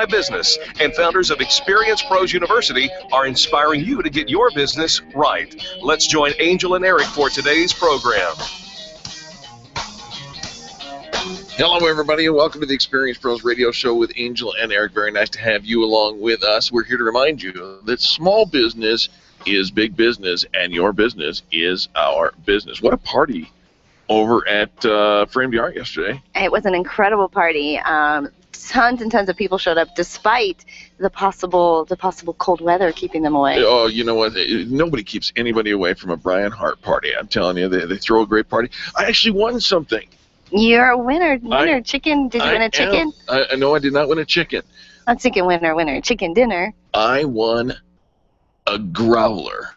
My Business, and founders of Experience Pros University are inspiring you to get your business right. Let's join Angel and Eric for today's program. Hello, everybody, and welcome to the Experience Pros Radio Show with Angel and Eric. Very nice to have you along with us. We're here to remind you that small business is big business, and your business is our business. What a party over at Framed Yard yesterday. It was an incredible party. Tons and tons of people showed up, despite the possible cold weather keeping them away. Oh, you know what? Nobody keeps anybody away from a Brian Hart party. I'm telling you, they throw a great party. I actually won something. You're a winner. Chicken. Did you win a chicken? No, I did not win a chicken. I'm thinking winner. Chicken dinner. I won a growler.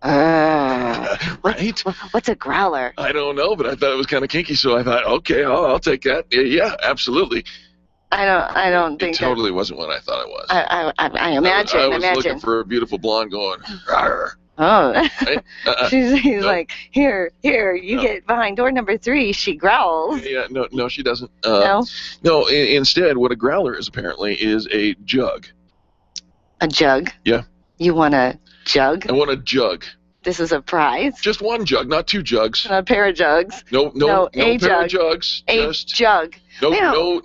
Right? What's a growler? I don't know, but I thought it was kind of kinky, so I thought, okay, I'll take that. Yeah, absolutely. I don't think it totally wasn't what I thought it was. I imagine. I was looking for a beautiful blonde going, rawr. Oh. Right? He's like, here, you get behind door number 3. She growls. Yeah, no, she doesn't. No? No, instead, what a growler is apparently is a jug. A jug? Yeah. You want a jug? I want a jug. This is a prize? Just one jug, not 2 jugs. Not a pair of jugs? No a pair of jugs. A jug. No.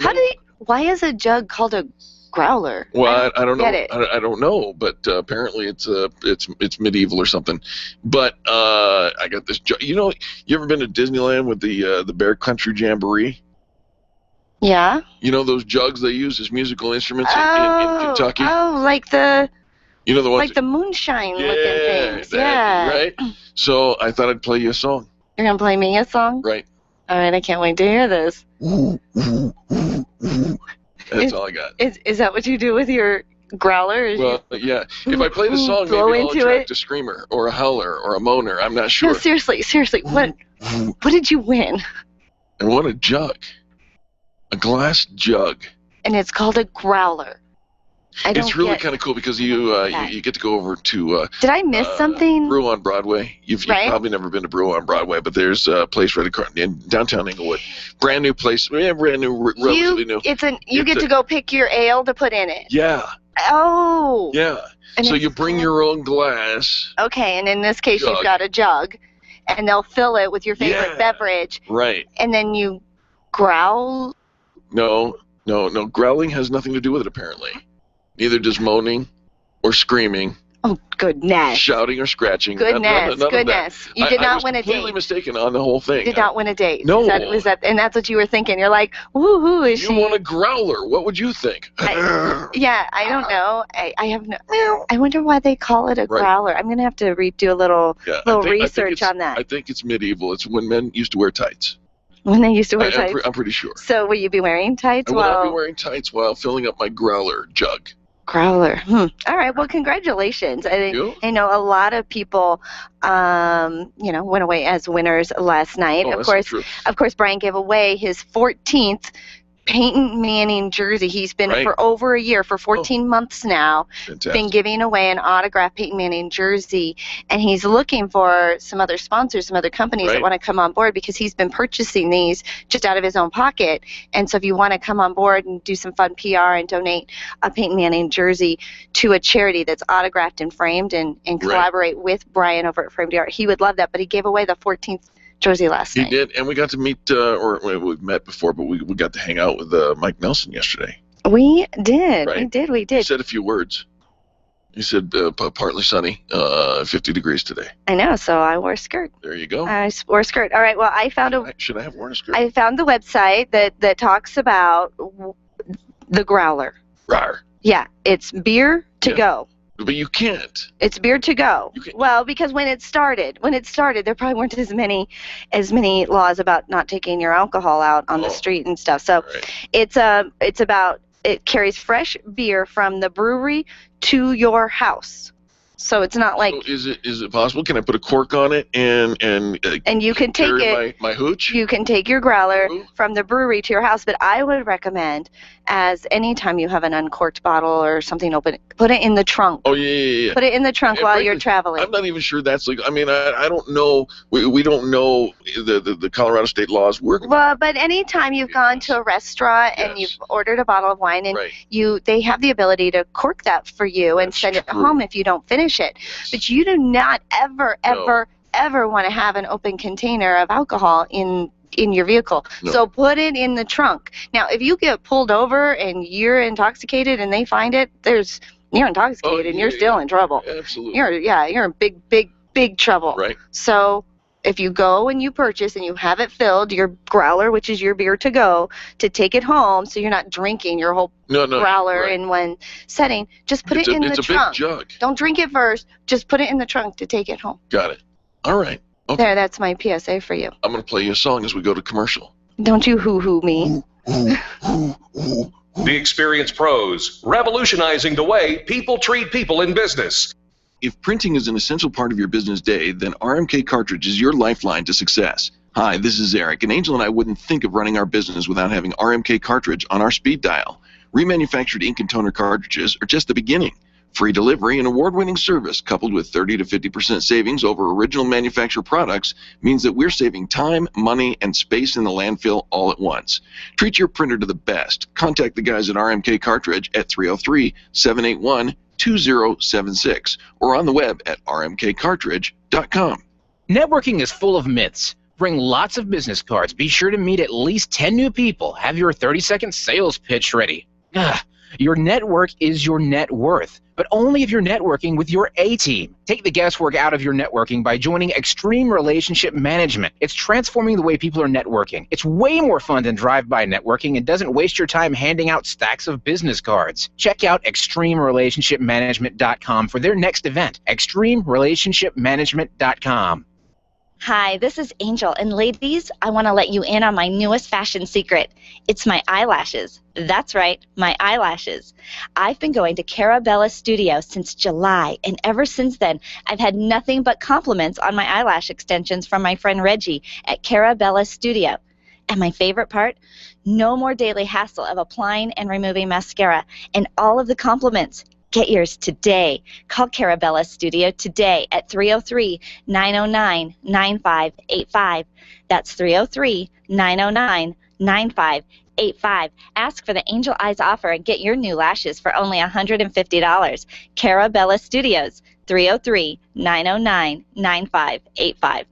Why is a jug called a growler? Well, I don't know. I don't know, but apparently it's medieval or something. But I got this jug. You ever been to Disneyland with the Bear Country Jamboree? Yeah. You know those jugs they use as musical instruments in Kentucky? Oh, like the... You know the ones like the moonshine-looking things. Yeah. Right? So I thought I'd play you a song. You're going to play me a song? Right. All right, I can't wait to hear this. That's all I got. Is that what you do with your growler? Well, yeah. If I play the song, maybe I'll attract a screamer or a howler or a moaner. I'm not sure. No, seriously. What did you win? I won a jug. A glass jug. And it's called a growler. It's really kind of cool because you get to go over to... Did I miss something? Brew on Broadway. You've probably never been to Brew on Broadway, but there's a place right in downtown Inglewood. Brand new place. Brand new, relatively new. You get to go pick your ale to put in it. Yeah. Oh. Yeah. So you bring your own glass. Okay, and in this case you've got a jug, and they'll fill it with your favorite beverage. Right. And then you growl? No. Growling has nothing to do with it, apparently. Neither does moaning or screaming. Oh, goodness. Shouting or scratching. Goodness. You did not win a date. I was completely mistaken on the whole thing. You did not win a date. No. And that's what you were thinking. You're like, woohoo, is she? You want a growler. What would you think? I don't know. I have no... I wonder why they call it a growler. I'm going to have to do a little research on that. I think it's medieval. It's when men used to wear tights. When they used to wear tights? I'm pretty sure. So will you be wearing tights? I will not be wearing tights while filling up my growler jug. Growler. All right. Well, congratulations. I know a lot of people, went away as winners last night. Oh, Of course, Brian gave away his 14th Peyton Manning jersey. He's been for over a year, for 14 months now, been giving away an autographed Peyton Manning jersey, and he's looking for some other sponsors, some other companies that want to come on board, because he's been purchasing these just out of his own pocket. And so if you want to come on board and do some fun PR and donate a Peyton Manning jersey to a charity that's autographed and framed and collaborate with Brian over at Framed Art, he would love that. But he gave away the 14th jersey last night. He did, and we got to meet, or we've met before, but we got to hang out with Mike Nelson yesterday. We did. Right? We did. He said a few words. He said partly sunny, 50 degrees today. I know, so I wore a skirt. There you go. I wore a skirt. All right, well, I found should I have worn a skirt? I found the website that talks about the growler. Rawr. Yeah, it's beer to go. But you can't. It's beer to go. Well, because when it started, there probably weren't as many laws about not taking your alcohol out on the street and stuff. So it carries fresh beer from the brewery to your house. So it's not like. So is it possible? Can I put a cork on it and you can take it. My hooch. You can take your growler from the brewery to your house, but I would recommend, as anytime you have an uncorked bottle or something open, put it in the trunk. Oh yeah. Put it in the trunk while you're traveling. I'm not even sure that's legal. I mean, I don't know. We don't know the Colorado state laws work. Well, but anytime you've gone to a restaurant and you've ordered a bottle of wine, and they have the ability to cork that for you and send it home if you don't finish it. But you do not ever want to have an open container of alcohol in your vehicle. No. So put it in the trunk. Now, if you get pulled over and you're intoxicated and they find it, you're intoxicated and you're still in trouble. Absolutely. You're in big trouble. Right. So if you go and you purchase and you have it filled, your growler, which is your beer to go, to take it home, so you're not drinking your whole growler in one setting, just put it in the trunk. It's a big jug. Don't drink it first. Just put it in the trunk to take it home. Got it. All right. Okay. There, that's my PSA for you. I'm going to play you a song as we go to commercial. Don't you hoo-hoo me. The Experience Pros, revolutionizing the way people treat people in business. If printing is an essential part of your business day, then RMK Cartridge is your lifeline to success. Hi, this is Eric, and Angel and I wouldn't think of running our business without having RMK Cartridge on our speed dial. Remanufactured ink and toner cartridges are just the beginning. Free delivery and award-winning service coupled with 30 to 50% savings over original manufacturer products means that we're saving time, money, and space in the landfill all at once. Treat your printer to the best. Contact the guys at RMK Cartridge at 303-781-2076 or on the web at rmkcartridge.com. Networking is full of myths. Bring lots of business cards. Be sure to meet at least 10 new people. Have your 30-second sales pitch ready. Your network is your net worth, but only if you're networking with your A-team. Take the guesswork out of your networking by joining Extreme Relationship Management. It's transforming the way people are networking. It's way more fun than drive-by networking and doesn't waste your time handing out stacks of business cards. Check out ExtremeRelationshipManagement.com for their next event, ExtremeRelationshipManagement.com. Hi, this is Angel, and ladies, I want to let you in on my newest fashion secret. It's my eyelashes. That's right, my eyelashes. I've been going to Carabella Studio since July, and ever since then, I've had nothing but compliments on my eyelash extensions from my friend Reggie at Carabella Studio. And my favorite part? No more daily hassle of applying and removing mascara, and all of the compliments. Get yours today. Call Carabella Studio today at 303-909-9585. That's 303-909-9585. Ask for the Angel Eyes offer and get your new lashes for only $150. Carabella Studios, 303-909-9585.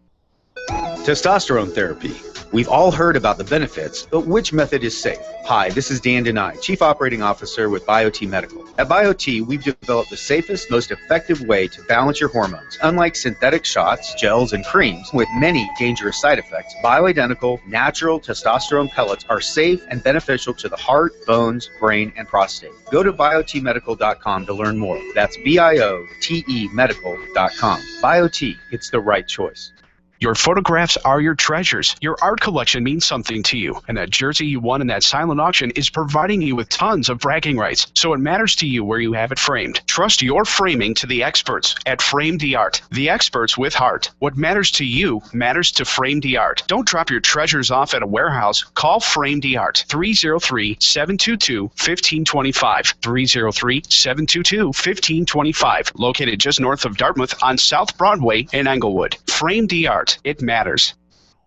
Testosterone therapy. We've all heard about the benefits, but which method is safe? Hi, this is Dan Denai, Chief Operating Officer with BioT Medical. At BioT, we've developed the safest, most effective way to balance your hormones. Unlike synthetic shots, gels, and creams with many dangerous side effects, bioidentical, natural testosterone pellets are safe and beneficial to the heart, bones, brain, and prostate. Go to biotmedical.com to learn more. That's BIOTE medical.com. BioT, it's the right choice. Your photographs are your treasures. Your art collection means something to you, and that jersey you won in that silent auction is providing you with tons of bragging rights, so it matters to you where you have it framed. Trust your framing to the experts at Frame the Art, the experts with heart. What matters to you matters to Frame the Art. Don't drop your treasures off at a warehouse. Call Frame the Art, 303-722-1525, 303-722-1525, located just north of Dartmouth on South Broadway in Englewood. Frame the Art. It matters.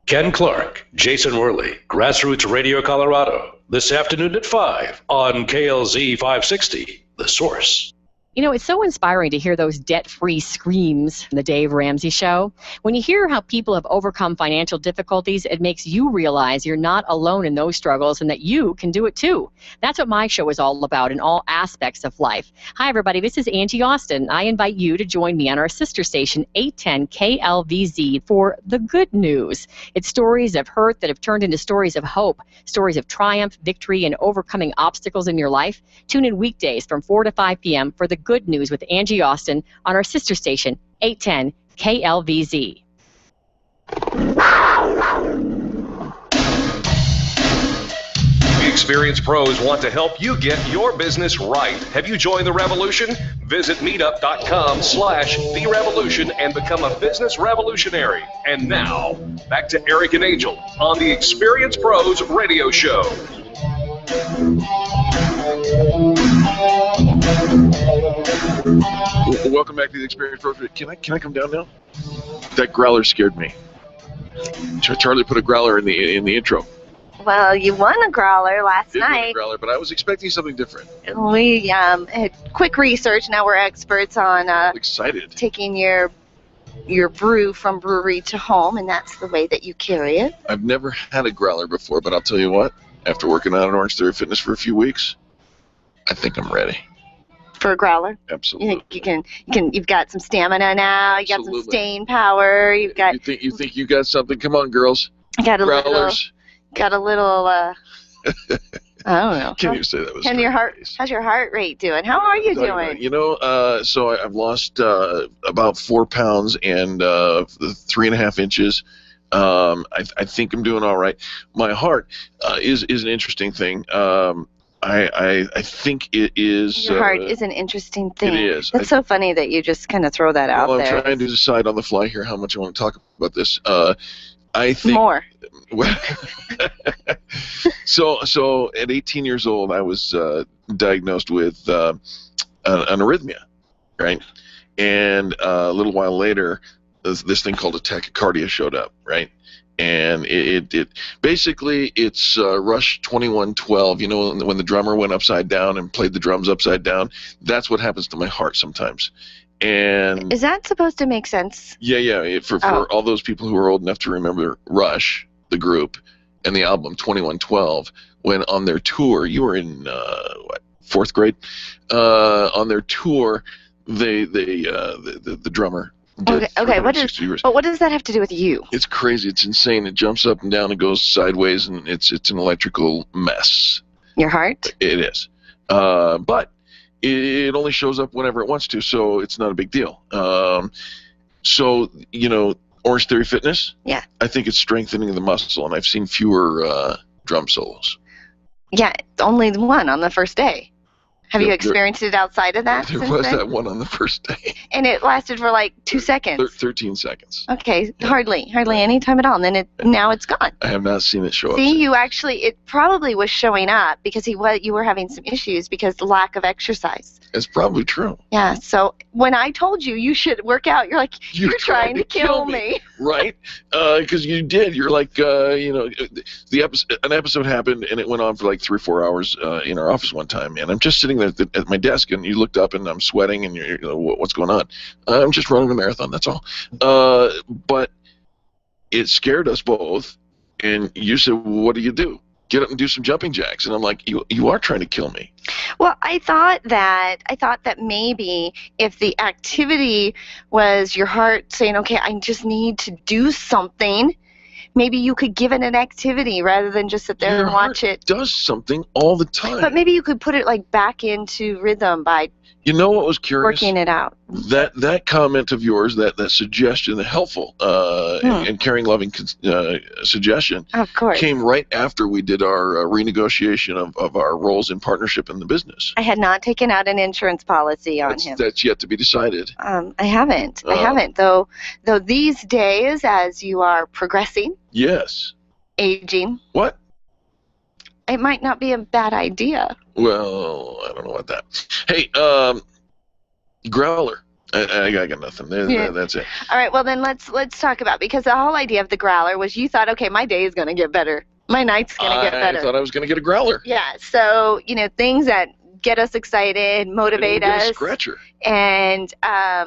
Ken Clark, Jason Worley, Grassroots Radio Colorado, this afternoon at 5 on KLZ 560, The Source. You know, it's so inspiring to hear those debt-free screams in the Dave Ramsey Show. When you hear how people have overcome financial difficulties, it makes you realize you're not alone in those struggles and that you can do it too. That's what my show is all about in all aspects of life. Hi, everybody. This is Angie Austin. I invite you to join me on our sister station, 810 KLVZ, for The Good News. It's stories of hurt that have turned into stories of hope, stories of triumph, victory, and overcoming obstacles in your life. Tune in weekdays from 4 to 5 p.m. for The Good News with Angie Austin on our sister station, 810 KLVZ. The Experienced pros want to help you get your business right. Have you joined the revolution? Visit meetup.com/therevolution and become a business revolutionary. And now, back to Eric and Angel on the Experienced Pros Radio Show. Welcome back to the Experienced Pros. Can I come down now? That growler scared me. Charlie put a growler in the intro. Well, you won a growler last night. Growler, but I was expecting something different. We had quick research. Now we're experts on excited taking your brew from brewery to home, and that's the way that you carry it. I've never had a growler before, but I'll tell you what. After working out at Orange Theory Fitness for a few weeks, I think I'm ready. For a growler? Absolutely. You've got some stamina now. You got some staying power. You've got. You think you got something? Come on, girls. Got a growlers. little. I don't know. Can't even say that was. How's your heart rate doing? How are you doing? So I've lost about 4 pounds and 3.5 inches. I think I'm doing all right. My heart is an interesting thing. I think it is. Your heart is an interesting thing. It is. It's so funny that you just kind of throw that out there. I'm trying to decide on the fly here how much I want to talk about this. I think more. So at 18 years old, I was diagnosed with an arrhythmia, right? And a little while later, this thing called a tachycardia showed up, right? And it basically it's Rush 2112. You know, when the drummer went upside down and played the drums upside down, that's what happens to my heart sometimes. And is that supposed to make sense? Yeah. For all those people who are old enough to remember Rush, the group, and the album 2112, when on their tour, you were in fourth grade. On their tour, the drummer. Okay. What does that have to do with you? It's crazy. It's insane. It jumps up and down and goes sideways, and it's an electrical mess. Your heart? It is. But it only shows up whenever it wants to, so it's not a big deal. So, Orange Theory Fitness? Yeah. I think it's strengthening the muscle, and I've seen fewer drum solos. Yeah, only one on the first day. Have you experienced it outside of that? There was that one on the first day. And it lasted for like 2 seconds. 13 seconds. Okay, yeah. hardly any time at all. And then now it's gone. I have not seen it show up. See, it probably was showing up because you were having some issues because the lack of exercise. It's probably true. Yeah, so when I told you should work out, you're like, you're trying to kill me. Right? Because you did. You're like, an episode happened and it went on for like 3 or 4 hours in our office one time, and I'm just sitting there at my desk, and you looked up and I'm sweating, and you're what's going on? I'm just running a marathon, that's all. But it scared us both, and you said, well, what do you do? Get up and do some jumping jacks. And I'm like, you are trying to kill me. Well, I thought that maybe if the activity was your heart saying, okay, I just need to do something, maybe you could give it an activity rather than just sit there and watch it. Does something all the time. But maybe you could put it like back into rhythm by You know what was curious? Working it out. That comment of yours, that suggestion, the helpful and caring, loving suggestion, of course, came right after we did our renegotiation of our roles in partnership in the business. I had not taken out an insurance policy on him. That's yet to be decided. I haven't. Though these days, as you are progressing, yes, aging, what? It might not be a bad idea. Well, I don't know about that. Hey, growler. I got nothing. That's it. All right. Well, then let's talk about, because the whole idea of the growler was you thought, okay, my day is going to get better. My night's going to get better. I thought I was going to get a growler. Yeah. So, things that get us excited, motivate us, a scratcher, and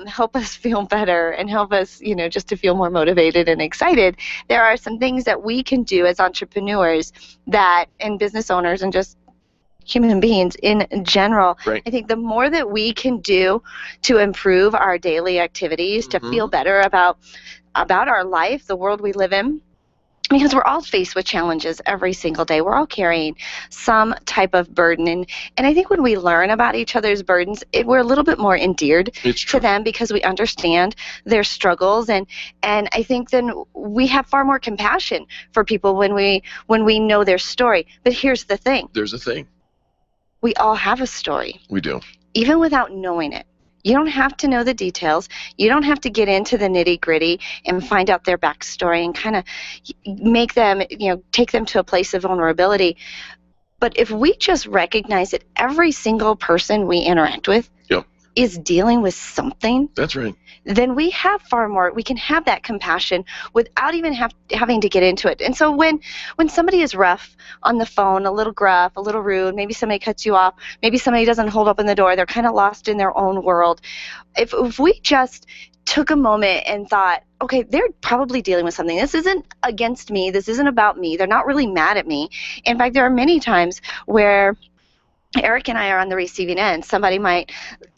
help us feel better, and help us, just to feel more motivated and excited. There are some things that we can do as entrepreneurs and business owners and just human beings in general. Right. I think the more that we can do to improve our daily activities, to feel better about our life, the world we live in, because we're all faced with challenges every single day. We're all carrying some type of burden. And I think when we learn about each other's burdens, we're a little bit more endeared to them because we understand their struggles. And I think then we have far more compassion for people when we know their story. But here's the thing. There's a thing. We all have a story. We do. Even without knowing it. You don't have to know the details. You don't have to get into the nitty-gritty and find out their backstory and kind of make them, take them to a place of vulnerability. But if we just recognize that every single person we interact with is dealing with something, that's right, then we have far more. We can have that compassion without even having to get into it. And so when somebody is rough on the phone, a little gruff, a little rude, maybe somebody cuts you off, maybe somebody doesn't hold open the door, they're kind of lost in their own world. If we just took a moment and thought, okay, they're probably dealing with something. This isn't against me. This isn't about me. They're not really mad at me. In fact, there are many times where Eric and I are on the receiving end. Somebody might,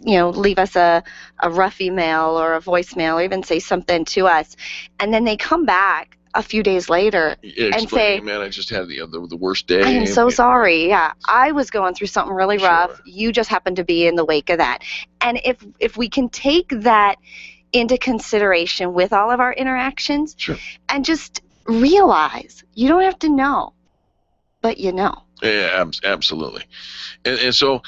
leave us a rough email or a voicemail or even say something to us, and then they come back a few days later and say, "Man, I just had the worst day. I am so sorry. Yeah, I was going through something really rough. You just happened to be in the wake of that." And if we can take that into consideration with all of our interactions, and just realize you don't have to know, but you know. Yeah, absolutely. And so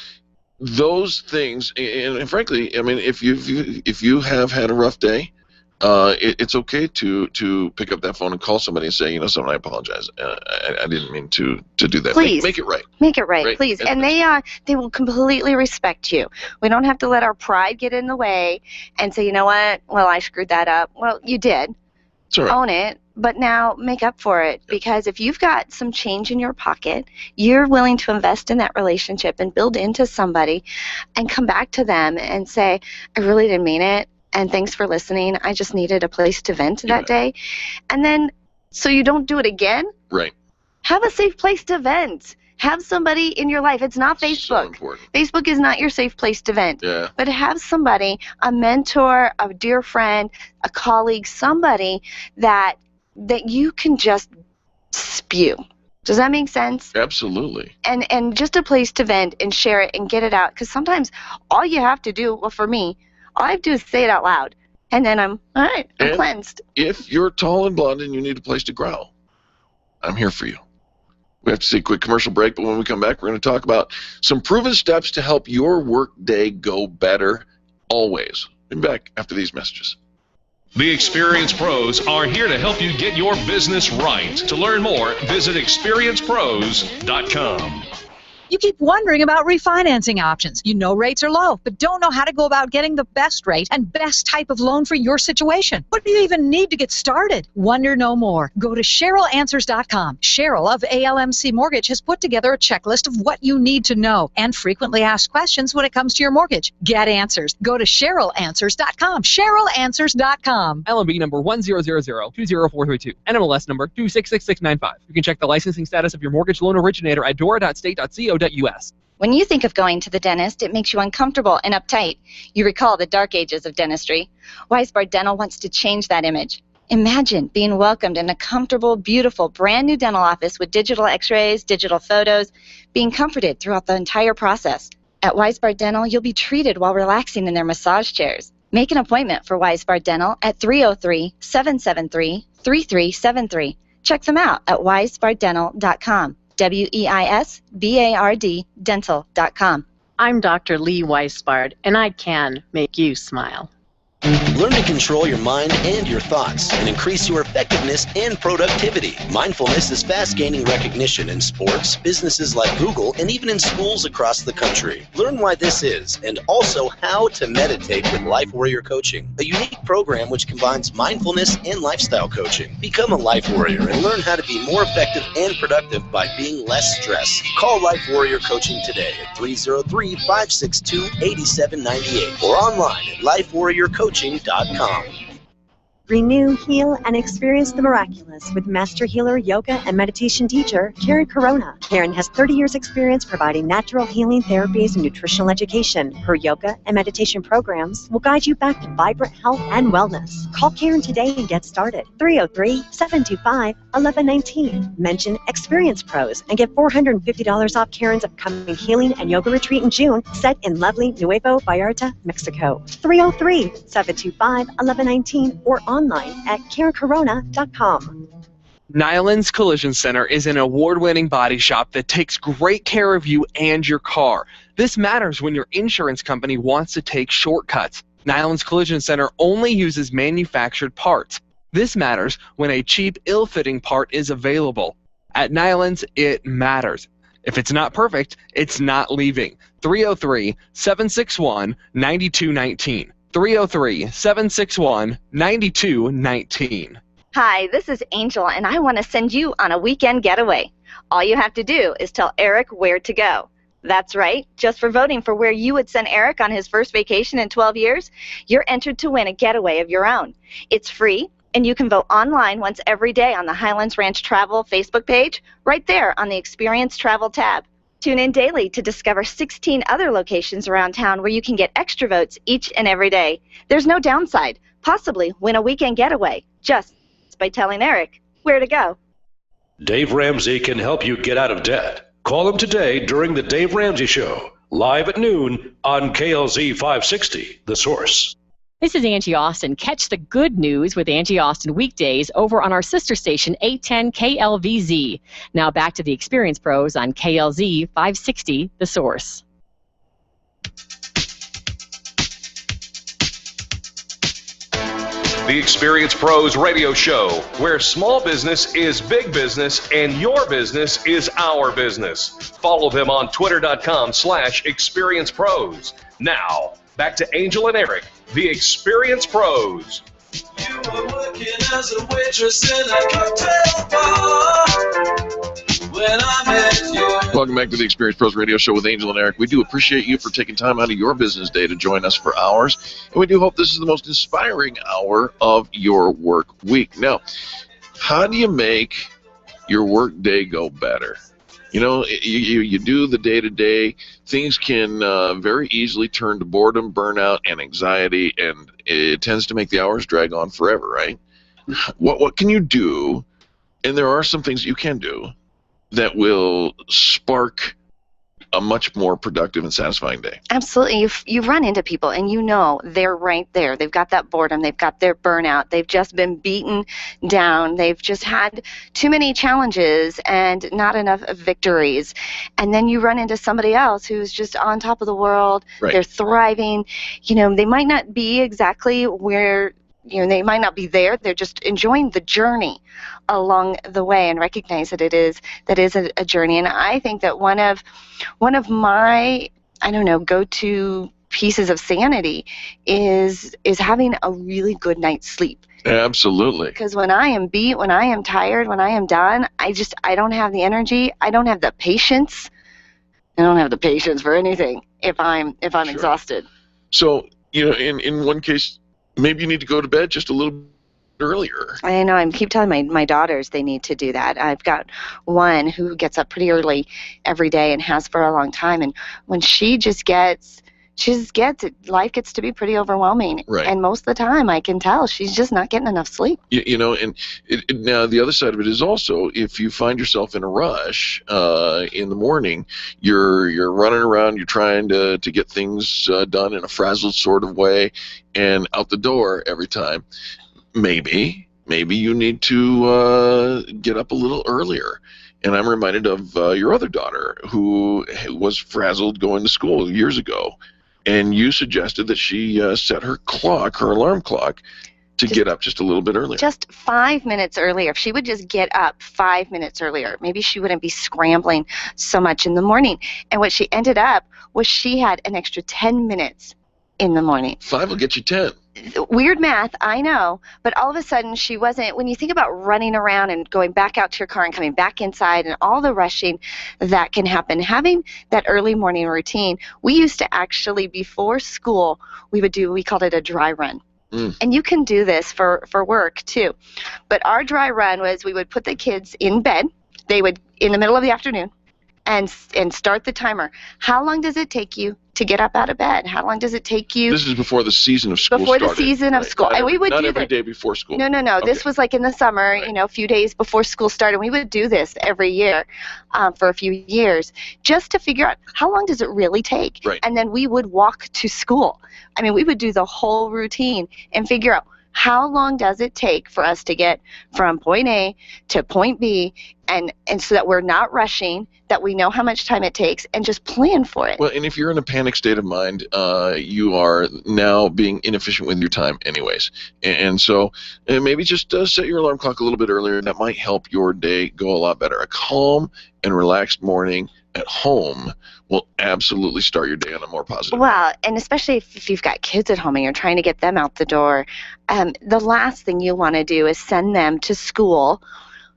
those things, and frankly, I mean, if you have had a rough day, it's okay to pick up that phone and call somebody and say, something, I apologize. I didn't mean to do that. Please make it right. Make it right, please. And they will completely respect you. We don't have to let our pride get in the way and say, you know what? Well, I screwed that up. Well, you did. That's all right. Own it. But now make up for it, because if you've got some change in your pocket, you're willing to invest in that relationship and build into somebody and come back to them and say, I really didn't mean it, and thanks for listening. I just needed a place to vent that day. And then so you don't do it again, have a safe place to vent. Have somebody in your life. It's not Facebook. So important. Facebook is not your safe place to vent. Yeah. But have somebody, a mentor, a dear friend, a colleague, somebody that you can just spew. Does that make sense? Absolutely. And just a place to vent and share it and get it out. Because sometimes all you have to do, well, for me, all I have to do is say it out loud. And then I'm cleansed. If you're tall and blonde and you need a place to growl, I'm here for you. We have to take a quick commercial break, but when we come back, we're going to talk about some proven steps to help your work day go better always. We'll be back after these messages. The Experienced Pros are here to help you get your business right. To learn more, visit ExperiencedPros.com. You keep wondering about refinancing options. You know rates are low, but don't know how to go about getting the best rate and best type of loan for your situation. What do you even need to get started? Wonder no more. Go to CherylAnswers.com. Cheryl of ALMC Mortgage has put together a checklist of what you need to know and frequently asked questions when it comes to your mortgage. Get answers. Go to CherylAnswers.com. CherylAnswers.com. LMB number 100020432. NMLS number 266695. You can check the licensing status of your mortgage loan originator at dora.state.co.us. When you think of going to the dentist, it makes you uncomfortable and uptight. You recall the dark ages of dentistry. Weisbard Dental wants to change that image. Imagine being welcomed in a comfortable, beautiful, brand new dental office with digital x-rays, digital photos, being comforted throughout the entire process. At Weisbard Dental, you'll be treated while relaxing in their massage chairs. Make an appointment for Weisbard Dental at 303-773-3373. Check them out at weisbarddental.com. WEISBARD dental.com. I'm Dr. Lee Weisbard, and I can make you smile. Learn to control your mind and your thoughts and increase your effectiveness and productivity. Mindfulness is fast gaining recognition in sports, businesses like Google, and even in schools across the country. Learn why this is and also how to meditate with Life Warrior Coaching, a unique program which combines mindfulness and lifestyle coaching. Become a Life Warrior and learn how to be more effective and productive by being less stressed. Call Life Warrior Coaching today at 303-562-8798 or online at lifewarriorcoaching.com. Renew, heal, and experience the miraculous with master healer, yoga, and meditation teacher, Karen Corona. Karen has 30 years experience providing natural healing therapies and nutritional education. Her yoga and meditation programs will guide you back to vibrant health and wellness. Call Karen today and get started. 303-725-1119. Mention Experience Pros and get $450 off Karen's upcoming healing and yoga retreat in June, set in lovely Nuevo Vallarta, Mexico. 303-725-1119 or online at KarenCorona.com. Nyland's Collision Center is an award-winning body shop that takes great care of you and your car. This matters when your insurance company wants to take shortcuts. Nyland's Collision Center only uses manufactured parts. This matters when a cheap, ill-fitting part is available. At Nyland's, it matters. If it's not perfect, it's not leaving. 303-761-9219. 303-761-9219. Hi, this is Angel, and I want to send you on a weekend getaway. All you have to do is tell Eric where to go. That's right. Just for voting for where you would send Eric on his first vacation in 12 years, you're entered to win a getaway of your own. It's free, and you can vote online once every day on the Highlands Ranch Travel Facebook page, right there on the Experience Travel tab. Tune in daily to discover 16 other locations around town where you can get extra votes each and every day. There's no downside. Possibly win a weekend getaway just by telling Eric where to go. Dave Ramsey can help you get out of debt. Call him today during the Dave Ramsey Show, live at noon on KLZ 560, The Source. This is Angie Austin. Catch the good news with Angie Austin weekdays over on our sister station, 810 KLVZ. Now back to the Experience Pros on KLZ 560, The Source. The Experience Pros radio show, where small business is big business and your business is our business. Follow them on twitter.com/experiencepros. Now, back to Angel and Eric, the Experience Pros. You were working as a waitress in a cocktail bar when I met you. Welcome back to the Experience Pros Radio Show with Angel and Eric. We do appreciate you for taking time out of your business day to join us for ours, and we do hope this is the most inspiring hour of your work week. Now, how do you make your work day go better? You know, you do the day-to-day. Things can very easily turn to boredom, burnout, and anxiety, and it tends to make the hours drag on forever, right? What can you do? And there are some things you can do that will spark a much more productive and satisfying day. Absolutely. You run into people and you know they're right there. They've got that boredom. They've got their burnout. They've just been beaten down. They've just had too many challenges and not enough victories. And then you run into somebody else who's just on top of the world. Right. They're thriving. You know, they might not be exactly where, you know, they might not be there. They're just enjoying the journey along the way and recognize that it is a journey. And I think that one of my, I don't know, go-to pieces of sanity is having a really good night's sleep. Absolutely. Because when I am beat, when I am tired, when I am done, I don't have the energy. I don't have the patience. I don't have the patience for anything if I'm Sure. exhausted. So, you know, in one case, maybe you need to go to bed just a little earlier. I know. I keep telling my daughters they need to do that. I've got one who gets up pretty early every day and has for a long time. And when she just gets it, life gets to be pretty overwhelming. Right. And most of the time I can tell she's just not getting enough sleep. You know, and now the other side of it is also if you find yourself in a rush in the morning, you're running around, you're trying to get things done in a frazzled sort of way and out the door every time. Maybe you need to get up a little earlier. And I'm reminded of your other daughter who was frazzled going to school years ago. And you suggested that she set her alarm clock, to get up just a little bit earlier. Just 5 minutes earlier. If she would just get up 5 minutes earlier, maybe she wouldn't be scrambling so much in the morning. And what she ended up was she had an extra 10 minutes in the morning. 5 will get you 10. Weird math, I know, but all of a sudden she wasn't, when you think about running around and going back out to your car and coming back inside and all the rushing that can happen, having that early morning routine, we used to actually, before school, we called it a dry run. And you can do this for work too. But our dry run was we would put the kids in bed. They would, in the middle of the afternoon, and start the timer. How long does it take you to get up out of bed? How long does it take you? This is before the season of school Before started. the season of school. And we would not do every day before school. No. Okay. This was like in the summer, a few days before school started. We would do this every year for a few years just to figure out how long does it really take. Right. And then we would walk to school. I mean, we would do the whole routine and figure out how long does it take for us to get from point A to point B, and so that we're not rushing, that we know how much time it takes, and just plan for it. Well, and if you're in a panic state of mind, you are now being inefficient with your time anyways. And so maybe just set your alarm clock a little bit earlier. That might help your day go a lot better. A calm and relaxed morning at home will absolutely start your day on a more positive. Well, and especially if you've got kids at home and you're trying to get them out the door, the last thing you want to do is send them to school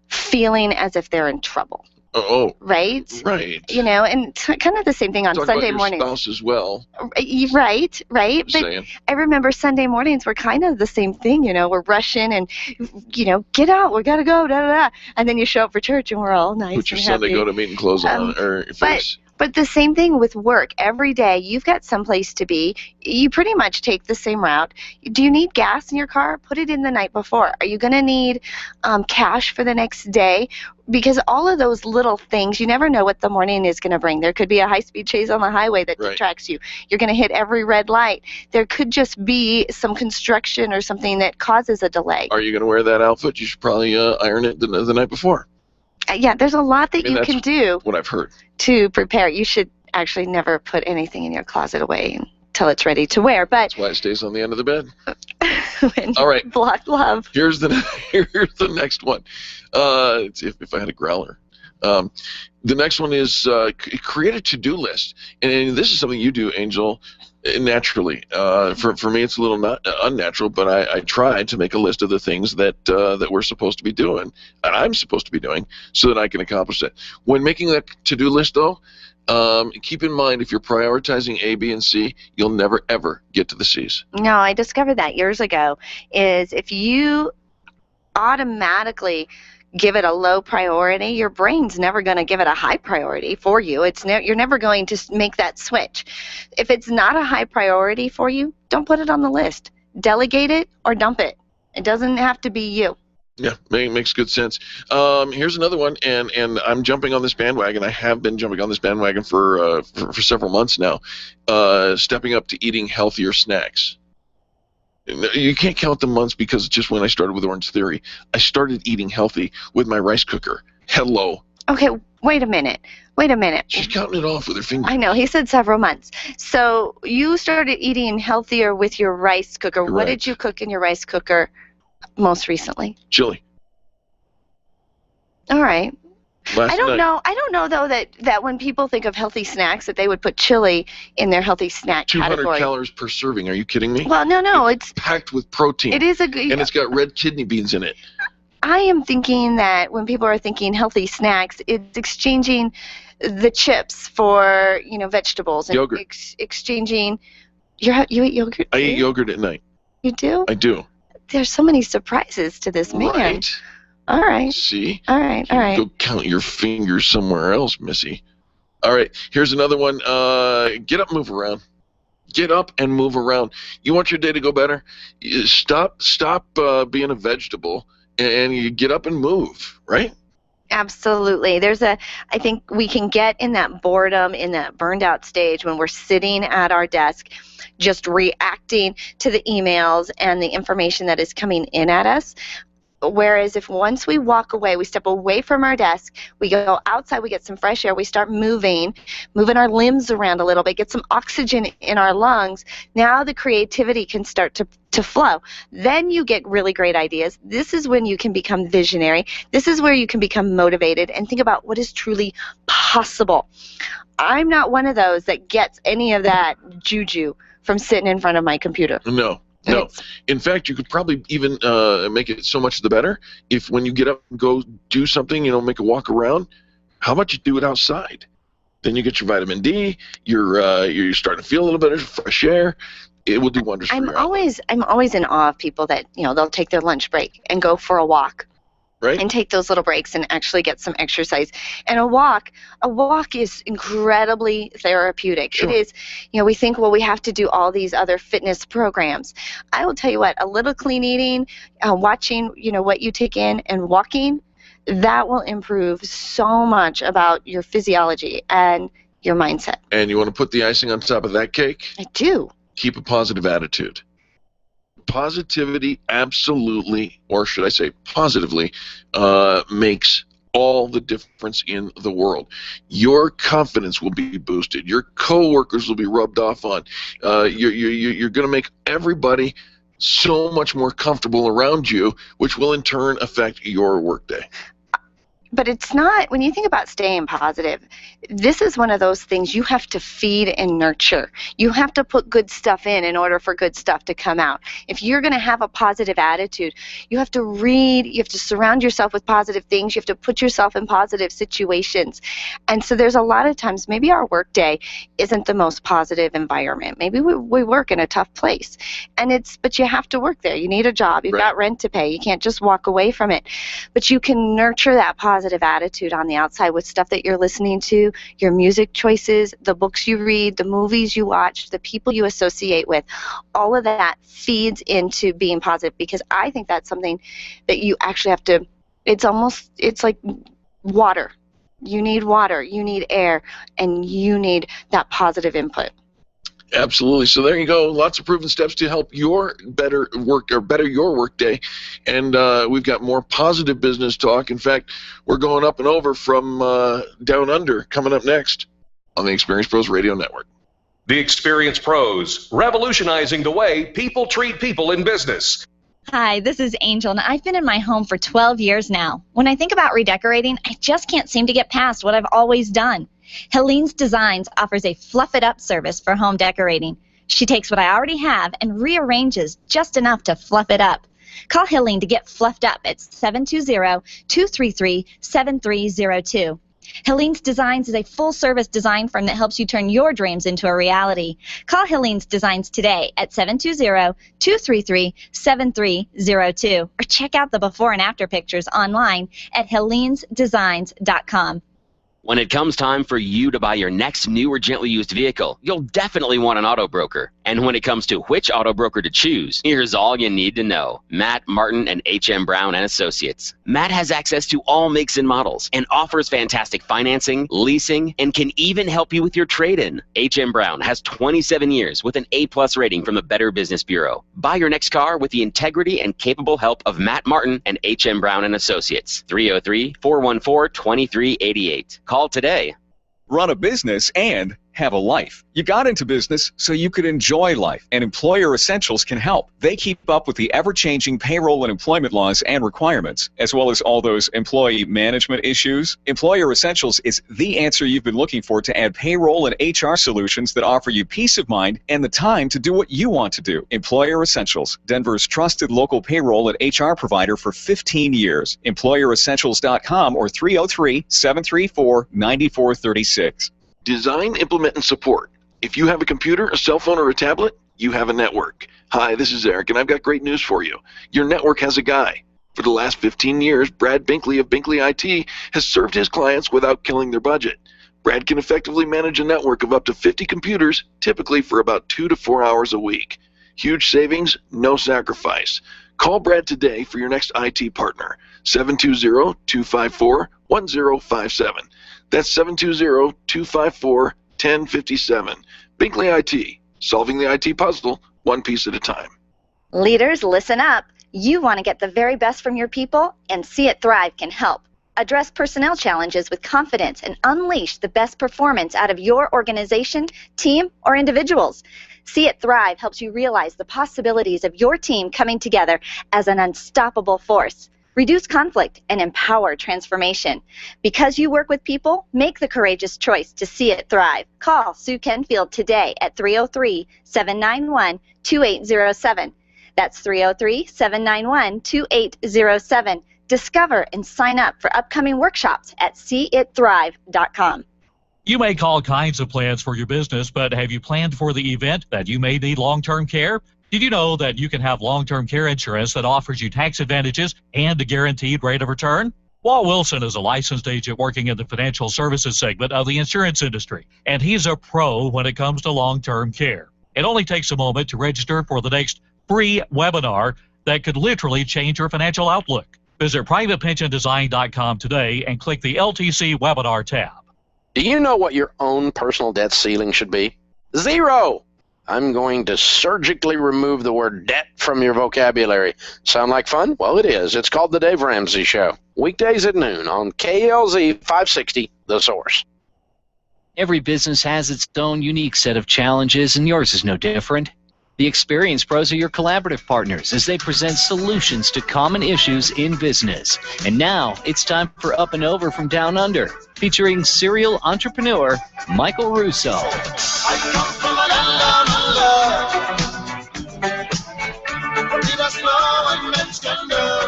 feeling as if they're in trouble. Oh, right. And kind of the same thing on Sunday morning. Talk about your spouse as well. Right. But I remember Sunday mornings were kind of the same thing. We're rushing and get out, we gotta go, and then you show up for church and we're all nice. Put your and Sunday happy. go to meeting clothes on or your face. But the same thing with work. Every day you've got someplace to be. You pretty much take the same route. Do you need gas in your car? Put it in the night before. Are you going to need cash for the next day? Because all of those little things, you never know what the morning is going to bring. There could be a high-speed chase on the highway that distracts you. You're going to hit every red light. There could just be some construction or something that causes a delay. Are you going to wear that outfit? You should probably iron it the night before. Yeah, there's a lot that you can do. What I've heard. To prepare. You should actually never put anything in your closet away until it's ready to wear. But that's why it stays on the end of the bed. All right. Block love. Here's the next one. If I had a growler. The next one is create a to-do list. And this is something you do, Angel, naturally. For me, it's a little not unnatural, but I try to make a list of the things that we're supposed to be doing, and I'm supposed to be doing, so that I can accomplish it. When making that to-do list, though, keep in mind if you're prioritizing A, B, and C, you'll never, ever get to the C's. No, I discovered that years ago, is if you automatically give it a low priority, your brain's never going to give it a high priority for you. You're never going to make that switch. If it's not a high priority for you, don't put it on the list. Delegate it or dump it. It doesn't have to be you. Yeah, makes good sense. Here's another one, and I'm jumping on this bandwagon. I have been jumping on this bandwagon for several months now, stepping up to eating healthier snacks. You can't count the months because just when I started with Orange Theory, I started eating healthy with my rice cooker. Hello. Okay, wait a minute. She's counting it off with her fingers. I know, he said several months. So you started eating healthier with your rice cooker. Correct. What did you cook in your rice cooker most recently? Chili. All right. I don't know though that when people think of healthy snacks that they would put chili in their healthy snack 200 category. calories per serving. Are you kidding me? Well, no, it's packed with protein. It is a good. And it's got red kidney beans in it. I am thinking that when people are thinking healthy snacks, it's exchanging the chips for vegetables and yogurt. Exchanging. You eat yogurt? I eat yogurt at night. You do? I do. There's so many surprises to this man. Right. All right. See? All right. Go count your fingers somewhere else, Missy. All right. Here's another one. Get up, move around. Get up and move around. You want your day to go better? Stop being a vegetable and you get up and move, right? Absolutely. I think we can get in that boredom, in that burned out stage when we're sitting at our desk just reacting to the emails and the information that is coming in at us. Whereas if once we walk away, we step away from our desk, we go outside, we get some fresh air, we start moving our limbs around a little bit, get some oxygen in our lungs, now the creativity can start to flow. Then you get really great ideas. This is when you can become visionary. This is where you can become motivated and think about what is truly possible. I'm not one of those that gets any of that juju from sitting in front of my computer. No. In fact, you could probably even make it so much the better if when you get up and go do something, make a walk around, how about you do it outside? Then you get your vitamin D. You're starting to feel a little bit of fresh air. It will do wonders for you. I'm always in awe of people that, they'll take their lunch break and go for a walk. Right. And take those little breaks and actually get some exercise. And a walk is incredibly therapeutic. Sure. It is, we think, well, we have to do all these other fitness programs. I will tell you what, a little clean eating, watching, what you take in, and walking, that will improve so much about your physiology and your mindset. And you want to put the icing on top of that cake? I do. Keep a positive attitude. Positivity absolutely, or should I say positively, makes all the difference in the world. Your confidence will be boosted. Your coworkers will be rubbed off on. You're going to make everybody so much more comfortable around you, which will in turn affect your workday. But it's not, when you think about staying positive, this is one of those things you have to feed and nurture. You have to put good stuff in order for good stuff to come out. If you're going to have a positive attitude, you have to read, you have to surround yourself with positive things, you have to put yourself in positive situations. And so there's a lot of times, maybe our work day isn't the most positive environment. Maybe we work in a tough place. But you have to work there. You need a job. You've got rent to pay. You can't just walk away from it. But you can nurture that positive attitude on the outside with stuff that you're listening to, your music choices, the books you read, the movies you watch, the people you associate with. All of that feeds into being positive, because I think that's something that you actually have to, it's like water. You need water, you need air, and you need that positive input. Absolutely. So there you go. Lots of proven steps to help your better your work day. And we've got more positive business talk. In fact, we're going up and over from Down Under coming up next on the Experience Pros Radio Network. The Experience Pros, revolutionizing the way people treat people in business. Hi, this is Angel, and I've been in my home for 12 years now. When I think about redecorating, I just can't seem to get past what I've always done. Helene's Designs offers a fluff it up service for home decorating. She takes what I already have and rearranges just enough to fluff it up. Call Helene to get fluffed up at 720-233-7302. Helene's Designs is a full-service design firm that helps you turn your dreams into a reality. Call Helene's Designs today at 720-233-7302 or check out the before and after pictures online at helenesdesigns.com. When it comes time for you to buy your next new or gently used vehicle, you'll definitely want an auto broker. And when it comes to which auto broker to choose, here's all you need to know. Matt Martin and H.M. Brown and Associates. Matt has access to all makes and models and offers fantastic financing, leasing, and can even help you with your trade-in. H.M. Brown has 27 years with an A+ rating from the Better Business Bureau. Buy your next car with the integrity and capable help of Matt Martin and H.M. Brown and Associates. 303-414-2388. Call today. Run a business and have a life. You got into business so you could enjoy life, and Employer Essentials can help. They keep up with the ever-changing payroll and employment laws and requirements, as well as all those employee management issues. Employer Essentials is the answer you've been looking for to add payroll and HR solutions that offer you peace of mind and the time to do what you want to do. Employer Essentials, Denver's trusted local payroll and HR provider for 15 years. EmployerEssentials.com or 303-734-9436. Design, implement, and support. If you have a computer, a cell phone, or a tablet, you have a network. Hi, this is Eric, and I've got great news for you. Your network has a guy. For the last 15 years, Brad Binkley of Binkley IT has served his clients without killing their budget. Brad can effectively manage a network of up to 50 computers, typically for about 2 to 4 hours a week. Huge savings, no sacrifice. Call Brad today for your next IT partner, 720-254-1057. That's 720-254-1057. Binkley IT, solving the IT puzzle one piece at a time. Leaders, listen up. You want to get the very best from your people, and See It Thrive can help. Address personnel challenges with confidence and unleash the best performance out of your organization, team, or individuals. See It Thrive helps you realize the possibilities of your team coming together as an unstoppable force. Reduce conflict and empower transformation. Because you work with people, make the courageous choice to see it thrive. Call Sue Kenfield today at 303-791-2807. That's 303-791-2807. Discover and sign up for upcoming workshops at seeitthrive.com. You make all kinds of plans for your business, but have you planned for the event that you may need long-term care? Did you know that you can have long-term care insurance that offers you tax advantages and a guaranteed rate of return? Walt Wilson is a licensed agent working in the financial services segment of the insurance industry, and he's a pro when it comes to long-term care. It only takes a moment to register for the next free webinar that could literally change your financial outlook. Visit privatepensiondesign.com today and click the LTC webinar tab. Do you know what your own personal debt ceiling should be? 0. I'm going to surgically remove the word debt from your vocabulary. Sound like fun? Well, it is. It's called The Dave Ramsey Show. Weekdays at noon on KLZ 560, The Source. Every business has its own unique set of challenges, and yours is no different. The Experience Pros are your collaborative partners as they present solutions to common issues in business. And now it's time for Up and Over from Down Under, featuring serial entrepreneur Michael Russo.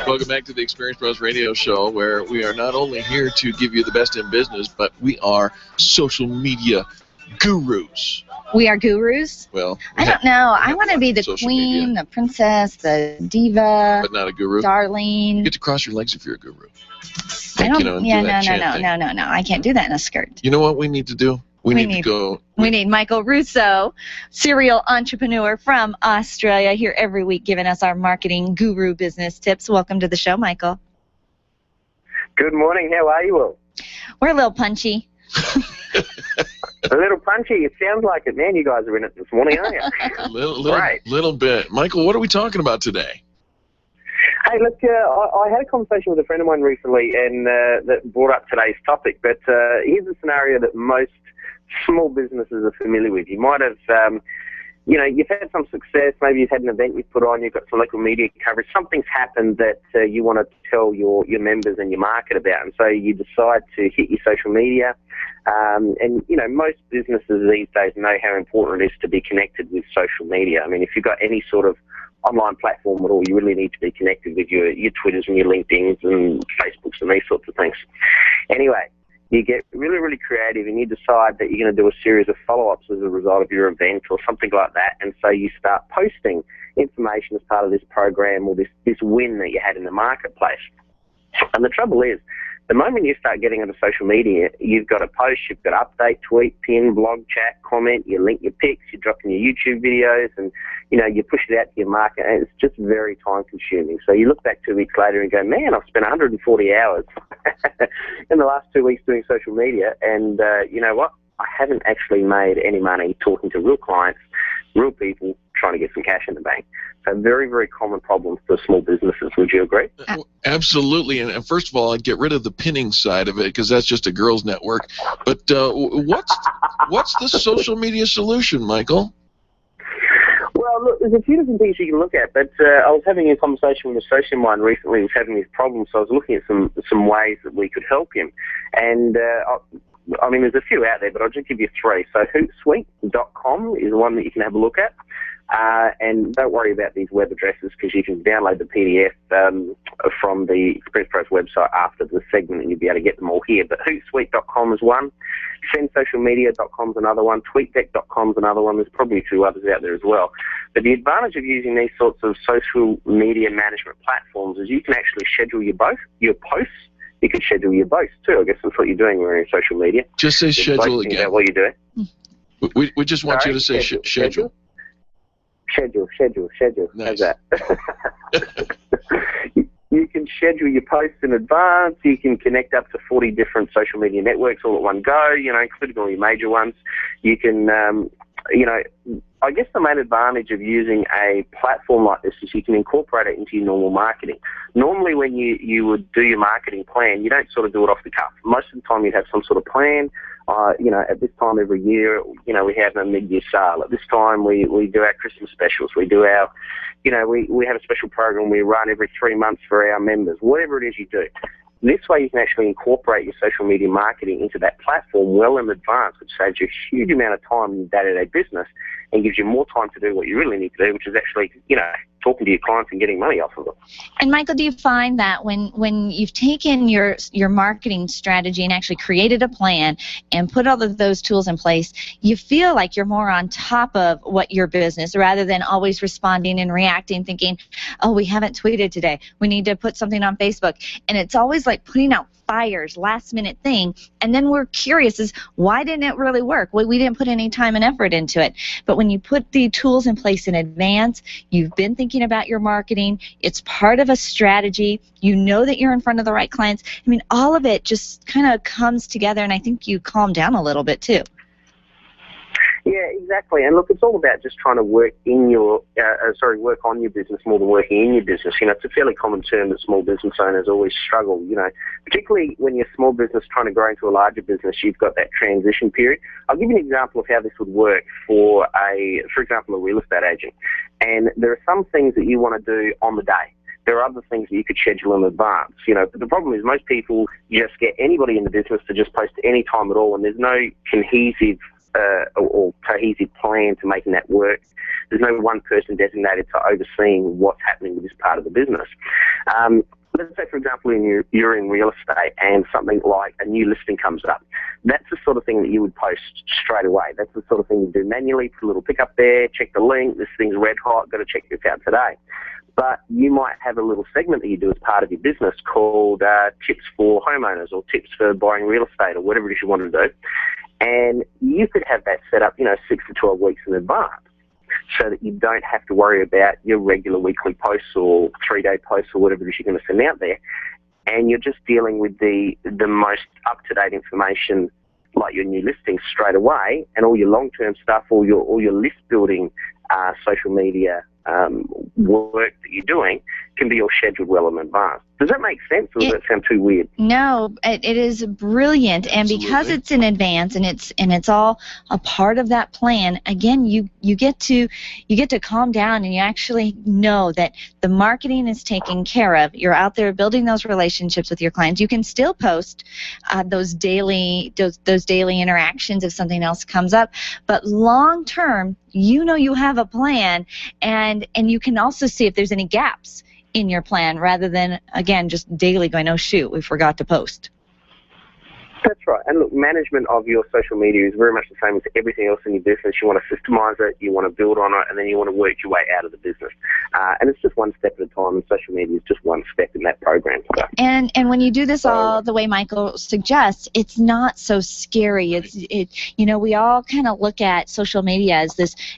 Welcome back to the Experience Pros Radio Show, where we are not only here to give you the best in business, but we are social media gurus. We are gurus? Well, I don't know. I want to be the queen, the princess, the diva. But not a guru. Darling. You get to cross your legs if you're a guru. I don't. No. I can't do that in a skirt. You know what we need to do? We need Michael Russo, serial entrepreneur from Australia, here every week giving us our marketing guru business tips. Welcome to the show, Michael. Good morning. How are you all? We're a little punchy. A little punchy. It sounds like it, man. You guys are in it this morning, aren't you? little bit. Michael, what are we talking about today? Hey, look, I had a conversation with a friend of mine recently, and that brought up today's topic. But here's a scenario that most small businesses are familiar with. You might have, you've had some success. Maybe you've had an event you've put on. You've got some local media coverage. Something's happened that you want to tell your members and your market about, and so you decide to hit your social media. And most businesses these days know how important it is to be connected with social media. I mean, if you've got any sort of online platform at all, you really need to be connected with your Twitters and your LinkedIn's and Facebooks and these sorts of things. Anyway, you get really, really creative and you decide that you're going to do a series of follow-ups as a result of your event or something like that, and so you start posting information as part of this program or this win that you had in the marketplace. And the trouble is, the moment you start getting into social media, you've got a post, you've got update, tweet, pin, blog, chat, comment, you link your pics, you're dropping your YouTube videos, and you push it out to your market, and it's just very time consuming. So you look back 2 weeks later and go, man, I've spent 140 hours in the last 2 weeks doing social media, and you know what? I haven't actually made any money talking to real clients, real people, trying to get some cash in the bank. So very, very common problems for small businesses. Would you agree? Absolutely. And first of all, I'd get rid of the pinning side of it because that's just a girls' network. But what's the social media solution, Michael? Well, look, there's a few different things you can look at, but I was having a conversation with a associate of mine recently who was having these problems, so I was looking at some ways that we could help him. And I mean, there's a few out there, but I'll just give you 3. So Hootsuite.com is one that you can have a look at. And don't worry about these web addresses because you can download the PDF from the Experience Pros website after the segment and you'll be able to get them all here. But Hootsuite.com is one. SendSocialMedia.com is another one. TweetDeck.com is another one. There's probably 2 others out there as well. But the advantage of using these sorts of social media management platforms is you can actually schedule your posts. You can schedule your posts too. I guess that's what you're doing when you're in social media. Just say schedule again. About what you're doing. We just want you to say schedule. Schedule. Nice. How's that? You can schedule your posts in advance. You can connect up to 40 different social media networks all at one go, including all your major ones. You can, I guess the main advantage of using a platform like this is you can incorporate it into your normal marketing. Normally when you would do your marketing plan, you don't sort of do it off the cuff. Most of the time you'd have some sort of plan. At this time every year, we have a mid-year sale. At this time we do our Christmas specials. We do our, we have a special program we run every 3 months for our members. Whatever it is you do. This way you can actually incorporate your social media marketing into that platform well in advance, which saves you a huge amount of time in your day-to-day business and gives you more time to do what you really need to do, which is actually, talking to your clients and getting money off of them. And Michael, do you find that when you've taken your marketing strategy and actually created a plan and put all of those tools in place, you feel like you're more on top of what your business, rather than always responding and reacting, thinking, oh, we haven't tweeted today, we need to put something on Facebook, and it's always like putting out fires, last minute thing, and then we're curious as why didn't it really work? Well, we didn't put any time and effort into it. But when you put the tools in place in advance, you've been thinking about your marketing, it's part of a strategy, you know that you're in front of the right clients. I mean, all of it just kind of comes together, and I think you calm down a little bit too. Yeah, exactly. And look, it's all about just trying to work in your, work on your business more than working in your business. You know, it's a fairly common term that small business owners always struggle, you know, particularly when you're a small business trying to grow into a larger business, you've got that transition period. I'll give you an example of how this would work for example, a real estate agent. And there are some things that you want to do on the day. There are other things that you could schedule in advance, you know. But the problem is most people just get anybody in the business to just post any time at all, and there's no cohesive plan to making that work. There's no one person designated to overseeing what's happening with this part of the business. Let's say, for example, you're in real estate and something like a new listing comes up. That's the sort of thing that you would post straight away. That's the sort of thing you do manually, put a little pick up there, check the link, this thing's red hot, got to check this out today. But you might have a little segment that you do as part of your business called tips for homeowners or tips for buying real estate or whatever it is you want to do. And you could have that set up, 6 to 12 weeks in advance so that you don't have to worry about your regular weekly posts or 3-day posts or whatever it is you're going to send out there. And you're just dealing with the most up-to-date information, like your new listings, straight away, and all your long-term stuff, all your list-building social media work that you're doing can be all scheduled well in advance. Does that make sense, or does that sound too weird? No, it is brilliant, and Absolutely. Because it's in advance and it's all a part of that plan. Again, you get to calm down, and you actually know that the marketing is taken care of. You're out there building those relationships with your clients. You can still post those daily interactions if something else comes up, but long term, you have a plan, and you can also see if there's any gaps in your plan, rather than, again, just daily going, oh shoot, we forgot to post. That's right. And look, management of your social media is very much the same as everything else in your business. You want to systemize it, you want to build on it, and then you want to work your way out of the business. And it's just one step at a time, and social media is just one step in that program. So. And when you do this all the way Michael suggests, it's not so scary. We all kind of look at social media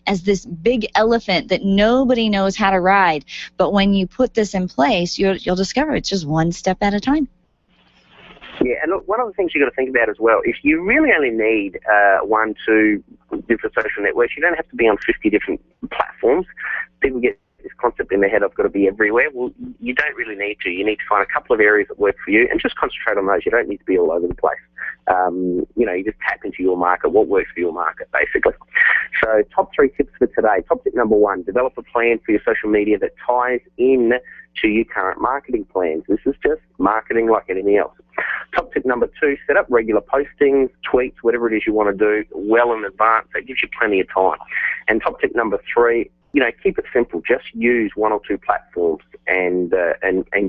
as this big elephant that nobody knows how to ride. But when you put this in place, you'll discover it's just one step at a time. Yeah, and look, one of the things you've got to think about as well, if you really only need 1-2 different social networks, you don't have to be on 50 different platforms. People get this concept in their head, I've got to be everywhere. Well, you don't really need to. You need to find a couple of areas that work for you and just concentrate on those. You don't need to be all over the place. You just tap into your market, what works for your market, basically. So top 3 tips for today. Top tip number 1, develop a plan for your social media that ties in to your current marketing plans. This is just marketing like anything else. Top tip number 2, set up regular postings, tweets, whatever it is you want to do well in advance. That gives you plenty of time. And top tip number 3, keep it simple. Just use 1 or 2 platforms and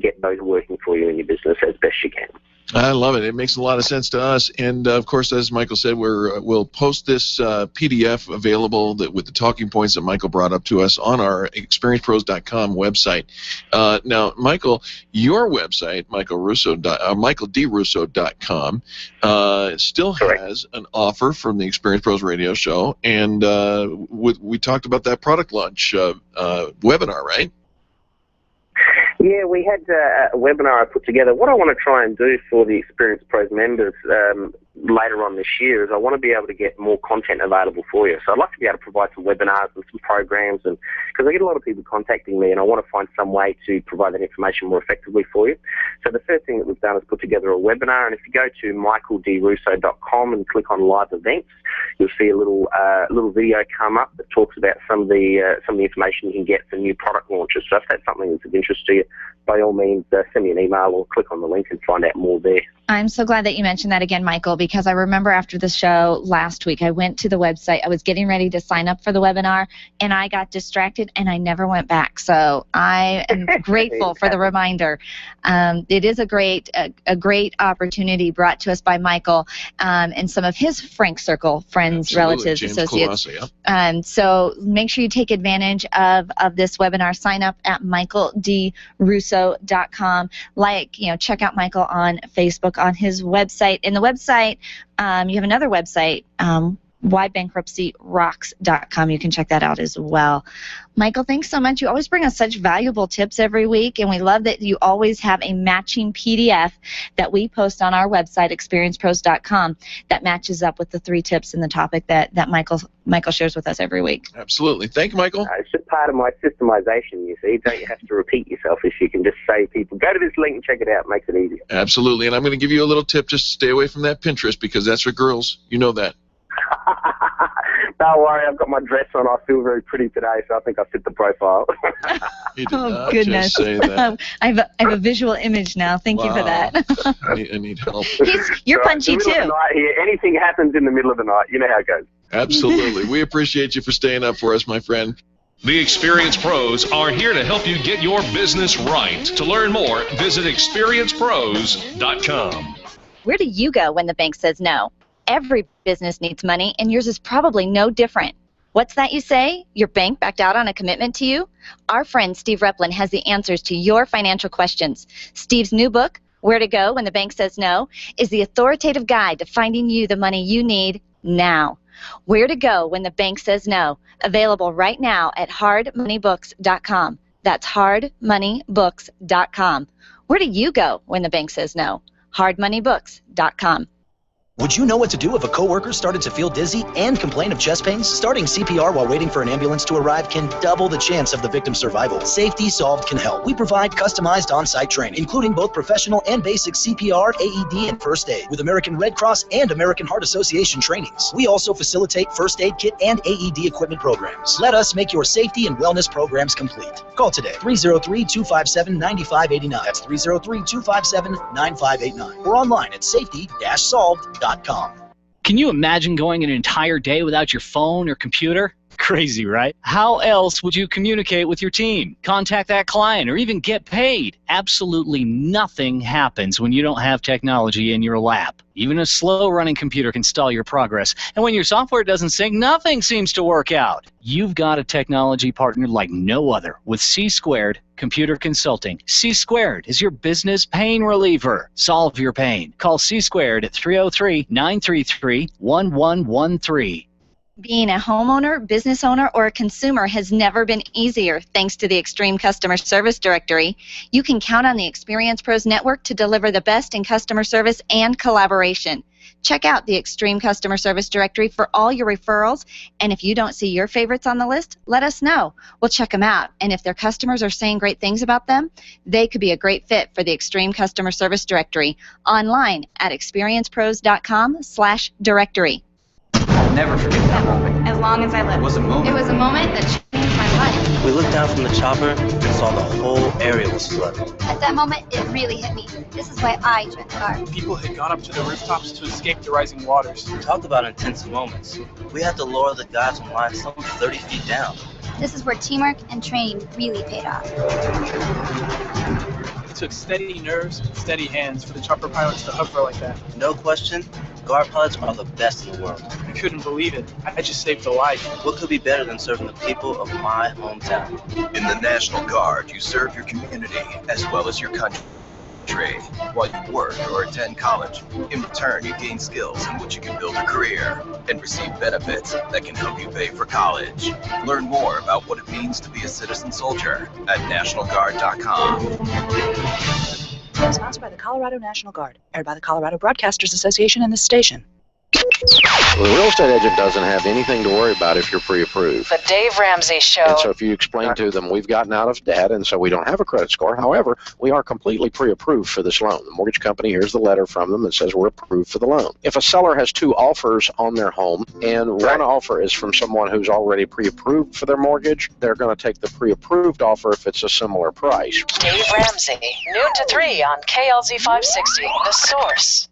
get those working for you in your business as best you can. I love it. It makes a lot of sense to us. And, of course, as Michael said, we'll post this PDF available with the talking points that Michael brought up to us on our ExperiencePros.com website. Now, Michael, your website, MichaelDRusso.com, still has an offer from the Experience Pros Radio Show. And we talked about that product launch webinar, right? Yeah, we had a webinar I put together. What I want to try and do for the Experience Pros members later on this year is I want to be able to get more content available for you. So I'd like to be able to provide some webinars and some programs, and because I get a lot of people contacting me, and I want to find some way to provide that information more effectively for you. So the first thing that we've done is put together a webinar, and if you go to michaeldrusso.com and click on live events, you'll see a little video come up that talks about some of the information you can get for new product launches. So if that's something that's of interest to you, by all means, send me an email or click on the link and find out more there. I'm so glad that you mentioned that again, Michael, because I remember after the show last week, I went to the website. I was getting ready to sign up for the webinar, and I got distracted, and I never went back. So I am grateful for the reminder. It is a great opportunity brought to us by Michael and some of his Frank Circle friends, Absolutely. relatives, James associates. Colossi, So make sure you take advantage of this webinar. Sign up at michaeldrusso.com. Check out Michael on Facebook, on his website. In the website, you have another website, whybankruptcyrocks.com. You can check that out as well. Michael, thanks so much. You always bring us such valuable tips every week, and we love that you always have a matching PDF that we post on our website, experiencepros.com, that matches up with the 3 tips in the topic that Michael shares with us every week. Absolutely. Thank you, Michael. It's just part of my systemization, you see. Don't you have to repeat yourself if you can just say people, go to this link and check it out. It makes it easier. Absolutely. And I'm going to give you a little tip. Just stay away from that Pinterest, because that's for girls. You know that. Don't worry, I've got my dress on. I feel very pretty today, so I think I fit the profile. He did not goodness. just say that. I have a visual image now. Thank you for that. I need help. You're punchy, Middle of the too. night here. Anything happens in the middle of the night. You know how it goes. Absolutely. We appreciate you for staying up for us, my friend. The Experience Pros are here to help you get your business right. To learn more, visit experiencepros.com. Where do you go when the bank says no? Every business needs money, and yours is probably no different. What's that you say? Your bank backed out on a commitment to you? Our friend Steve Replin has the answers to your financial questions. Steve's new book, Where to Go When the Bank Says No, is the authoritative guide to finding you the money you need now. Where to Go When the Bank Says No, available right now at hardmoneybooks.com. That's hardmoneybooks.com. Where do you go when the bank says no? hardmoneybooks.com. Would you know what to do if a coworker started to feel dizzy and complain of chest pains? Starting CPR while waiting for an ambulance to arrive can double the chance of the victim's survival. Safety Solved can help. We provide customized on-site training, including both professional and basic CPR, AED, and first aid, with American Red Cross and American Heart Association trainings. We also facilitate first aid kit and AED equipment programs. Let us make your safety and wellness programs complete. Call today, 303-257-9589. That's 303-257-9589. Or online at safety-solved.com. Can you imagine going an entire day without your phone or computer? Crazy, right? How else would you communicate with your team, contact that client, or even get paid? Absolutely nothing happens when you don't have technology in your lap. Even a slow-running computer can stall your progress. And when your software doesn't sync, nothing seems to work out. You've got a technology partner like no other with C-Squared Computer Consulting. C-Squared is your business pain reliever. Solve your pain. Call C-Squared at 303-933-1113. Being a homeowner, business owner, or a consumer has never been easier thanks to the Extreme Customer Service Directory. You can count on the Experience Pros Network to deliver the best in customer service and collaboration. Check out the Extreme Customer Service Directory for all your referrals, and if you don't see your favorites on the list, let us know. We'll check them out, and if their customers are saying great things about them, they could be a great fit for the Extreme Customer Service Directory online at experiencepros.com/directory. Never forget that moment. As long as I live. It was a moment. It was a moment that changed my life. We looked down from the chopper and saw the whole area was flooded. At that moment, it really hit me. This is why I joined the Guard. People had gone up to the rooftops to escape the rising waters. Talk about intense moments. We had to lower the guys from line some 30 feet down. This is where teamwork and training really paid off. It took steady nerves and steady hands for the chopper pilots to hover like that. No question, Guard pilots are the best in the world. I couldn't believe it. I just saved a life. What could be better than serving the people of my hometown? In the National Guard, you serve your community as well as your country while you work or attend college. In return, you gain skills in which you can build a career and receive benefits that can help you pay for college. Learn more about what it means to be a citizen soldier at NationalGuard.com. Sponsored by the Colorado National Guard, aired by the Colorado Broadcasters Association and this station. The real estate agent doesn't have anything to worry about if you're pre-approved. The Dave Ramsey Show. And so if you explain to them, we've gotten out of debt, and so we don't have a credit score. However, we are completely pre-approved for this loan. The mortgage company, here's the letter from them that says we're approved for the loan. If a seller has 2 offers on their home, and one offer is from someone who's already pre-approved for their mortgage, they're going to take the pre-approved offer if it's a similar price. Dave Ramsey, noon to 3 on KLZ 560, The Source.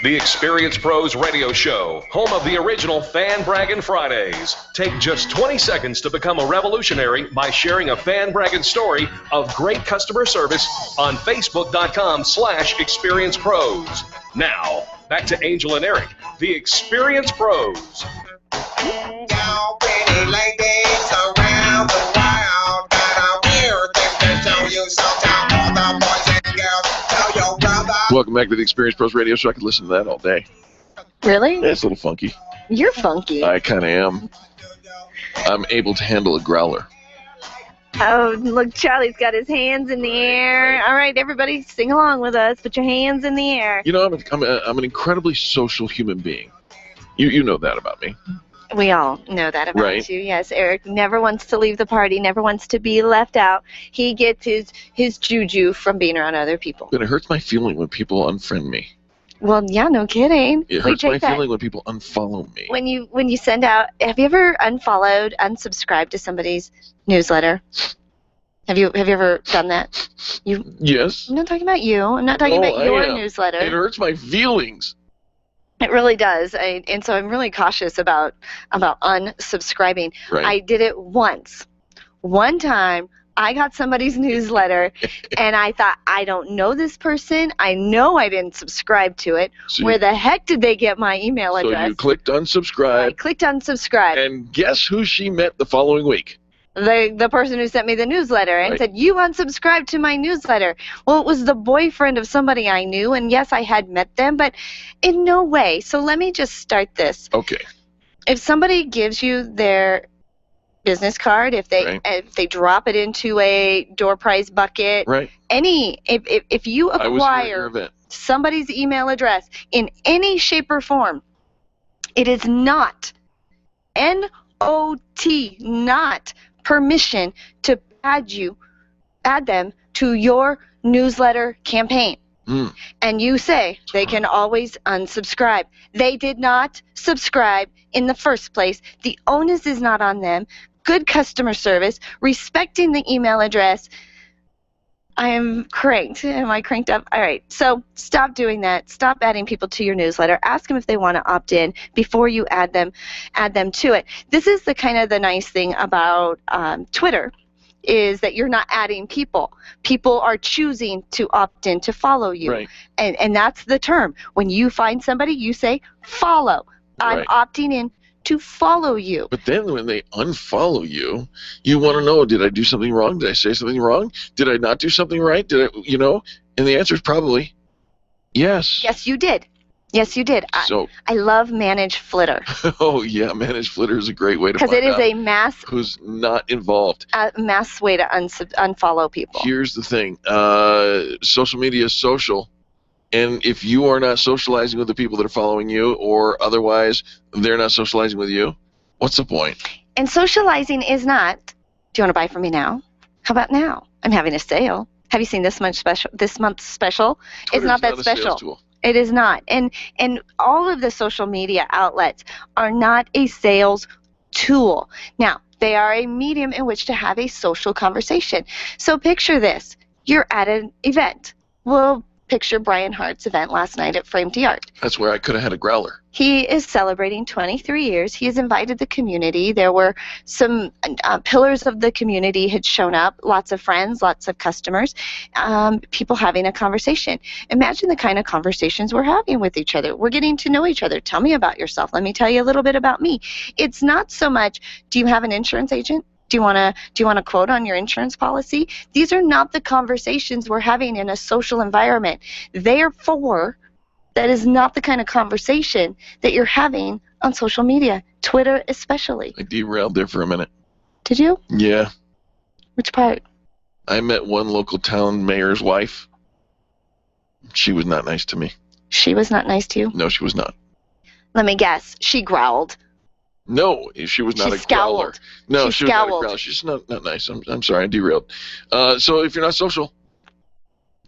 The Experience Pros Radio Show, home of the original Fan Braggin' Fridays. Take just 20 seconds to become a revolutionary by sharing a Fan Braggin' story of great customer service on Facebook.com/Experience Pros. Now, back to Angel and Eric, the Experience Pros. Y'all pretty ladies around the world got a weird thing to show you, so tell all the boys and girls, tell your brother. Welcome back to the Experience Pros Radio Show. I could listen to that all day. Really? It's a little funky. You're funky. I kind of am. I'm able to handle a growler. Oh, look, Charlie's got his hands in the air. All right, everybody, sing along with us. Put your hands in the air. You know, I'm an incredibly social human being. You know that about me. We all know that about you. Yes, Eric never wants to leave the party, never wants to be left out. He gets his juju from being around other people. But it hurts my feeling when people unfriend me. Well, yeah, no kidding. It hurts my feeling when people unfollow me. When you send out, have you ever unfollowed, unsubscribed to somebody's newsletter? Have you ever done that? Yes. I'm not talking about you. I'm not talking about your newsletter. It hurts my feelings. It really does, and so I'm really cautious about unsubscribing. Right. I did it once. One time, I got somebody's newsletter, and I thought, I don't know this person. I know I didn't subscribe to it. Where the heck did they get my email address? So you clicked unsubscribe. I clicked unsubscribe. And guess who she met the following week? The person who sent me the newsletter and said, you unsubscribed to my newsletter. Well, it was the boyfriend of somebody I knew, and yes, I had met them, but in no way. So let me just start this. Okay. If somebody gives you their business card, if they drop it into a door prize bucket, if you acquire somebody's email address in any shape or form, it is not N-O-T, not permission to add them to your newsletter campaign. And you say they can always unsubscribe. They did not subscribe in the first place. The onus is not on them. Good customer service, respecting the email address. I am cranked. Am I cranked up? All right. So stop doing that. Stop adding people to your newsletter. Ask them if they want to opt in before you add them to it. This is the kind of the nice thing about Twitter, is that you're not adding people. People are choosing to opt in to follow you. Right. And that's the term. When you find somebody, you say follow. I'm opting in to follow you. But then when they unfollow you, you want to know, did I do something wrong? Did I say something wrong? Did I not do something right? Did I, And the answer is probably yes. Yes, you did. Yes, you did. I love Manage Flitter. Oh, yeah, Manage Flitter is a great way to find out. Because it is a mass... who's not involved. A mass way to unfollow people. Here's the thing. Social media is social. And if you are not socializing with the people that are following you, or otherwise they're not socializing with you, what's the point? And socializing is not, do you want to buy from me now? How about now? I'm having a sale. Have you seen this month's special? It's not that special. Sales tool. It is not. And all of the social media outlets are not a sales tool. Now, they are a medium in which to have a social conversation. So picture this. You're at an event. Well, picture Brian Hart's event last night at Frame to Art. That's where I could have had a growler. He is celebrating 23 years. He has invited the community. There were some pillars of the community had shown up, lots of friends, lots of customers, people having a conversation. Imagine the kind of conversations we're having with each other. We're getting to know each other. Tell me about yourself. Let me tell you a little bit about me. It's not so much, do you have an insurance agent? Do you want to quote on your insurance policy? These are not the conversations we're having in a social environment. Therefore, that is not the kind of conversation that you're having on social media, Twitter especially. I derailed there for a minute. Did you? Yeah. Which part? I met one local town mayor's wife. She was not nice to me. She was not nice to you? No, she was not. Let me guess. She growled. No, she was not She a scowled. growler. No, She was not a scowled. growler. She's not nice. I'm sorry, I derailed. So if you're not social,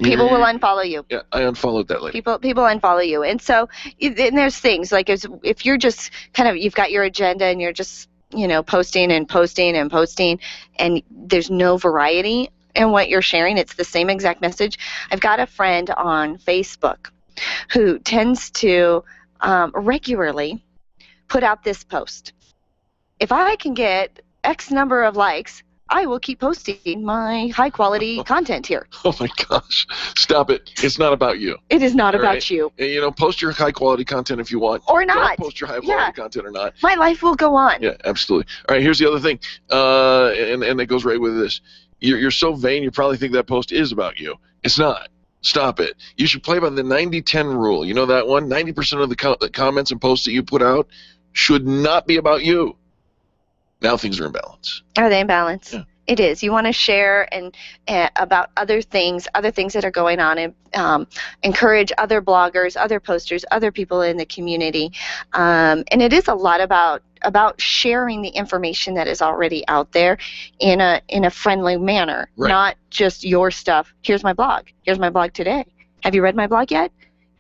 People will unfollow you. Yeah, I unfollowed that lady. People unfollow you, and so and there's things like if you're just kind of you've got your agenda and you're just posting and posting and posting, and there's no variety in what you're sharing. It's the same exact message. I've got a friend on Facebook who tends to regularly put out this post. If I can get X number of likes, I will keep posting my high-quality content here. Oh, my gosh. Stop it. It's not about you. It is not All about right? you. And, post your high-quality content if you want. Or not. Don't post your high-quality content or not. My life will go on. Yeah, absolutely. All right, here's the other thing, and it goes right with this. You're so vain, you probably think that post is about you. It's not. Stop it. You should play by the 90-10 rule. You know that one? 90% of the comments and posts that you put out should not be about you. Now things are in balance. Are they in balance? Yeah. It is. You want to share and about other things that are going on, and encourage other bloggers, other posters, other people in the community. And it is a lot about sharing the information that is already out there in a friendly manner, Right. Not just your stuff. Here's my blog. Here's my blog today. Have you read my blog yet?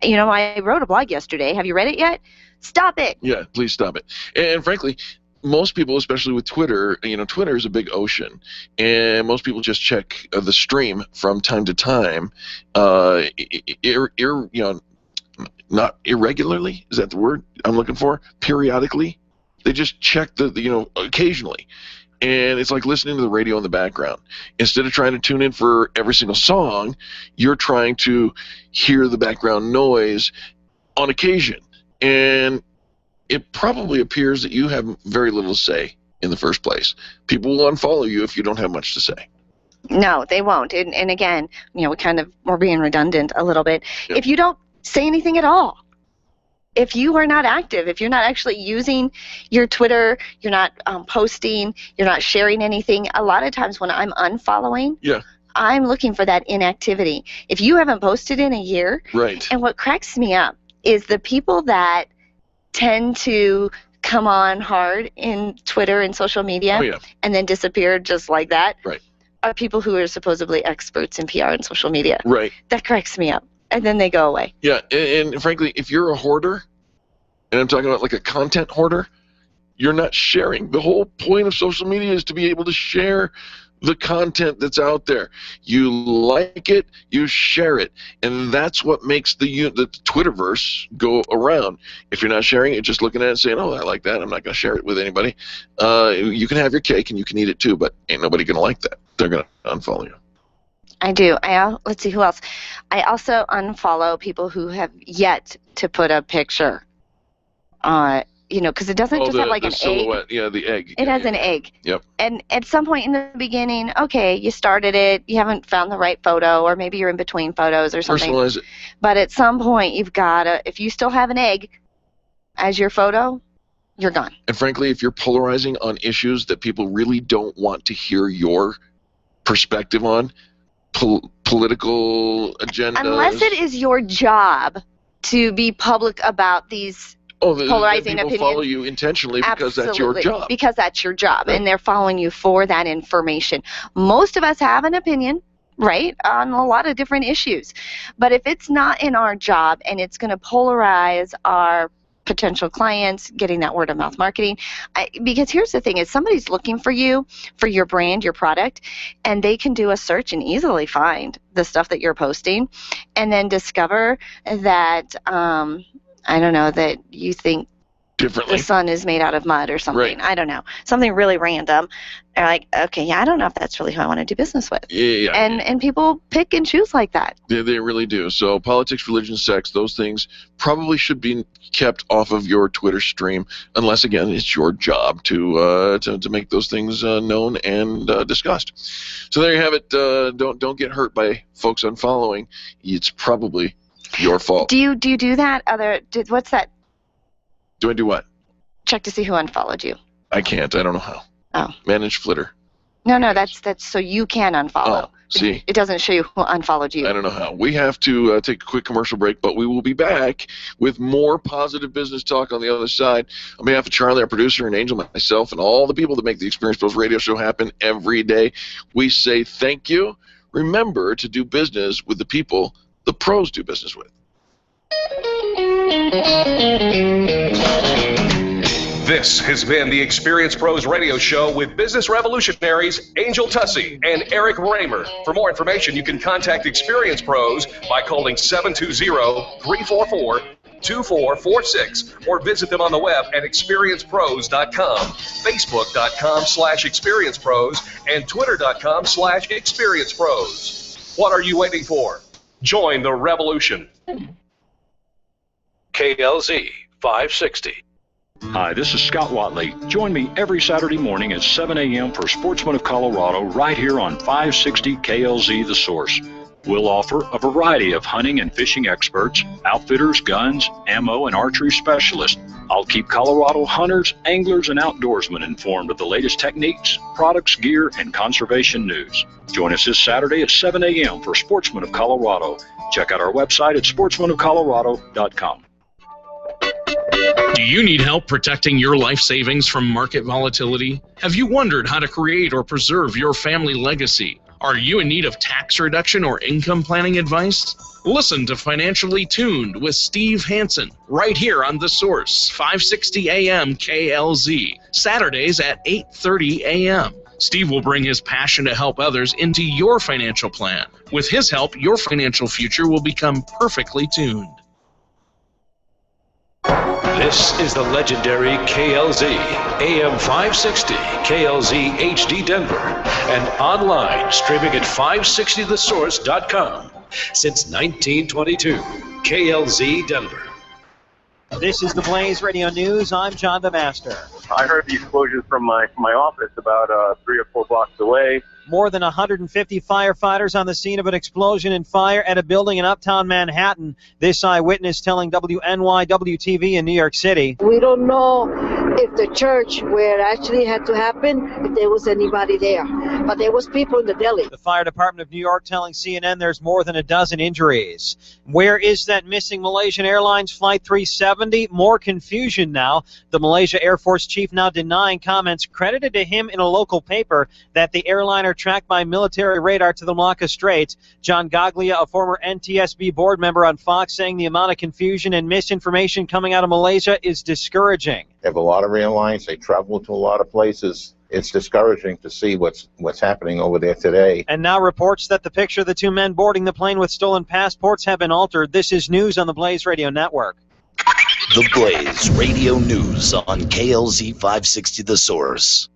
I wrote a blog yesterday. Have you read it yet? Stop it. Yeah, please stop it. And frankly, most people, especially with Twitter, Twitter is a big ocean, and most people just check the stream from time to time, not irregularly. Is that the word I'm looking for? Periodically, they just check occasionally, and it's like listening to the radio in the background. Instead of trying to tune in for every single song, you're trying to hear the background noise on occasion, and it probably appears that you have very little to say in the first place. People will unfollow you if you don't have much to say. No, they won't. And again, we're being redundant a little bit. Yep. If you don't say anything at all, if you are not active, if you're not actually using your Twitter, you're not posting, you're not sharing anything, a lot of times when I'm unfollowing, I'm looking for that inactivity. If you haven't posted in a year, right. And what cracks me up is the people that tend to come on hard in Twitter and social media and then disappear just like that are people who are supposedly experts in PR and social media. Right. That cracks me up. And then they go away. Yeah, and frankly, if you're a hoarder, and I'm talking about like a content hoarder, you're not sharing. The whole point of social media is to be able to share the content that's out there. You like it, you share it, and that's what makes the Twitterverse go around. If you're not sharing it, just looking at it and saying, "Oh, I like that. I'm not going to share it with anybody." You can have your cake and you can eat it too, but ain't nobody going to like that. They're going to unfollow you. I do. Let's see who else. I also unfollow people who have yet to put a picture. Because it doesn't just have like an silhouette. egg. Yeah, the egg. It has an egg. Yep. And at some point in the beginning, okay, you started it, you haven't found the right photo, or maybe you're in between photos or something. Personalize it. But at some point, you've got to, if you still have an egg as your photo, you're gone. And frankly, if you're polarizing on issues that people really don't want to hear your perspective on, political agendas. Unless it is your job to be public about these polarizing people opinions. Follow you intentionally because that's your job. Because that's your job, and they're following you for that information. Most of us have an opinion, right, on a lot of different issues. But if it's not in our job and it's going to polarize our potential clients, getting that word of mouth marketing, because here's the thing is somebody's looking for you, for your brand, your product, and they can do a search and easily find the stuff that you're posting and then discover that I don't know, that you think differently. The sun is made out of mud or something. Right. I don't know. Something really random. They're like, okay, yeah, I don't know if that's really who I want to do business with. Yeah. And people pick and choose like that. They really do. So politics, religion, sex, those things probably should be kept off of your Twitter stream, unless, again, it's your job to make those things known and discussed. So there you have it. Don't get hurt by folks unfollowing. It's probably your fault. Do you do that? What's that? Do I do what? Check to see who unfollowed you. I can't. I don't know how. Oh. Manage Flitter. No, that's so you can unfollow. Oh, see. It doesn't show you who unfollowed you. I don't know how. We have to take a quick commercial break, but we will be back with more positive business talk on the other side. On behalf of Charlie, our producer, and Angel, myself, and all the people that make the Experience Pros radio show happen every day, we say thank you. Remember to do business with the people the pros do business with. This has been the Experience Pros radio show with business revolutionaries Angel Tussey and Eric Raymer. For more information, you can contact Experience Pros by calling 720-344-2446 or visit them on the web at experiencepros.com, facebook.com/experiencepros, and twitter.com/experiencepros. What are you waiting for? Join the revolution. KLZ 560. Hi, this is Scott Watley. Join me every Saturday morning at 7 a.m. for Sportsman of Colorado right here on 560 KLZ The Source. We'll offer a variety of hunting and fishing experts, outfitters, guns, ammo, and archery specialists. I'll keep Colorado hunters, anglers, and outdoorsmen informed of the latest techniques, products, gear, and conservation news. Join us this Saturday at 7 a.m. for Sportsman of Colorado. Check out our website at sportsmanofcolorado.com. Do you need help protecting your life savings from market volatility? Have you wondered how to create or preserve your family legacy? Are you in need of tax reduction or income planning advice? Listen to Financially Tuned with Steve Hansen right here on The Source, 560 AM KLZ, Saturdays at 8:30 a.m. Steve will bring his passion to help others into your financial plan. With his help, your financial future will become perfectly tuned. This is the legendary KLZ, AM 560, KLZ HD Denver, and online streaming at 560thesource.com. Since 1922, KLZ Denver. This is the Blaze Radio News. I'm John DeMaster. I heard the explosions from my office about 3 or 4 blocks away. More than 150 firefighters on the scene of an explosion and fire at a building in uptown Manhattan. This eyewitness telling WNYW-TV in New York City. We don't know if the church where it actually had to happen, if there was anybody there. But there was people in the deli. The Fire Department of New York telling CNN there's more than a dozen injuries. Where is that missing Malaysian Airlines Flight 370? More confusion now. The Malaysia Air Force chief now denying comments credited to him in a local paper that the airliner tracked by military radar to the Malacca Straits. John Gaglia, a former NTSB board member on Fox, saying the amount of confusion and misinformation coming out of Malaysia is discouraging. They have a lot of airlines. They travel to a lot of places. It's discouraging to see what's happening over there today. And now reports that the picture of the 2 men boarding the plane with stolen passports have been altered. This is news on the Blaze Radio Network. The Blaze Radio News on KLZ 560 The Source.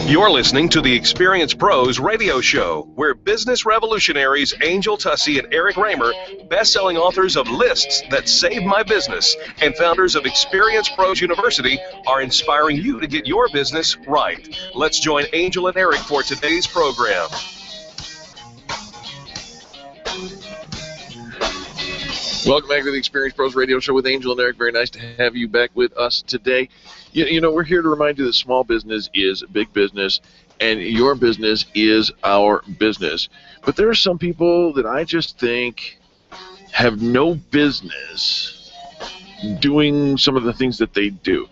You're listening to the Experience Pros radio show, where business revolutionaries Angel Tussey and Eric Raymer, best-selling authors of Lists That Saved My Business, and founders of Experience Pros University, are inspiring you to get your business right. Let's join Angel and Eric for today's program. Welcome back to the Experience Pros radio show with Angel and Eric. Very nice to have you back with us today. You know, we're here to remind you that small business is big business, and your business is our business. But there are some people that I just think have no business doing some of the things that they do.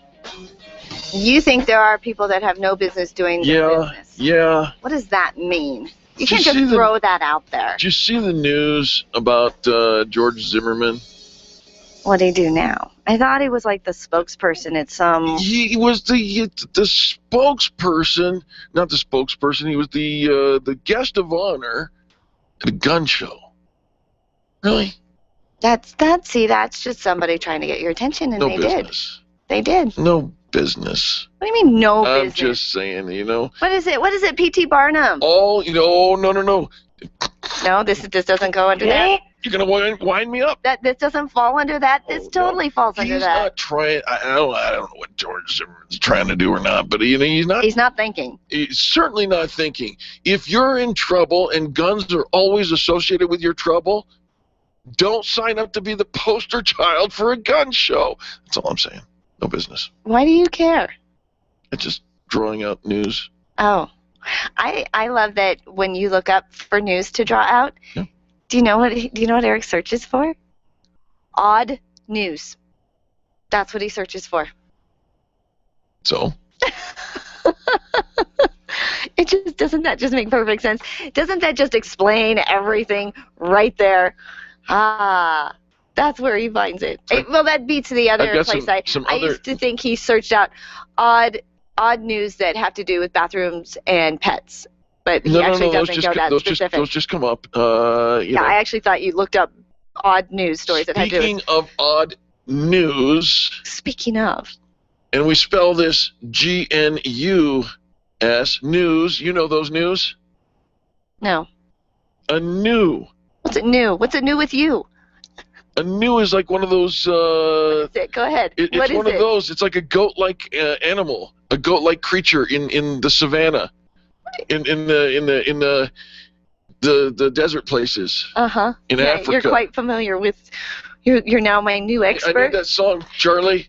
You think there are people that have no business doing their business? Yeah. What does that mean? You can't just throw that out there. Did you see the news about George Zimmerman? What did he do now? I thought he was like the spokesperson at some... He was the spokesperson, not the spokesperson, he was the guest of honor at a gun show. Really? That's just somebody trying to get your attention, and they business. They did. No business. What do you mean, no business? I'm just saying, you know. What is it, P.T. Barnum? Oh, you know, no. No, this doesn't go under that. You're going to wind me up? This doesn't fall under that? This totally falls under that. He's not trying, I don't know what George Zimmerman's trying to do or not, but he's not. He's not thinking. He's certainly not thinking. If you're in trouble and guns are always associated with your trouble, don't sign up to be the poster child for a gun show. That's all I'm saying. No business. Why do you care? It's just drawing out news. Oh, I love that when you look up for news to draw out. Yeah. Do you know what Eric searches for? Odd news. That's what he searches for. So? Doesn't that just make perfect sense? Doesn't that just explain everything right there? Ah, that's where he finds it. Well, that beats the other place. I used to think he searched out odd news that have to do with bathrooms and pets, but he actually doesn't go that specific. Those just come up. I actually thought you looked up odd news stories that had to do with. Speaking of odd news. Speaking of. And we spell this GNUS, news. You know those news? No. A new. What's it new? What's it new with you? A new is like one of those. What is it? Go ahead. It's one of those. It's like a goat-like animal, a goat-like creature in the savannah, in the desert places. In Africa. You're quite familiar with. You're now my new expert. I need that song, Charlie.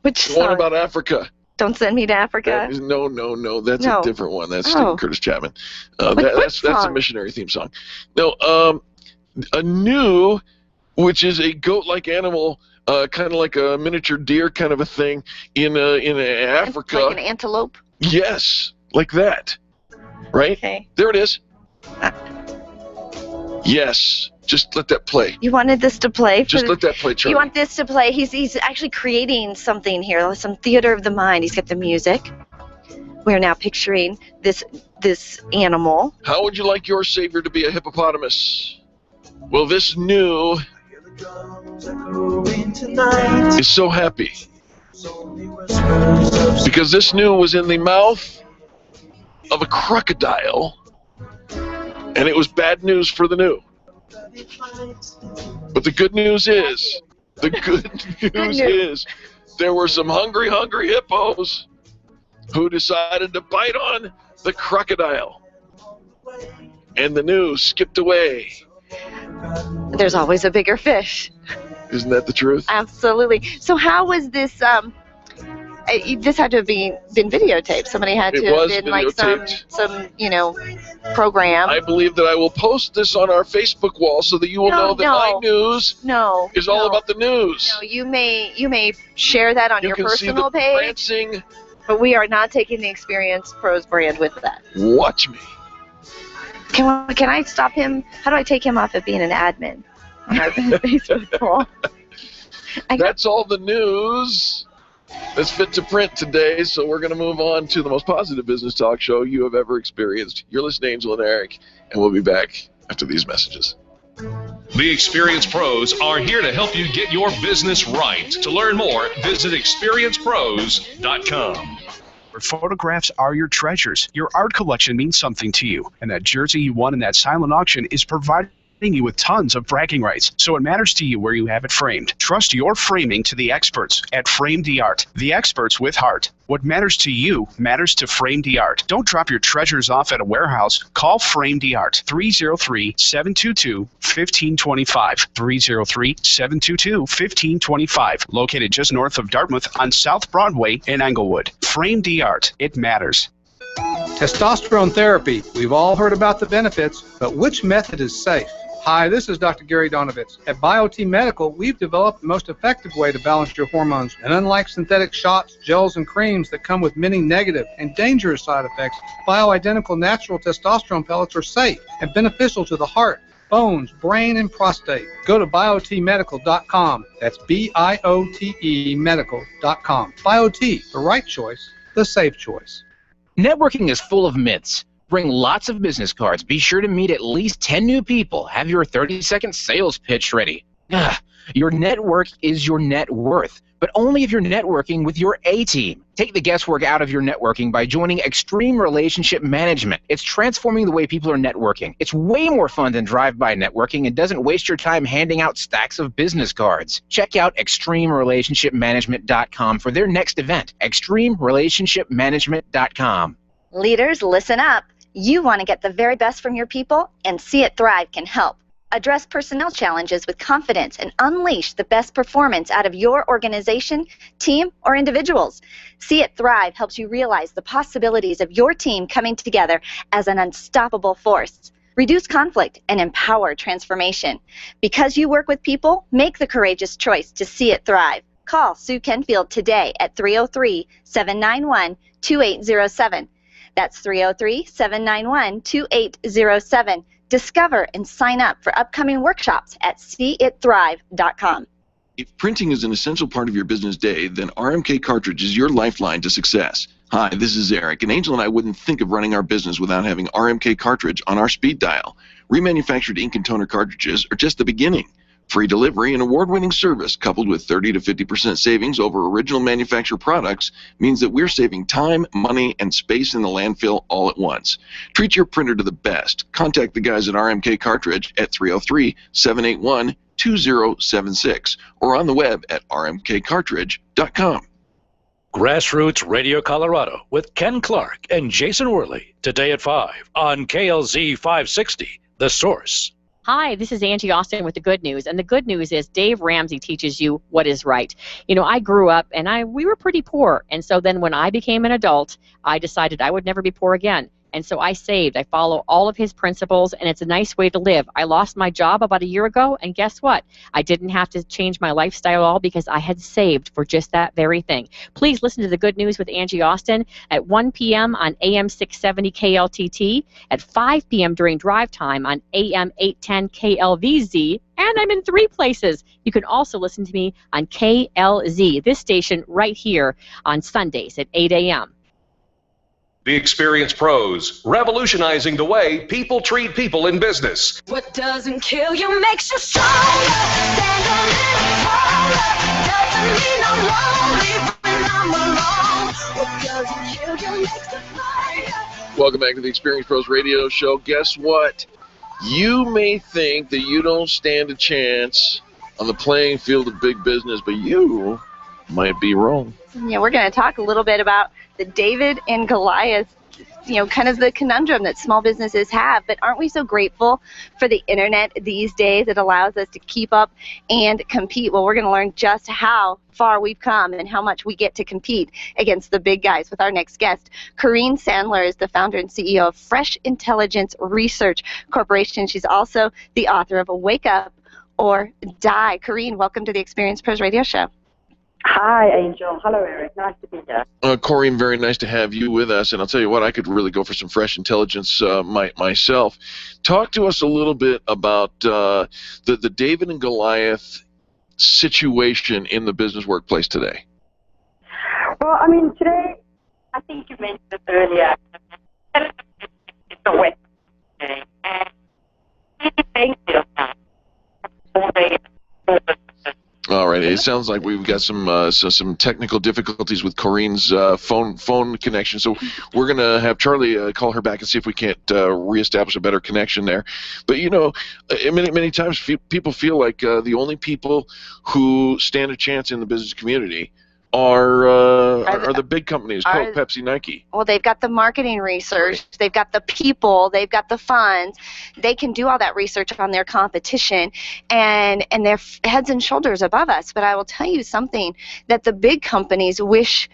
Which song? The one about Africa. Don't Send Me to Africa. No. That's a different one. That's Stephen Curtis Chapman. That's a missionary theme song. No, a new, which is a goat-like animal, kind of like a miniature deer kind of a thing in Africa. Like an antelope? Yes, like that. Right? Okay. There it is. Yes. Just let that play. You wanted this to play? Just let that play, Charlie. You want this to play? He's actually creating something here, some theater of the mind. He's got the music. We're now picturing this animal. How would you like your savior to be a hippopotamus? Well, this new is so happy because this new was in the mouth of a crocodile, and it was bad news for the new. But the good news is, there were some hungry hippos who decided to bite on the crocodile, and the new skipped away. There's always a bigger fish. Isn't that the truth? Absolutely. So how was this? This had to have been videotaped. Somebody had to have been like some program. I believe that I will post this on our Facebook wall so that you will know that my news is all about the news. No, you may share that on your personal page. Prancing. But we are not taking the Experience Pros brand with that. Watch me. Can I stop him? How do I take him off of being an admin on our Facebook wall? That's all the news that's fit to print today, so we're going to move on to the most positive business talk show you have ever experienced. You're listening to Angel and Eric, and we'll be back after these messages. The Experience Pros are here to help you get your business right. To learn more, visit experiencepros.com. Where photographs are your treasures. Your art collection means something to you, and that jersey you won in that silent auction is providing you with tons of bragging rights, so it matters to you where you have it framed. Trust your framing to the experts at Frame d'Art, the experts with heart. What matters to you matters to Frame d'Art. Don't drop your treasures off at a warehouse. Call Frame d'Art, 303-722-1525, 303-722-1525, located just north of Dartmouth on South Broadway in Englewood. Frame d'Art, it matters. Testosterone therapy. We've all heard about the benefits, but which method is safe? Hi, this is Dr. Gary Donovitz. At BioT Medical, we've developed the most effective way to balance your hormones. And unlike synthetic shots, gels, and creams that come with many negative and dangerous side effects, bioidentical natural testosterone pellets are safe and beneficial to the heart, bones, brain, and prostate. Go to biotmedical.com. That's BIOTE medical.com. BioT, the right choice, the safe choice. Networking is full of myths. Bring lots of business cards. Be sure to meet at least 10 new people. Have your 30-second sales pitch ready. Your network is your net worth, but only if you're networking with your A-team. Take the guesswork out of your networking by joining Extreme Relationship Management. It's transforming the way people are networking. It's way more fun than drive-by networking and doesn't waste your time handing out stacks of business cards. Check out ExtremeRelationshipManagement.com for their next event. ExtremeRelationshipManagement.com. Leaders, listen up. You want to get the very best from your people, and See It Thrive can help. Address personnel challenges with confidence and unleash the best performance out of your organization, team, or individuals. See It Thrive helps you realize the possibilities of your team coming together as an unstoppable force. Reduce conflict and empower transformation. Because you work with people, make the courageous choice to see it thrive. Call Sue Kenfield today at 303-791-2807. That's 303-791-2807. Discover and sign up for upcoming workshops at seeitthrive.com. If printing is an essential part of your business day, then RMK Cartridge is your lifeline to success. Hi, this is Eric, and Angel and I wouldn't think of running our business without having RMK Cartridge on our speed dial. Remanufactured ink and toner cartridges are just the beginning. Free delivery and award-winning service coupled with 30 to 50% savings over original manufacturer products means that we're saving time, money, and space in the landfill all at once. Treat your printer to the best. Contact the guys at RMK Cartridge at 303-781-2076 or on the web at rmkcartridge.com. Grassroots Radio Colorado with Ken Clark and Jason Worley today at 5 on KLZ 560, The Source. Hi, this is Angie Austin with the good news, and the good news is Dave Ramsey teaches you what is right. You know, I grew up and we were pretty poor, and so then when I became an adult, I decided I would never be poor again. And so I saved. I follow all of his principles, and it's a nice way to live. I lost my job about a year ago, and guess what? I didn't have to change my lifestyle at all because I had saved for just that very thing. Please listen to The Good News with Angie Austin at 1 p.m. on AM 670 KLTT, at 5 p.m. during drive time on AM 810 KLVZ, and I'm in 3 places. You can also listen to me on KLZ, this station right here on Sundays at 8 a.m. The Experienced Pros, revolutionizing the way people treat people in business. What doesn't kill you makes you stronger. Stand a little taller. Doesn't mean I'm lonely when I'm alone. What doesn't kill you makes you fire. Welcome back to the Experienced Pros Radio Show. Guess what? You may think that you don't stand a chance on the playing field of big business, but you might be wrong. Yeah, we're going to talk a little bit about the David and Goliath, kind of the conundrum that small businesses have. But aren't we so grateful for the internet these days? It allows us to keep up and compete. Well, we're going to learn just how far we've come and how much we get to compete against the big guys with our next guest. Corrine Sandler is the founder and CEO of Fresh Intelligence Research Corporation. She's also the author of Wake Up or Die. Corrine, welcome to the Experienced Pros Radio Show. Hi, Angel. Hello, Eric. Nice to be here. Corrine, very nice to have you with us. And I'll tell you what, I could really go for some fresh intelligence myself. Talk to us a little bit about the David and Goliath situation in the business workplace today. Well, I mean, today, I think you mentioned it earlier. It's a wet day. All right. It sounds like we've got some technical difficulties with Corrine's phone connection. So we're going to have Charlie call her back and see if we can't reestablish a better connection there. But, many times people feel like the only people who stand a chance in the business community are the big companies, Coke, Pepsi, Nike. Well, they've got the marketing research, right. They've got the people, they've got the funds. They can do all that research on their competition, and they're heads and shoulders above us. But I will tell you something that the big companies wish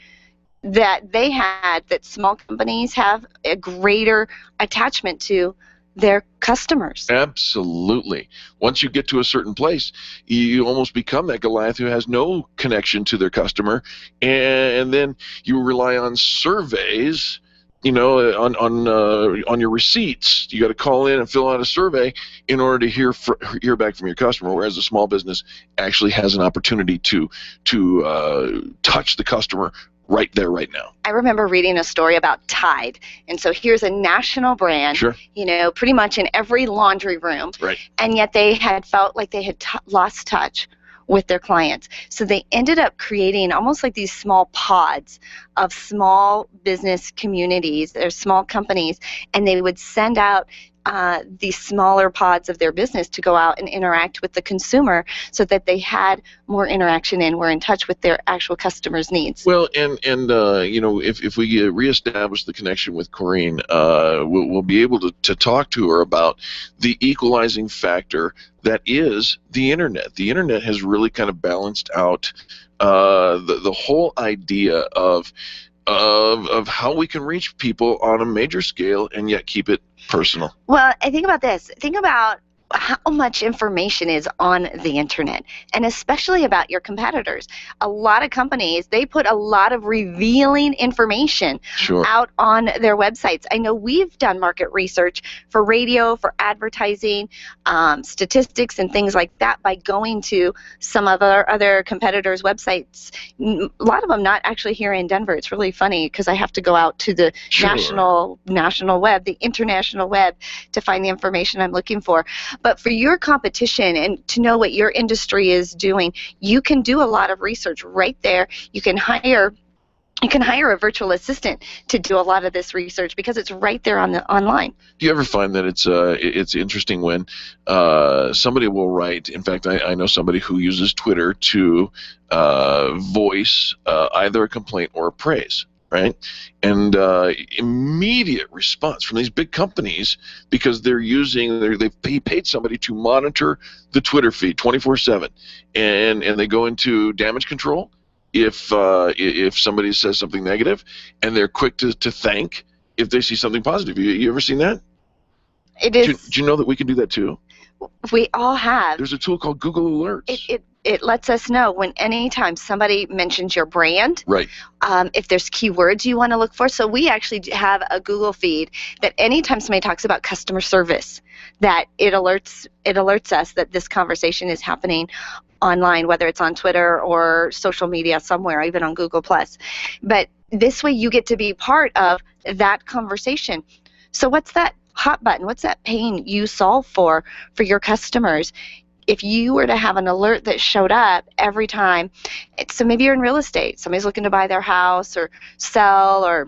that they had, that small companies have a greater attachment to their customers. Absolutely. Once you get to a certain place, you almost become that Goliath who has no connection to their customer, and then you rely on surveys, on your receipts. You got to call in and fill out a survey in order to hear back from your customer. Whereas a small business actually has an opportunity to touch the customer right there, right now. I remember reading a story about Tide, and so here's a national brand, sure. Pretty much in every laundry room, right. And yet they had felt like they had lost touch with their clients. So they ended up creating almost like these small pods of small business communities or small companies, and they would send out these smaller pods of their business to go out and interact with the consumer so that they had more interaction and were in touch with their actual customers' needs. Well, and you know, if we reestablish the connection with Corinne, we'll be able to talk to her about the equalizing factor that is the internet. The internet has really kind of balanced out the whole idea of how we can reach people on a major scale and yet keep it personal. Well, I think about this. Think about how much information is on the internet, and especially about your competitors. A lot of companies, they put a lot of revealing information out on their websites. I know we've done market research for radio, for advertising, statistics and things like that by going to some of our other competitors' websites. A lot of them not actually here in Denver. It's really funny because I have to go out to the national web, the international web, to find the information I'm looking for. But for your competition and to know what your industry is doing, you can do a lot of research right there. You can hire a virtual assistant to do a lot of this research because it's right there on the online. Do you ever find that it's interesting when somebody will write? In fact, I know somebody who uses Twitter to voice either a complaint or a praise. Right, and immediate response from these big companies because they've paid somebody to monitor the Twitter feed 24/7, and they go into damage control if somebody says something negative, and they're quick to thank if they see something positive. You ever seen that? It is. Do you know that we can do that too? We all have. There's a tool called Google Alerts. It lets us know when anytime somebody mentions your brand, right? If there's keywords you want to look for. So we actually have a Google feed that anytime somebody talks about customer service, that it alerts us that this conversation is happening online, whether it's on Twitter or social media somewhere, even on Google+. But this way you get to be part of that conversation. So what's that hot button? What's that pain you solve for your customers? If you were to have an alert that showed up every time, so maybe you're in real estate, somebody's looking to buy their house or sell, or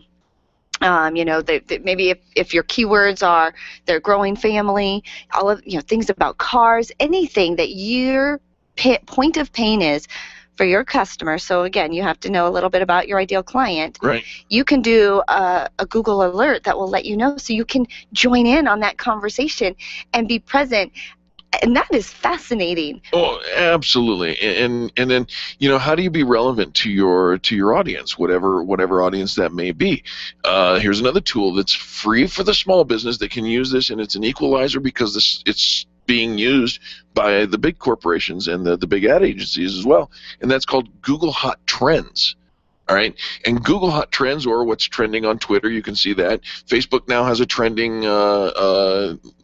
maybe if your keywords are their growing family, all of things about cars, anything that your point of pain is for your customer. So again, you have to know a little bit about your ideal client. Right. You can do a Google alert that will let you know, so you can join in on that conversation and be present. And that is fascinating. Oh, absolutely. And then, how do you be relevant to your audience, whatever audience that may be? Here's another tool that's free for the small business that can use this, and it's an equalizer because it's being used by the big corporations and the big ad agencies as well. And that's called Google Hot Trends. All right, and Google Hot Trends, or what's trending on Twitter, you can see that. Facebook now has a trending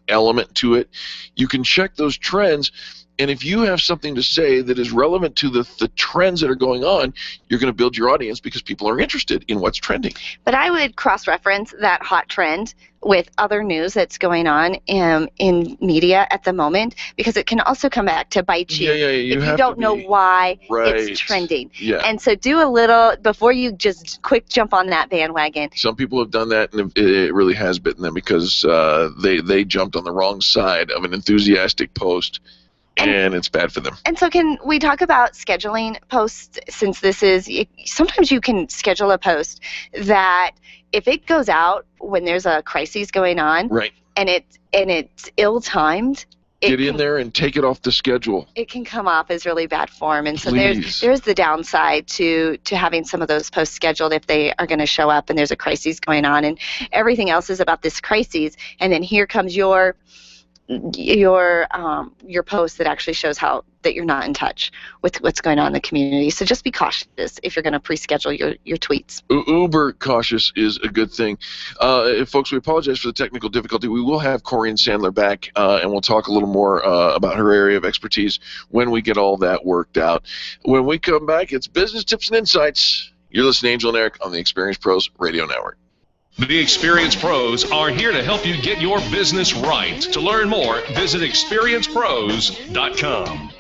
element to it. You can check those trends, and if you have something to say that is relevant to the trends that are going on, you're going to build your audience because people are interested in what's trending. But I would cross-reference that hot trend with other news that's going on in media at the moment, because it can also come back to bite you if you don't know why it's trending. Yeah. And so do a little, before you just quick jump on that bandwagon. Some people have done that, and it really has bitten them because they jumped on the wrong side of an enthusiastic post, and it's bad for them. And so can we talk about scheduling posts, since this is, sometimes you can schedule a post that if it goes out when there's a crisis going on, right, and it's ill-timed, get in there and take it off the schedule. It can come off as really bad form, and so there's the downside to having some of those posts scheduled if they are going to show up and there's a crisis going on, and everything else is about this crisis, and then here comes your post that actually shows how that you're not in touch with what's going on in the community. So just be cautious if you're going to pre-schedule your tweets. Uber cautious is a good thing. Folks, we apologize for the technical difficulty. We will have Corinne Sandler back, and we'll talk a little more about her area of expertise when we get all that worked out. When we come back, it's Business Tips and Insights. You're listening to Angel and Eric on the Experience Pros Radio Network. The Experience Pros are here to help you get your business right. To learn more, visit experiencepros.com.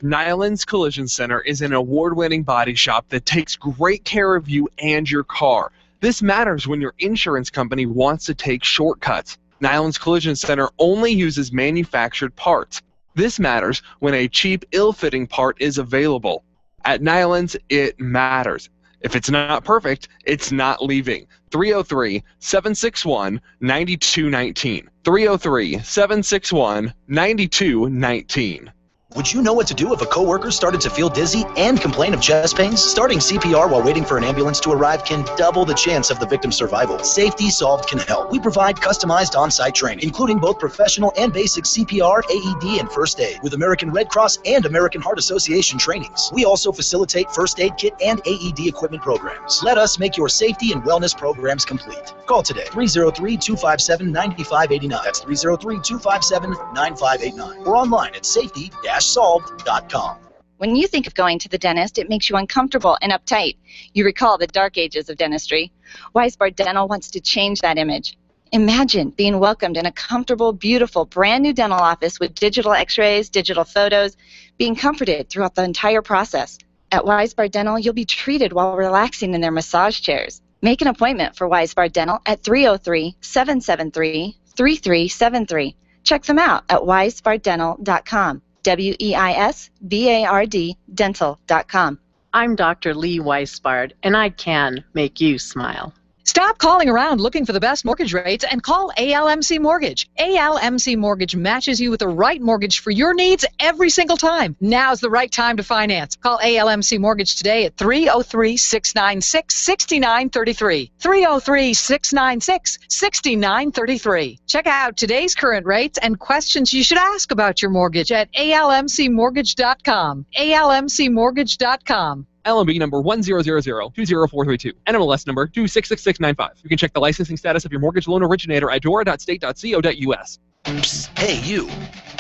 Nyland's Collision Center is an award-winning body shop that takes great care of you and your car. This matters when your insurance company wants to take shortcuts. Nyland's Collision Center only uses manufactured parts. This matters when a cheap, ill-fitting part is available. At Nyland's, it matters. If it's not perfect, it's not leaving. 303-761-9219. 303-761-9219. Would you know what to do if a coworker started to feel dizzy and complain of chest pains? Starting CPR while waiting for an ambulance to arrive can double the chance of the victim's survival. Safety Solved can help. We provide customized on-site training, including both professional and basic CPR, AED, and first aid, with American Red Cross and American Heart Association trainings. We also facilitate first aid kit and AED equipment programs. Let us make your safety and wellness programs complete. Call today, 303-257-9589. That's 303-257-9589. Or online at safety-solved.com. When you think of going to the dentist, it makes you uncomfortable and uptight. You recall the dark ages of dentistry. Weisbard Dental wants to change that image. Imagine being welcomed in a comfortable, beautiful, brand new dental office with digital x-rays, digital photos, being comforted throughout the entire process. At Weisbard Dental, you'll be treated while relaxing in their massage chairs. Make an appointment for Weisbard Dental at 303-773-3373. Check them out at weisbarddental.com. WEISBARD dental.com. I'm Dr. Lee Weisbard, and I can make you smile. Stop calling around looking for the best mortgage rates and call ALMC Mortgage. ALMC Mortgage matches you with the right mortgage for your needs every single time. Now's the right time to finance. Call ALMC Mortgage today at 303-696-6933. 303-696-6933. Check out today's current rates and questions you should ask about your mortgage at almcmortgage.com. almcmortgage.com. LMB number 100020432. NMLS number 266695. You can check the licensing status of your mortgage loan originator at dora.state.co.us. Psst, hey, you.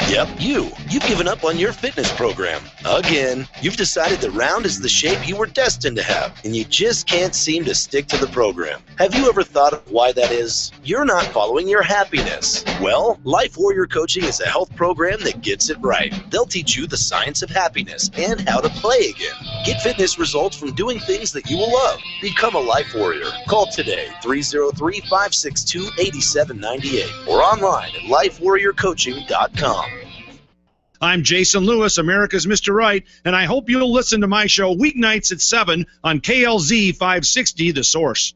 Yep, you. You've given up on your fitness program. Again. You've decided that round is the shape you were destined to have, and you just can't seem to stick to the program. Have you ever thought of why that is? You're not following your happiness. Well, Life Warrior Coaching is a health program that gets it right. They'll teach you the science of happiness and how to play again. Get fitness results from doing things that you will love. Become a Life Warrior. Call today, 303-562-8798, or online at lifewarriorcoaching.com. I'm Jason Lewis, America's Mr. Right, and I hope you'll listen to my show weeknights at 7 on KLZ 560, The Source.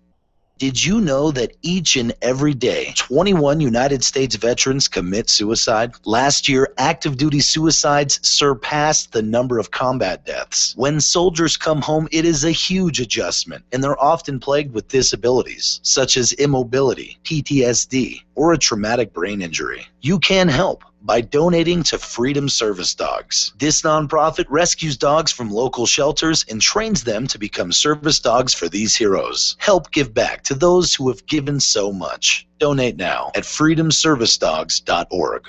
Did you know that each and every day, 21 United States veterans commit suicide? Last year, active duty suicides surpassed the number of combat deaths. When soldiers come home, it is a huge adjustment, and they're often plagued with disabilities, such as immobility, PTSD, or a traumatic brain injury. You can help by donating to Freedom Service Dogs. This nonprofit rescues dogs from local shelters and trains them to become service dogs for these heroes. Help give back to those who have given so much. Donate now at freedomservicedogs.org.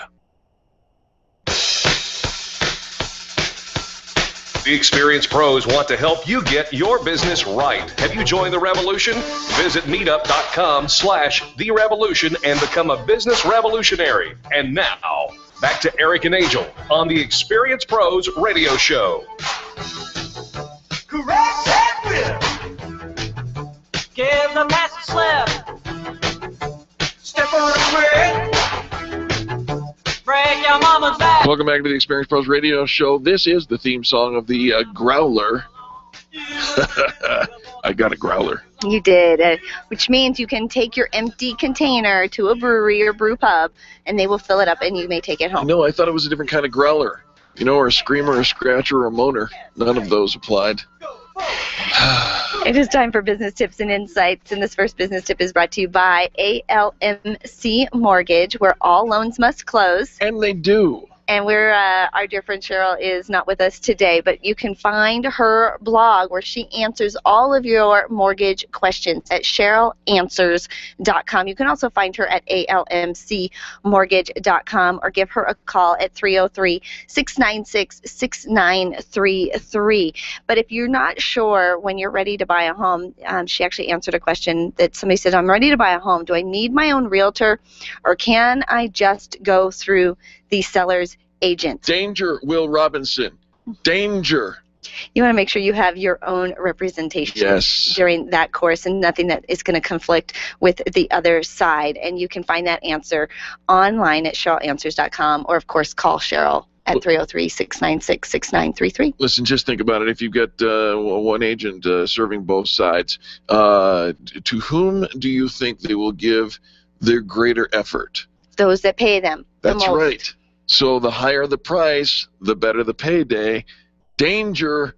The Experienced Pros want to help you get your business right. Have you joined the revolution? Visit meetup.com/The Revolution and become a business revolutionary. And now, back to Eric and Angel on the Experienced Pros radio show. Correct that whip. Give the master slip. Step around quick. Break your mama's back. Welcome back to the Experienced Pros radio show. This is the theme song of the Growler. I got a growler. You did, which means you can take your empty container to a brewery or brew pub, and they will fill it up, and you may take it home. No, I thought it was a different kind of growler. You know, or a screamer, a scratcher, or a moaner. None of those applied. It is time for business tips and insights, and this first business tip is brought to you by ALMC Mortgage, where all loans must close. And they do. And our dear friend Cheryl is not with us today, but you can find her blog where she answers all of your mortgage questions at CherylAnswers.com. You can also find her at ALMCmortgage.com or give her a call at 303-696-6933. But if you're not sure when you're ready to buy a home, she actually answered a question that somebody said, I'm ready to buy a home. Do I need my own realtor, or can I just go through the seller's agent? Danger, Will Robinson. Danger. You want to make sure you have your own representation during that course and nothing that is going to conflict with the other side. And you can find that answer online at CherylAnswers.com, or, of course, call Cheryl at 303-696-6933. Listen, just think about it. If you've got one agent serving both sides, to whom do you think they will give their greater effort? Those that pay them the most. That's right. So the higher the price, the better the payday. Danger,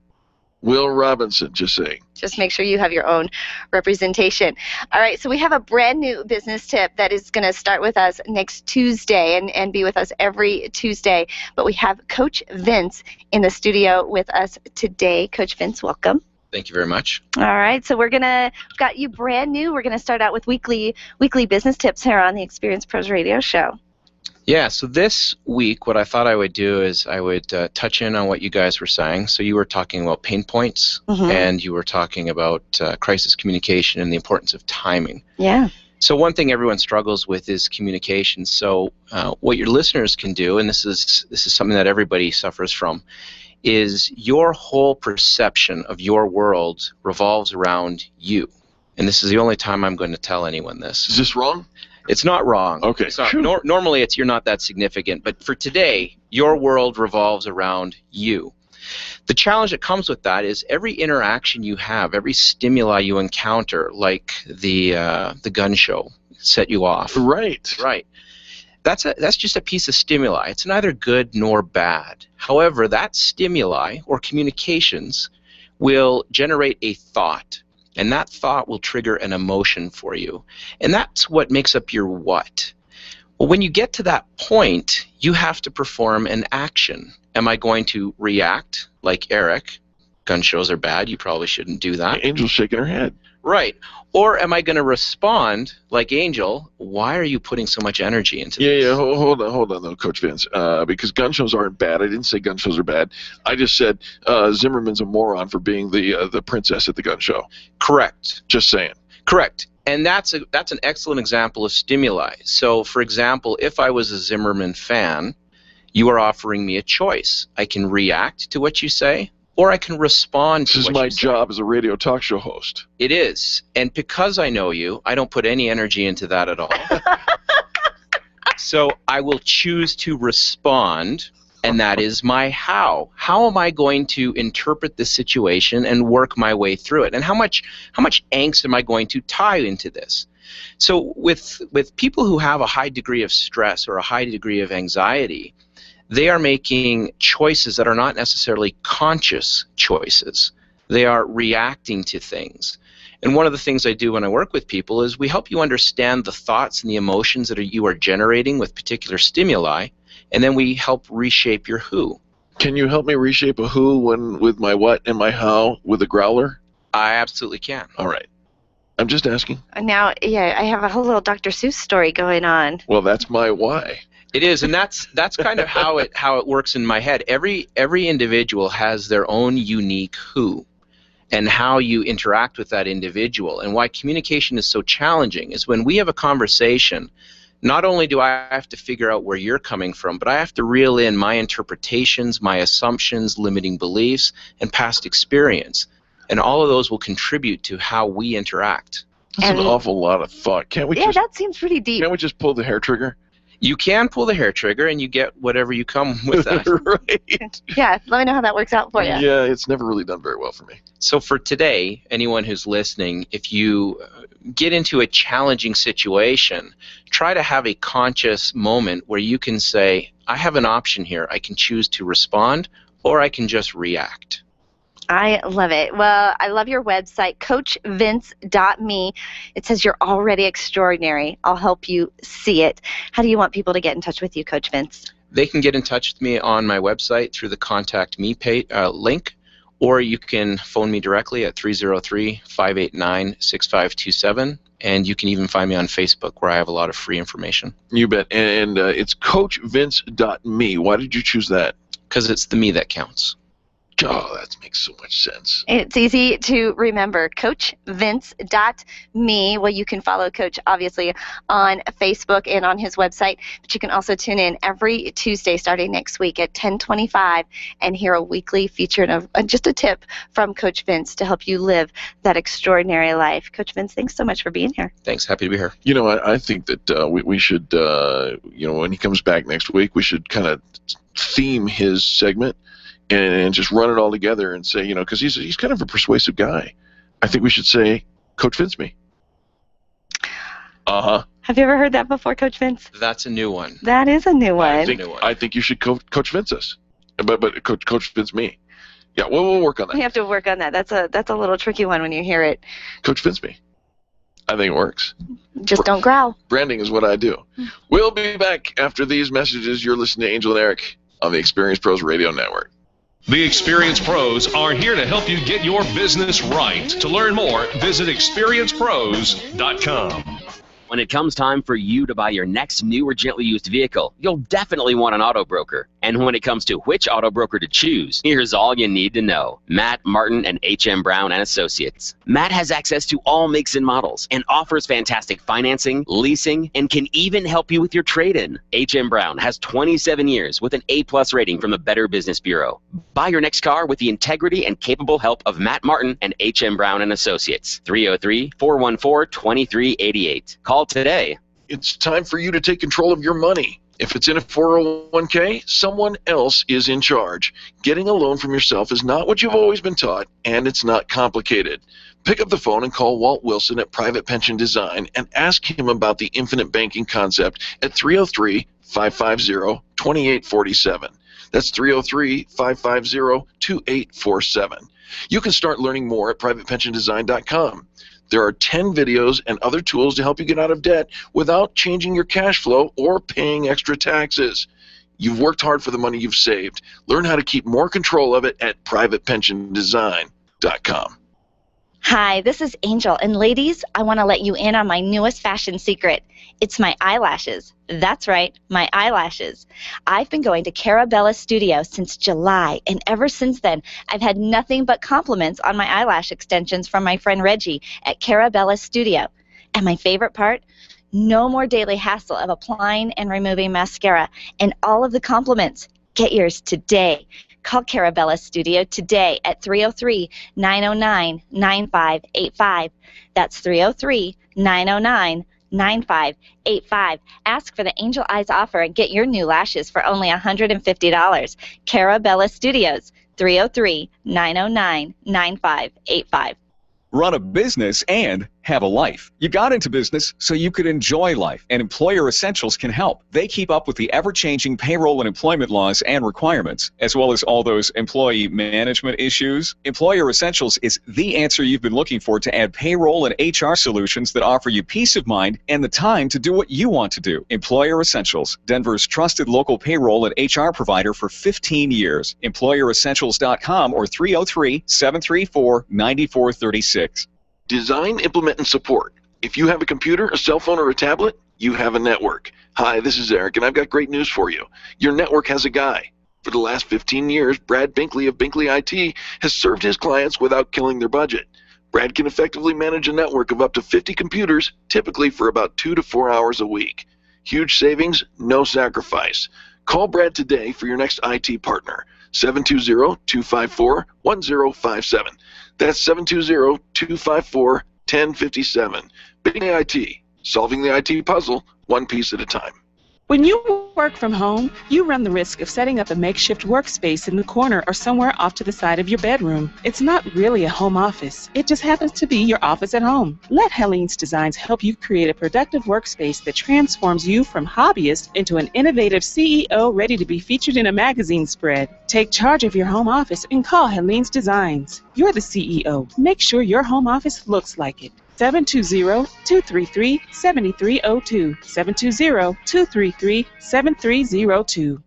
Will Robinson, just saying. Just make sure you have your own representation. All right, so we have a brand new business tip that is going to start with us next Tuesday and be with us every Tuesday. But we have Coach Vince in the studio with us today. Coach Vince, welcome. Thank you very much. All right, so got you brand new. We're going to start out with weekly business tips here on the Experience Pros Radio Show. Yeah, so this week what I thought I would do is I would touch in on what you guys were saying. So you were talking about pain points, and you were talking about crisis communication and the importance of timing. Yeah. So one thing everyone struggles with is communication. So what your listeners can do, and this is something that everybody suffers from, is your whole perception of your world revolves around you. And this is the only time I'm going to tell anyone this. Is this wrong? It's not wrong. Okay. It's not, normally you're not that significant, but for today, your world revolves around you. The challenge that comes with that is every interaction you have, every stimuli you encounter, like the gun show set you off. Right. Right. That's just a piece of stimuli. It's neither good nor bad. However, that stimuli or communications will generate a thought. And that thought will trigger an emotion for you. And that's what makes up your what. Well, when you get to that point, you have to perform an action. Am I going to react like Eric? Gun shows are bad. You probably shouldn't do that. Angel's shaking her head. Right. Or am I going to respond like Angel? Why are you putting so much energy into this? Yeah, hold on though, Coach Vince, because gun shows aren't bad. I didn't say gun shows are bad. I just said Zimmerman's a moron for being the princess at the gun show. Correct. Just saying. Correct. And that's an excellent example of stimuli. So, for example, if I was a Zimmerman fan, you are offering me a choice. I can react to what you say, or I can respond to what you say. This is my job as a radio talk show host. It is. And because I know you, I don't put any energy into that at all. So I will choose to respond, and that is my how. How am I going to interpret this situation and work my way through it? And how much angst am I going to tie into this? So with people who have a high degree of stress or a high degree of anxiety, they are making choices that are not necessarily conscious choices. They are reacting to things. And one of the things I do when I work with people is we help you understand the thoughts and the emotions that you are generating with particular stimuli, and then we help reshape your who. Can you help me reshape a who with my what and my how with a growler? I absolutely can. All right. I'm just asking. Now, yeah, I have a whole little Dr. Seuss story going on. Well, that's my why. It is, and that's kind of how it works in my head. Every individual has their own unique who, and how you interact with that individual. And why communication is so challenging is when we have a conversation, not only do I have to figure out where you're coming from, but I have to reel in my interpretations, my assumptions, limiting beliefs, and past experience. And all of those will contribute to how we interact. That's an awful lot of thought. Can't we? Yeah, that seems pretty deep. Can't we just pull the hair trigger? You can pull the hair trigger, and you get whatever you come with that. Right. Yeah, let me know how that works out for you. Yeah, it's never really done very well for me. So for today, anyone who's listening, if you get into a challenging situation, try to have a conscious moment where you can say, I have an option here. I can choose to respond, or I can just react. I love it. Well, I love your website, CoachVince.me. It says you're already extraordinary. I'll help you see it. How do you want people to get in touch with you, Coach Vince? They can get in touch with me on my website through the Contact Me link, or you can phone me directly at 303-589-6527. And you can even find me on Facebook, where I have a lot of free information. You bet. And it's CoachVince.me. Why did you choose that? Because it's the me that counts. Oh, that makes so much sense. It's easy to remember, CoachVince.me. Well, you can follow Coach, obviously, on Facebook and on his website, but you can also tune in every Tuesday starting next week at 10:25 and hear a weekly feature of just a tip from Coach Vince to help you live that extraordinary life. Coach Vince, thanks so much for being here. Thanks. Happy to be here. You know, I think that we should, when he comes back next week, we should kind of theme his segment and just run it all together and say, because he's kind of a persuasive guy. I think we should say, Coach Vince me. Uh-huh. Have you ever heard that before, Coach Vince? That's a new one. That is a new one. I think you should Coach Vince us. But Coach Vince me. Yeah, we'll work on that. We have to work on that. That's a little tricky one when you hear it. Coach Vince me. I think it works. Just don't growl. Branding is what I do. We'll be back after these messages. You're listening to Angel and Eric on the Experience Pros Radio Network. The Experience Pros are here to help you get your business right. To learn more, visit experiencepros.com. When it comes time for you to buy your next new or gently used vehicle, you'll definitely want an auto broker. And when it comes to which auto broker to choose, here's all you need to know. Matt Martin and H.M. Brown and Associates. Matt has access to all makes and models and offers fantastic financing, leasing, and can even help you with your trade-in. H.M. Brown has 27 years with an A+ rating from the Better Business Bureau. Buy your next car with the integrity and capable help of Matt Martin and H.M. Brown and Associates. 303-414-2388. Call today. It's time for you to take control of your money. If it's in a 401k, someone else is in charge. Getting a loan from yourself is not what you've always been taught, and it's not complicated. Pick up the phone and call Walt Wilson at Private Pension Design and ask him about the infinite banking concept at 303-550-2847. That's 303-550-2847. You can start learning more at privatepensiondesign.com. There are 10 videos and other tools to help you get out of debt without changing your cash flow or paying extra taxes. You've worked hard for the money you've saved. Learn how to keep more control of it at privatepensiondesign.com. Hi, this is Angel, and ladies, I want to let you in on my newest fashion secret. It's my eyelashes. That's right, my eyelashes. I've been going to Carabella Studio since July, and ever since then, I've had nothing but compliments on my eyelash extensions from my friend Reggie at Carabella Studio. And my favorite part? No more daily hassle of applying and removing mascara, and all of the compliments. Get yours today. Call Carabella Studio today at 303-909-9585. That's 303-909-9585. Ask for the Angel Eyes offer and get your new lashes for only $150. Carabella Studios, 303-909-9585. Run a business and have a life. You got into business so you could enjoy life, and Employer Essentials can help. They keep up with the ever-changing payroll and employment laws and requirements, as well as all those employee management issues. Employer Essentials is the answer you've been looking for to add payroll and HR solutions that offer you peace of mind and the time to do what you want to do. Employer Essentials, Denver's trusted local payroll and HR provider for 15 years. EmployerEssentials.com or 303-734-9436. Design, implement, and support. If you have a computer, a cell phone, or a tablet, you have a network. Hi, this is Eric, and I've got great news for you. Your network has a guy. For the last 15 years, Brad Binkley of Binkley IT has served his clients without killing their budget. Brad can effectively manage a network of up to 50 computers, typically for about 2 to 4 hours a week. Huge savings, no sacrifice. Call Brad today for your next IT partner. 720-254-1057. That's 720-254-1057. Binkley IT, solving the IT puzzle one piece at a time. When you work from home, you run the risk of setting up a makeshift workspace in the corner or somewhere off to the side of your bedroom. It's not really a home office. It just happens to be your office at home. Let Helene's Designs help you create a productive workspace that transforms you from hobbyist into an innovative CEO ready to be featured in a magazine spread. Take charge of your home office and call Helene's Designs. You're the CEO. Make sure your home office looks like it. 720-233-7302. 720-233-7302.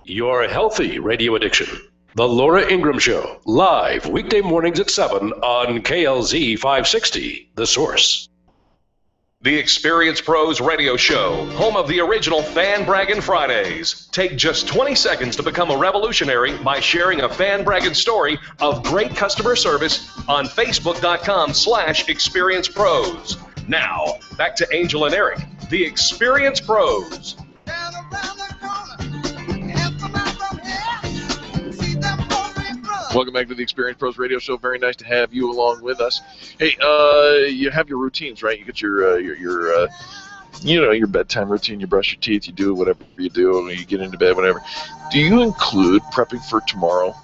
Your healthy radio addiction. The Laura Ingraham Show, live weekday mornings at 7 on KLZ 560, The Source. The Experience Pros Radio Show, home of the original Fan Braggin' Fridays. Take just 20 seconds to become a revolutionary by sharing a Fan Braggin' story of great customer service on Facebook.com/Experience Pros. Now, back to Angel and Eric, the Experience Pros. Welcome back to the Experience Pros Radio Show. Very nice to have you along with us. Hey, you have your routines, right? You get your your bedtime routine. You brush your teeth. You do whatever you do. You get into bed, whatever. Do you include prepping for tomorrow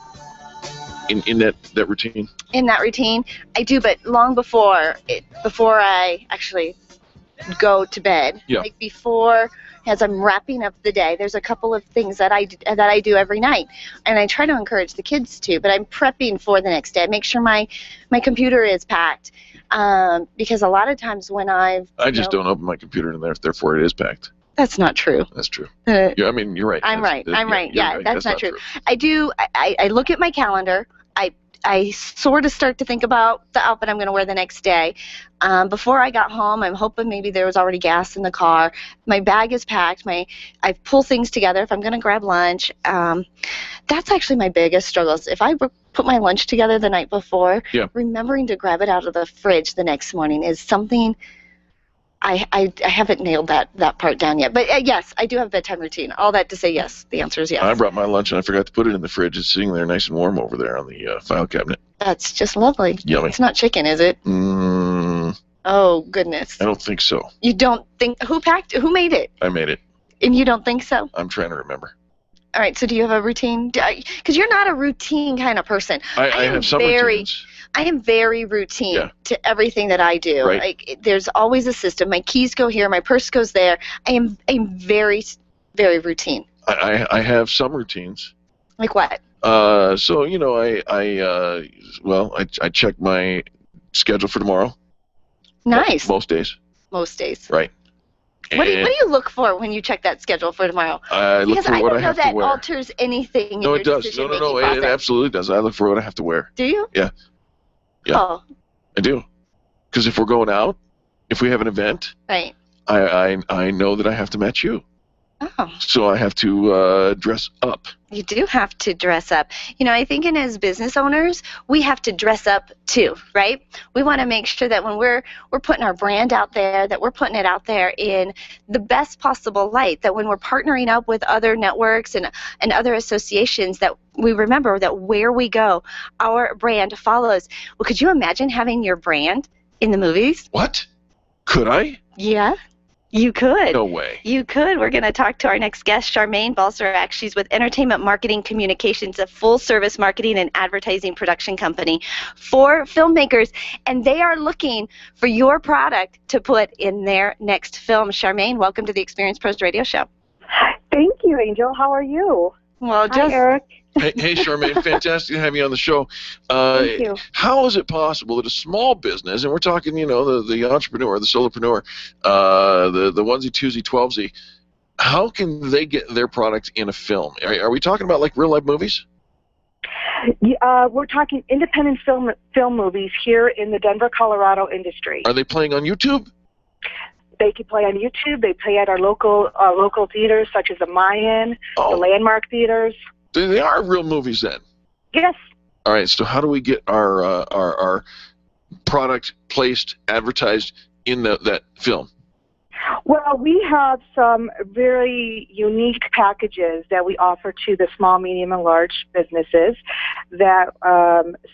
in that routine? In that routine, I do, but long before I actually go to bed. Yeah. Like before, as I'm wrapping up the day, there's a couple of things that I do every night, and I try to encourage the kids to. But I'm prepping for the next day. I make sure my computer is packed, because a lot of times when I just don't open my computer in there, therefore it is packed. That's not true. That's true. Yeah, I mean, you're right. I'm right. Yeah, right. that's not true. I do. I look at my calendar. I sort of start to think about the outfit I'm going to wear the next day. Before I got home, I'm hoping maybe there was already gas in the car. My bag is packed. I pull things together if I'm going to grab lunch. That's actually my biggest struggles. If I put my lunch together the night before, remembering to grab it out of the fridge the next morning is something I haven't nailed that part down yet. But yes, I do have a bedtime routine. All that to say yes. The answer is yes. I brought my lunch and I forgot to put it in the fridge. It's sitting there nice and warm over there on the file cabinet. That's just lovely. Yummy. It's not chicken, is it? Oh, goodness. I don't think so. You don't think? Who made it? I made it. And you don't think so? I'm trying to remember. All right, so do you have a routine? Because you're not a routine kind of person. I have some routines. I am very routine to everything that I do. Right. There's always a system. My keys go here. My purse goes there. I'm very, very routine. I have some routines. Like what? So I check my schedule for tomorrow. Nice. Most days. Most days. Right. What do you look for when you check that schedule for tomorrow? I look for what I have to wear. Because I don't know that alters anything. No, it does. No, it absolutely does. I look for what I have to wear. Do you? Yeah. Yeah. Oh. I do. Because if we're going out, if we have an event, right, I know that I have to match you. Oh. So I have to dress up. You do have to dress up. I think as business owners, we have to dress up too, right? We want to make sure that when we're putting our brand out there, that we're putting it out there in the best possible light, that when we're partnering up with other networks and other associations, that we remember that where we go, our brand follows. Well, could you imagine having your brand in the movies? What? Could I? Yeah. You could. No way. You could. We're going to talk to our next guest, Charmaine Balsarac. She's with Entertainment Marketing Communications, a full-service marketing and advertising production company for filmmakers, and they are looking for your product to put in their next film. Charmaine, welcome to the Experience Pros Radio Show. Thank you, Angel. How are you? Well, Hi, Eric. Hey, Charmaine, fantastic to have you on the show. Thank you. How is it possible that a small business, and we're talking, the entrepreneur, the solopreneur, the onesie, twosie, 12sie, how can they get their product in a film? Are we talking about like real life movies? We're talking independent film movies here in the Denver, Colorado industry. Are they playing on YouTube? They can play on YouTube. They play at our local theaters, such as the Mayan, the Landmark theaters. They are real movies then? Yes. All right, so how do we get our product placed, advertised in that film? Well, we have some very unique packages that we offer to the small, medium, and large businesses that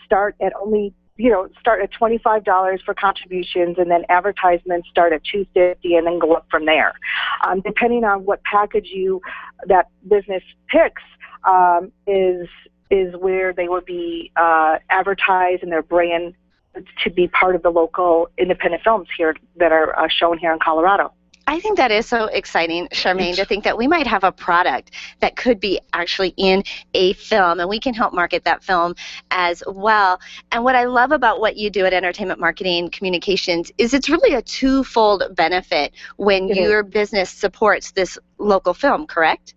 start at $25 for contributions, and then advertisements start at $250 and then go up from there. Depending on what package that business picks, is where they would be advertised and their brand to be part of the local independent films here that are shown here in Colorado. I think that is so exciting, Charmaine, to think that we might have a product that could be actually in a film, and we can help market that film as well. And what I love about what you do at Entertainment Marketing Communications is it's really a twofold benefit when your business supports this local film, correct?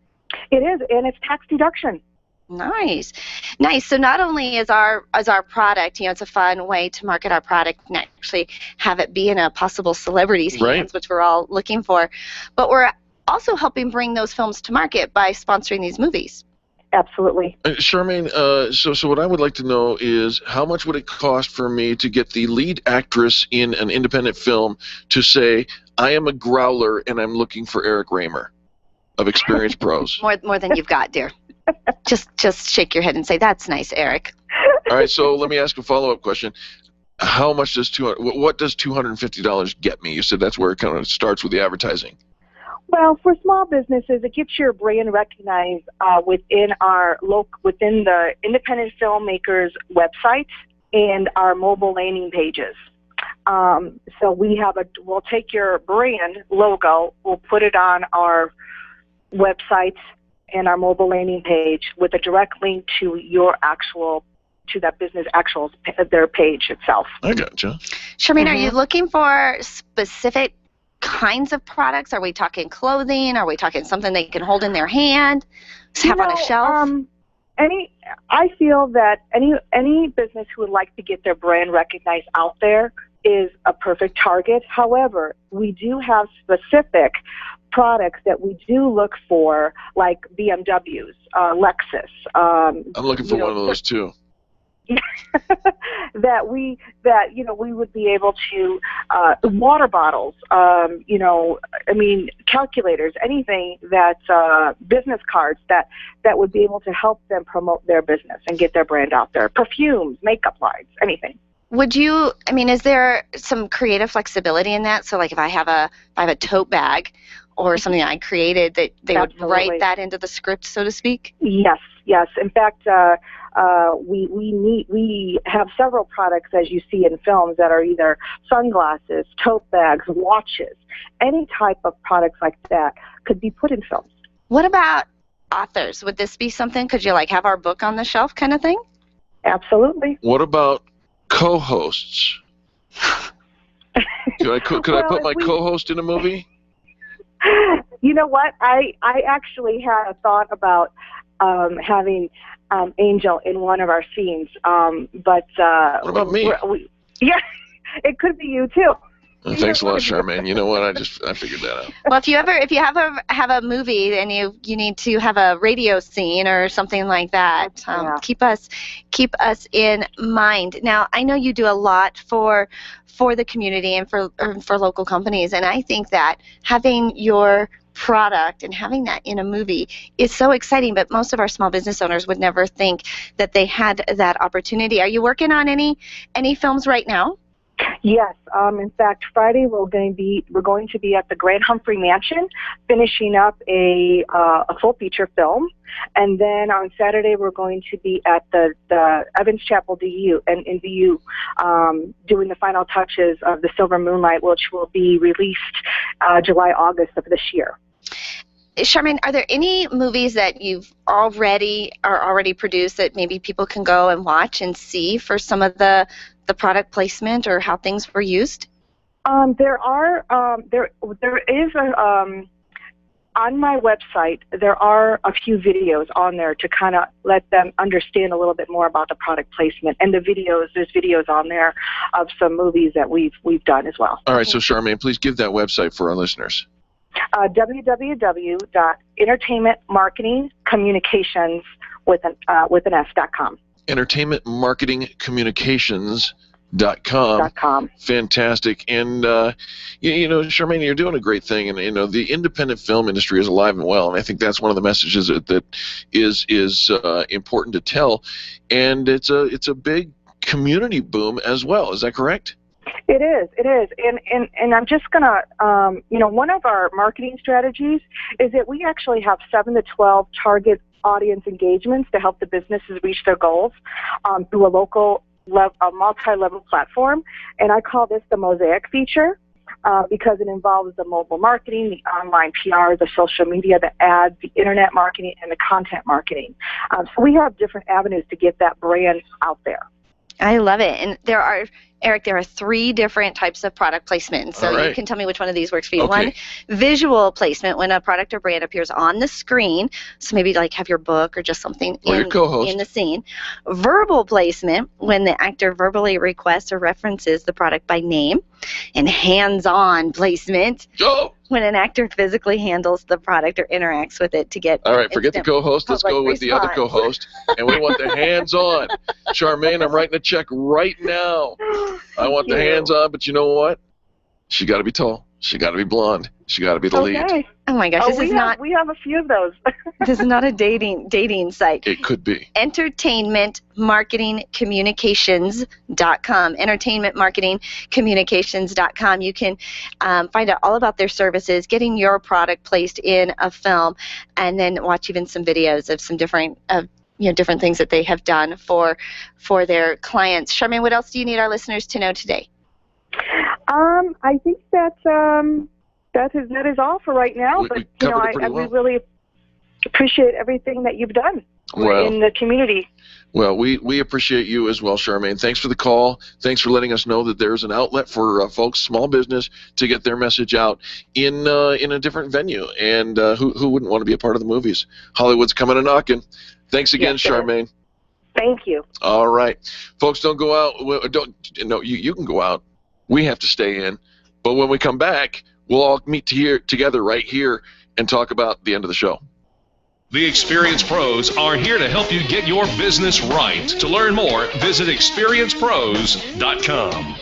It is, and it's tax deduction. Nice. So not only is our product, it's a fun way to market our product and actually have it be in a possible celebrity's hands, which we're all looking for, but we're also helping bring those films to market by sponsoring these movies. Absolutely. Charmaine, so what I would like to know is how much would it cost for me to get the lead actress in an independent film to say, I am a growler and I'm looking for Eric Raymer of Experience Pros? More than you've got, dear. Just shake your head and say, that's nice, Eric. All right, so let me ask a follow-up question. How much does what does $250 get me? You said that's where it kind of starts with the advertising. Well, for small businesses, it gets your brand recognized within the independent filmmakers' websites and our mobile landing pages. So we'll take your brand logo, we'll put it on our websites and our mobile landing page with a direct link to that business their page itself. I gotcha. Charmaine, are you looking for specific kinds of products? Are we talking clothing? Are we talking something they can hold in their hand, have on a shelf? I feel that any business who would like to get their brand recognized out there is a perfect target. However, we do have specific products that we do look for, like BMWs, Lexus. I'm looking for one of those too. that we would be able to water bottles, calculators, anything that business cards that would be able to help them promote their business and get their brand out there. Perfumes, makeup lines, anything. Is there some creative flexibility in that? So like if I have a tote bag or something I created, that they would write that into the script, so to speak? Yes. In fact, we have several products, as you see in films, that are either sunglasses, tote bags, watches, any type of products like that could be put in films. What about authors? Would this be something? Could you have our book on the shelf kind of thing? Absolutely. What about co-hosts? Could I put my co-host in a movie? You know what? I actually had a thought about having Angel in one of our scenes, but what about me? Yeah, it could be you too. Thanks a lot, Charmaine. You know what? I figured that out. Well, if you have a movie and you need to have a radio scene or something like that, keep us in mind. Now, I know you do a lot for the community and for local companies, and I think that having your product and having that in a movie is so exciting, but most of our small business owners would never think that they had that opportunity. Are you working on any films right now? Yes. In fact, Friday we're going to be at the Grand Humphrey Mansion finishing up a full feature film, and then on Saturday we're going to be at the Evans Chapel in VU doing the final touches of The Silver Moonlight, which will be released July, August of this year. Charmaine, are there any movies that you've already produced that maybe people can go and watch and see for some of the product placement or how things were used? There is on my website, there are a few videos on there to kind of let them understand a little bit more about the product placement. And there's videos on there of some movies that we've done as well. All right, so Charmaine, please give that website for our listeners. www.entertainmentmarketingcommunications with an S.com. entertainmentmarketingcommunications.com. Fantastic. And, Charmaine, you're doing a great thing. And, the independent film industry is alive and well. And I think that's one of the messages that is important to tell. And it's a big community boom as well. Is that correct? It is. And I'm just going to, one of our marketing strategies is that we actually have 7 to 12 target audience engagements to help the businesses reach their goals through a local multi-level platform. And I call this the Mosaic feature because it involves the mobile marketing, the online PR, the social media, the ads, the internet marketing, and the content marketing. So we have different avenues to get that brand out there. I love it. And there are Eric, there are 3 different types of product placement. So you can tell me which one of these works for you. Okay. One, visual placement, when a product or brand appears on the screen. So maybe like have your book or just something in the scene. Verbal placement, when the actor verbally requests or references the product by name. And hands-on placement, when an actor physically handles the product or interacts with it to get. All right, forget the co-host. Let's go with the other co-host. And we want the hands-on. Charmaine, I'm writing a check right now. I want the hands-on, but you know what? She got to be tall. She got to be blonde. She got to be the lead. Oh my gosh, we have a few of those. This is not a dating site. It could be. Entertainmentmarketingcommunications.com. Entertainmentmarketingcommunications.com. You can find out all about their services, getting your product placed in a film, and then watch even some videos of some different different things that they have done for their clients. Charmaine, what else do you need our listeners to know today? I think that is all for right now. We but we really appreciate everything that you've done in the community. Well, we appreciate you as well, Charmaine. Thanks for the call. Thanks for letting us know that there's an outlet for folks, small business, to get their message out in a different venue. And who wouldn't want to be a part of the movies? Hollywood's coming and knocking. Thanks again, Charmaine. Thank you. All right, folks, don't go out. You can go out. We have to stay in. But when we come back, we'll all meet together right here and talk about the end of the show. The Experience Pros are here to help you get your business right. To learn more, visit experiencepros.com.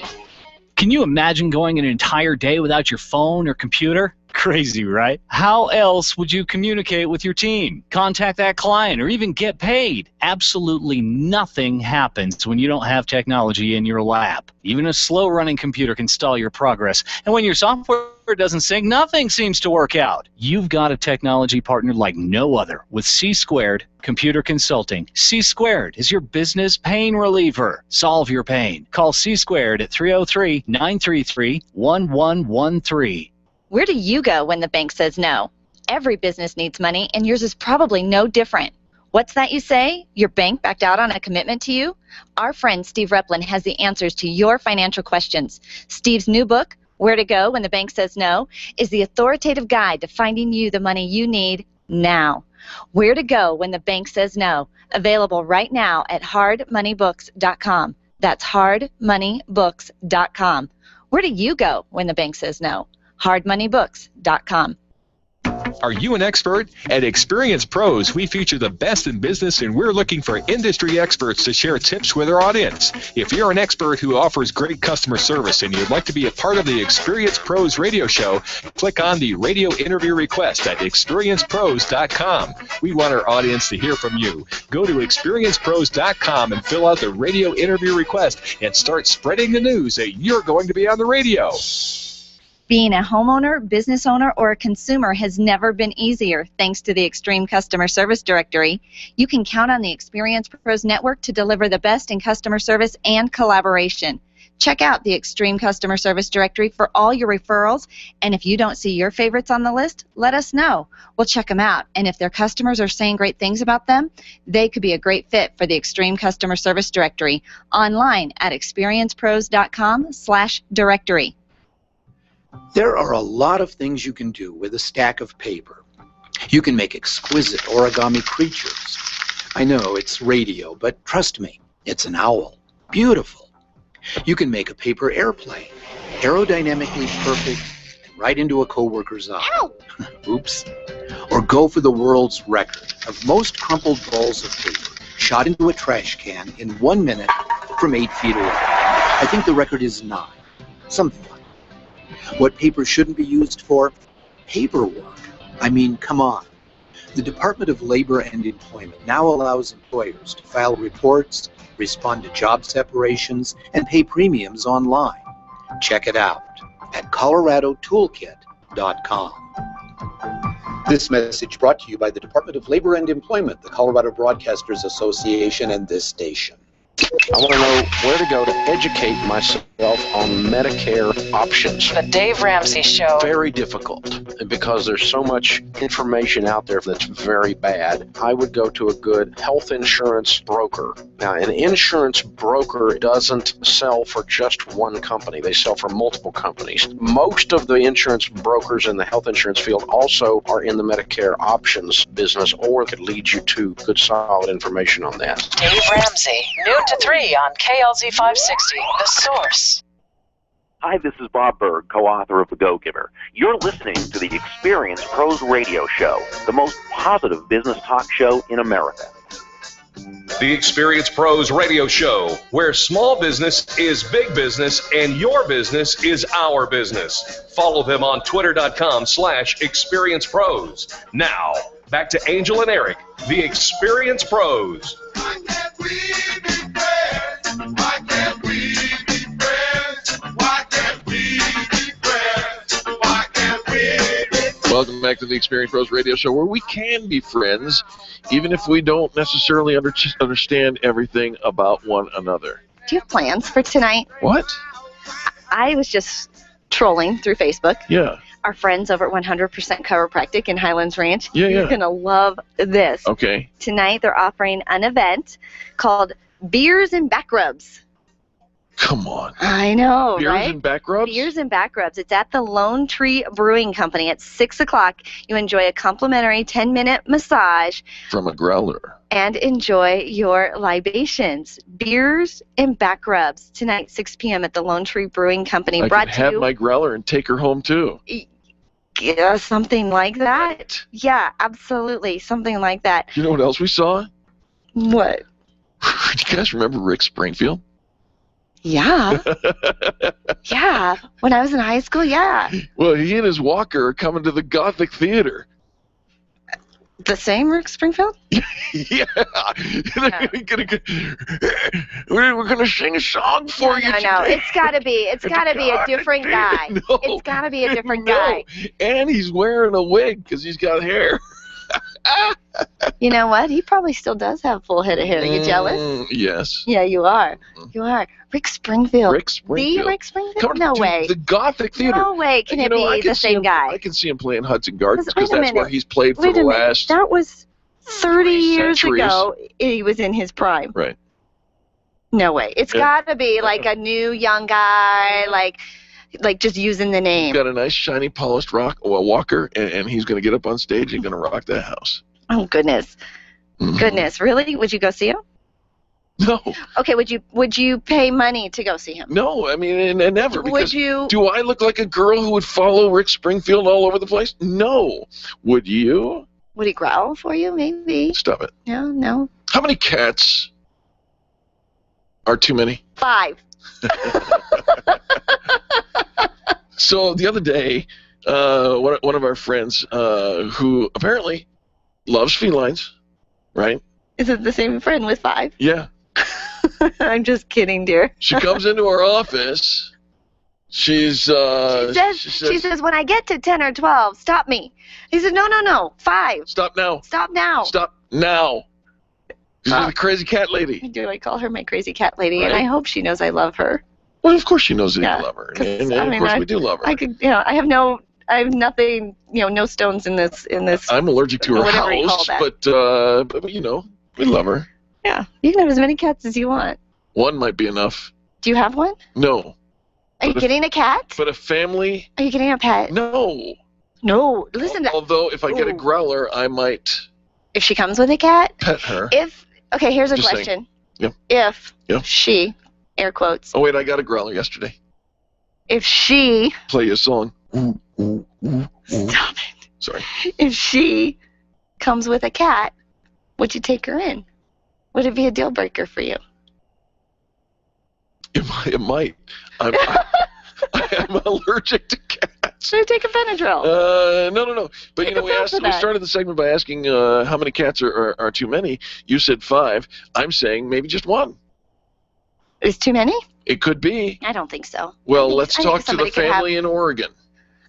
Can you imagine going an entire day without your phone or computer? Crazy, right? How else would you communicate with your team, contact that client, or even get paid? Absolutely nothing happens when you don't have technology in your lap. Even a slow-running computer can stall your progress. And when your software doesn't sync, nothing seems to work out. You've got a technology partner like no other with C-Squared Computer Consulting. C-Squared is your business pain reliever. Solve your pain. Call C-Squared at 303-933-1113. Where do you go when the bank says no? Every business needs money, and yours is probably no different. What's that you say? Your bank backed out on a commitment to you? Our friend Steve Replin has the answers to your financial questions. Steve's new book, Where to Go When the Bank Says No, is the authoritative guide to finding you the money you need now. Where to Go When the Bank Says No, available right now at hardmoneybooks.com. That's hardmoneybooks.com. Where do you go when the bank says no? hardmoneybooks.com. Are you an expert? At Experience Pros, we feature the best in business, and we're looking for industry experts to share tips with our audience. If you're an expert who offers great customer service and you'd like to be a part of the Experience Pros radio show, click on the radio interview request at experiencepros.com. We want our audience to hear from you. Go to experiencepros.com and fill out the radio interview request and start spreading the news that you're going to be on the radio. Being a homeowner, business owner, or a consumer has never been easier thanks to the Extreme Customer Service Directory. You can count on the Experience Pros Network to deliver the best in customer service and collaboration. Check out the Extreme Customer Service Directory for all your referrals, and if you don't see your favorites on the list, let us know. We'll check them out, and if their customers are saying great things about them, they could be a great fit for the Extreme Customer Service Directory online at experiencepros.com/directory. There are a lot of things you can do with a stack of paper. You can make exquisite origami creatures. I know it's radio, but trust me, it's an owl. Beautiful. You can make a paper airplane, aerodynamically perfect, and right into a coworker's eye. Oops. Or go for the world's record of most crumpled balls of paper shot into a trash can in 1 minute from 8 feet away. I think the record is 9. Something like that. What paper shouldn't be used for? Paperwork. I mean, come on. The Department of Labor and Employment now allows employers to file reports, respond to job separations, and pay premiums online. Check it out at coloradotoolkit.com. This message brought to you by the Department of Labor and Employment, the Colorado Broadcasters Association, and this station. I want to know where to go to educate myself on Medicare options. The Dave Ramsey Show. Very difficult because there's so much information out there that's very bad. I would go to a good health insurance broker. Now, an insurance broker doesn't sell for just one company. They sell for multiple companies. Most of the insurance brokers in the health insurance field also are in the Medicare options business, or could lead you to good, solid information on that. Dave Ramsey, noon to 3 on KLZ 560, The Source. Hi, this is Bob Berg, co-author of The Go-Giver. You're listening to the Experience Pros Radio Show, the most positive business talk show in America. The Experience Pros Radio Show, where small business is big business and your business is our business. Follow them on twitter.com/experiencepros. Now, back to Angel and Eric, the Experience Pros. Why can't we be friends? Why can't we be friends? Why can't we be friends? Why can't we be friends? Welcome back to the Experience Pros Radio Show, where we can be friends, even if we don't necessarily understand everything about one another. Do you have plans for tonight? What? I was just trolling through Facebook. Yeah. Our friends over at 100% Chiropractic in Highlands Ranch. Yeah. You're going to love this. Okay. Tonight they're offering an event called Beers and Back Rubs. Come on. I know, Beers right? and back rubs? Beers and Back Rubs. It's at the Lone Tree Brewing Company at 6 o'clock. You enjoy a complimentary 10-minute massage From a growler. and enjoy your libations. Beers and Back Rubs tonight, 6 p.m. at the Lone Tree Brewing Company. I Brought could to have you. my growler and take her home, too. Yeah, something like that. Yeah, absolutely. Something like that. You know what else we saw? What? Do you guys remember Rick Springfield? Yeah. Yeah. When I was in high school, yeah. Well, he and his walker are coming to the Gothic Theater. The same Rick Springfield? Yeah. We're gonna sing a song for you. No, it's gotta be a different guy. No. It's gotta be a different guy. And he's wearing a wig because he's got hair. You know what? He probably still does have full head of hair. Are you jealous? Yes. Yeah, you are. You are. Rick Springfield. Rick Springfield. The Rick Springfield? Come No to way. The Gothic Theater. No way can it be the same guy. I can see him playing Hudson Gardens Wait because a that's minute. where he's played for Wait the a minute. last. That was 30 years centuries. ago. He was in his prime. Right. No way. It's Yeah. got to be like a new young guy, like just using the He's name. got a nice, shiny, polished walker, and he's going to get up on stage and going to rock that house. Oh goodness, goodness, really? Would you go see him? No. Okay, would you pay money to go see him? No, I mean, and never. Would Because you? do I look like a girl who would follow Rick Springfield all over the place? No. Would you? Would he growl for you? Maybe. Stop it. No. How many cats are too many? 5. So the other day, one of our friends who apparently loves felines, right? Is it the same friend with 5? Yeah. I'm just kidding, dear. She comes into our office. She says, She says, when I get to 10 or 12, stop me. He said, no, 5. Stop now. Stop now. Stop now. She's the crazy cat lady. Do I call her my crazy cat lady? Right. And I hope she knows I love her. Well, of course she knows that Yeah, you love her, 'cause, and I of mean, course we do love her. I could, I have nothing, no stones in this. I'm allergic to her whatever you call house, that. but we love her. Yeah, you can have as many cats as you want. One might be enough. Do you have one? No. Are you getting a cat? But a family? Are you getting a pet? No. No. Listen. Although if I get a growler, I might If she comes with a cat. pet her. Okay, here's a Just question. saying. Yeah. If Yeah. she, air quotes, Oh wait, I got a growler yesterday. if she, Play you a song. stop it. Sorry. If she comes with a cat, would you take her in? Would it be a deal breaker for you? It might. I'm allergic to cats. Should I take a Benadryl? No. But Take we a pill for that. started the segment by asking how many cats are too many. You said 5. I'm saying maybe just 1. Is too many? It could be. I don't think so. Well, I think- let's I think talk to the somebody could have- family in Oregon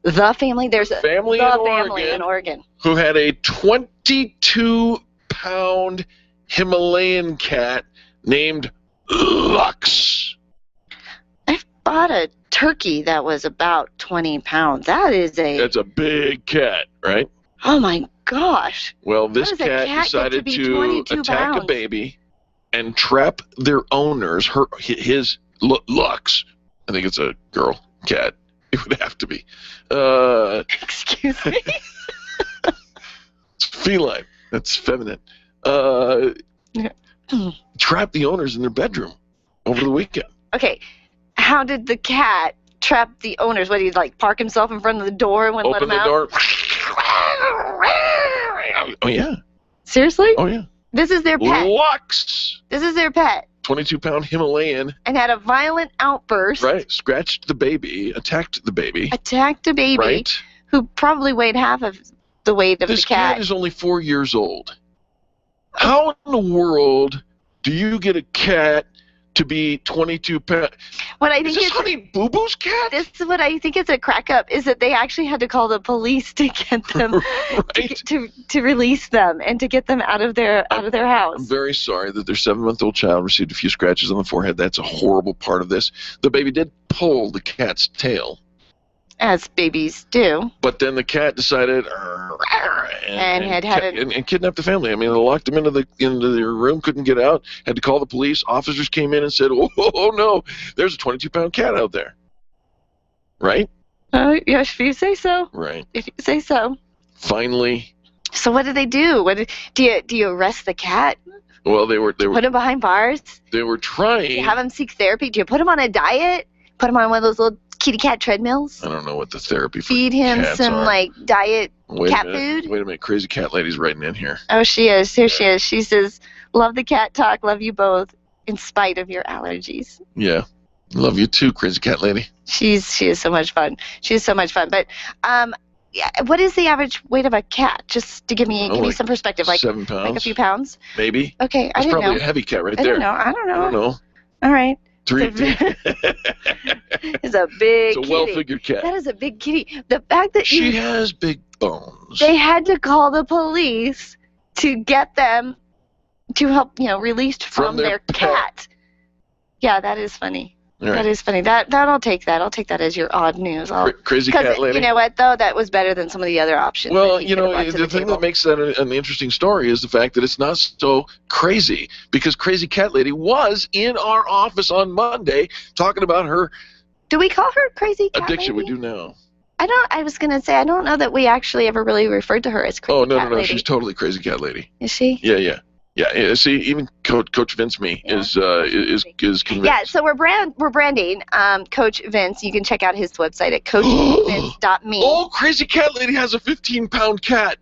The family. There's a Family the in family Oregon. in Oregon. who had a 22-pound Himalayan cat named Lux. I bought a turkey that was about 20 pounds. That's a big cat, right? Oh my gosh. Well, this How does a cat decided get to be to 22 attack pounds? a baby and trap their owners, his Lux. I think it's a girl cat. It would have to be. Excuse me? It's feline. That's feminine. Trap the owners in their bedroom over the weekend. Okay, how did the cat trap the owners? What, he'd like park himself in front of the door and wouldn't Open let the him door. out? Oh, yeah. Seriously? Oh, yeah. This is their pet. Lux. This is their pet. 22-pound Himalayan. And had a violent outburst. Right. Scratched the baby. Attacked the baby. Attacked a baby. Right. Who probably weighed half of the weight of This the cat. cat is only 4 years old. How in the world do you get a cat to be 22 pounds? What I think is Honey Boo Boo's cat? This is what I think is a crack up, is that they actually had to call the police to get them to release them and to get them out of their house. I'm very sorry that their 7-month-old child received a few scratches on the forehead. That's a horrible part of this. The baby did pull the cat's tail. As babies do. But then the cat decided and kidnapped the family. I mean, they locked them into their room, couldn't get out, had to call the police. Officers came in and said, oh no, there's a 22-pound cat out there. Right? Yes, if you say so. Right. If you say so. Finally. So what do they do? Do you arrest the cat? Well, they were put him behind bars? They were trying. Do you have him seek therapy? Do you put him on a diet? Put him on one of those little kitty cat treadmills? I don't know what the therapy for Feed him cats some are. like diet cat food? Wait a minute, crazy cat lady's writing in here. Oh, she is. Here she is. She says, "Love the cat talk. Love you both, in spite of your allergies." Yeah, love you too, crazy cat lady. She is so much fun. She's so much fun. But yeah, what is the average weight of a cat? Just to give me some perspective, like 7 pounds, like a few pounds. Maybe. Okay, I That's didn't probably know. a heavy cat right I there. don't know. I don't know. All right. It's a big It's a kitty. well-figured cat. That is a big kitty. The fact that She has big bones. they had to call the police to get them to help, released from their cat. Yeah, that is funny. All right. That is funny. I'll take that. I'll take that as your odd news. Crazy cat lady. You know what, though? That was better than some of the other options. Well, that he could have brought to the thing that makes that an interesting story is the fact that it's not so crazy, because Crazy Cat Lady was in our office on Monday talking about her Do we call her Crazy Cat addiction. Lady? We do now. I was going to say, I don't know that we actually ever really referred to her as Crazy Oh, no, Cat no, Lady. she's totally Crazy Cat Lady. Is she? Yeah. See, even Coach Vince is convinced. Yeah, so we're branding Coach Vince. You can check out his website at coachvince.me. Oh, Crazy Cat Lady has a 15-pound cat.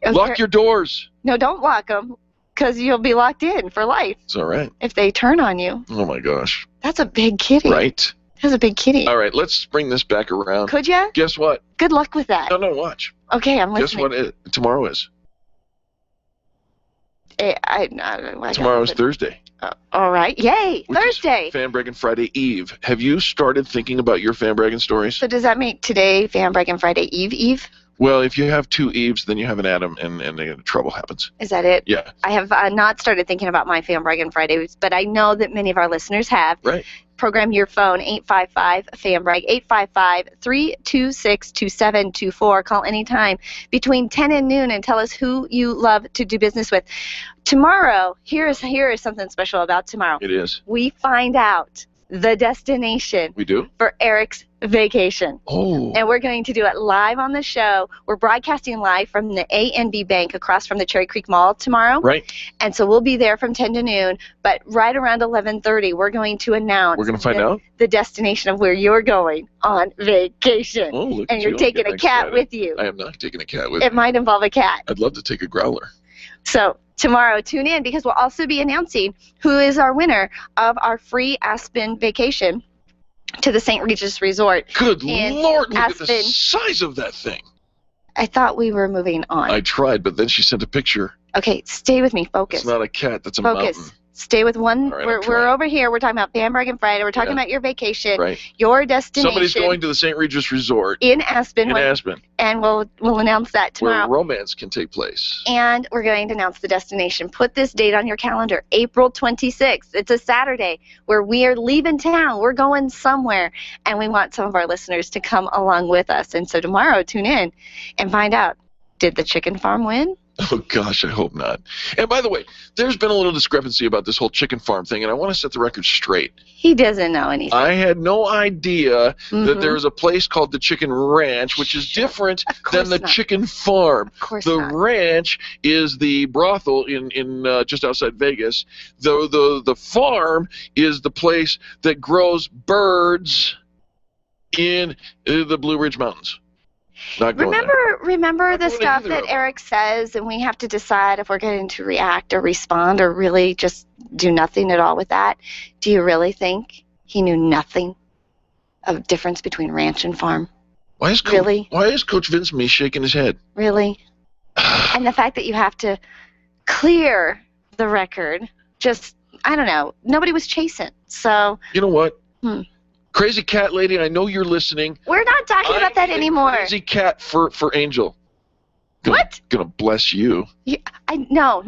Lock your doors. No, don't lock them, because you'll be locked in for life It's all right. if they turn on you. Oh, my gosh. That's a big kitty. Right. That's a big kitty. All right, let's bring this back around. Could ya? Guess what? Good luck with that. No, watch. Okay, I'm Guess listening. what tomorrow is? I Tomorrow's Thursday. All right. Yay! Which is Thursday. Fan Bragging Friday Eve. Have you started thinking about your Fan Bragging stories? So does that make today Fan Bragging Friday Eve? Well, if you have 2 Eves, then you have an Adam, and trouble happens. Is that it? Yeah. I have not started thinking about my Fan Bragging Fridays, but I know that many of our listeners have. Right. Program your phone, 855-FAN-BRAG, 855-326-2724. Call anytime between 10 and noon and tell us who you love to do business with. Tomorrow, here is something special about tomorrow. It is. We find out the destination We do? for Eric's vacation. Oh. And we're going to do it live on the show. We're broadcasting live from the A&B Bank across from the Cherry Creek Mall tomorrow. Right. And so we'll be there from 10 to noon. But right around 11:30, we're going to announce We're going to find out? the destination of where you're going on vacation. Oh, look and at you're you. taking I'm a cat excited. with you. I am not taking a cat with It me. might involve a cat. I'd love to take a growler. So tomorrow, tune in, because we'll also be announcing who is our winner of our free Aspen vacation to the St. Regis Resort. Good in Lord, look at the Aspen. size of that thing. I thought we were moving on. I tried, but then she sent a picture. Okay, stay with me. Focus. It's not a cat, that's a Focus. mountain. Stay with one. All right, we're over here. We're talking about Fan Bragging Friday. We're talking about your vacation, right. Your destination. Somebody's going to the St. Regis Resort in Aspen. Aspen. And we'll announce that tomorrow. Where romance can take place. And we're going to announce the destination. Put this date on your calendar, April 26th. It's a Saturday where we are leaving town. We're going somewhere, and we want some of our listeners to come along with us. And so tomorrow, tune in and find out, did the chicken farm win? Oh, gosh, I hope not. And by the way, there's been a little discrepancy about this whole chicken farm thing, and I want to set the record straight. He doesn't know anything. I had no idea that there was a place called the Chicken Ranch, which is different than the chicken farm. Of course the not. ranch is the brothel in just outside Vegas. The farm is the place that grows birds in the Blue Ridge Mountains. Not going Remember the stuff that Eric says, and we have to decide if we're going to react or respond or really just do nothing at all with that. Do you really think he knew nothing of difference between ranch and farm? Why is Coach Vince Me shaking his head? Really? And the fact that you have to clear the record, just, I don't know, nobody was chasing. So. You know what? Crazy Cat Lady, I know you're listening. We're not talking about that anymore. Crazy Cat for Angel. What? Gonna bless you. No.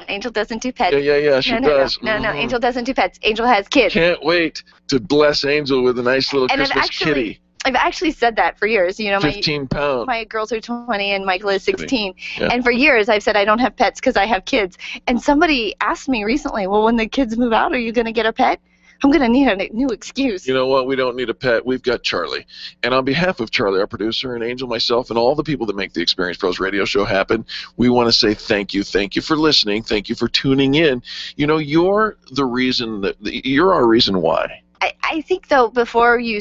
Angel doesn't do pets. Yeah, she does. No, Angel doesn't do pets. Angel has kids. Can't wait to bless Angel with a nice little Christmas kitty. I've actually said that for years. You know, 15 pounds. My girls are 20 and Michael is 16. Yeah. And for years I've said I don't have pets because I have kids. And somebody asked me recently, well, when the kids move out, are you going to get a pet? I'm going to need a new excuse. You know what? We don't need a pet. We've got Charlie. And on behalf of Charlie, our producer, and Angel, myself, and all the people that make the Experience Pros radio show happen, we want to say thank you. Thank you for listening. Thank you for tuning in. You know, you're the reason you're our reason why. I think, though, before you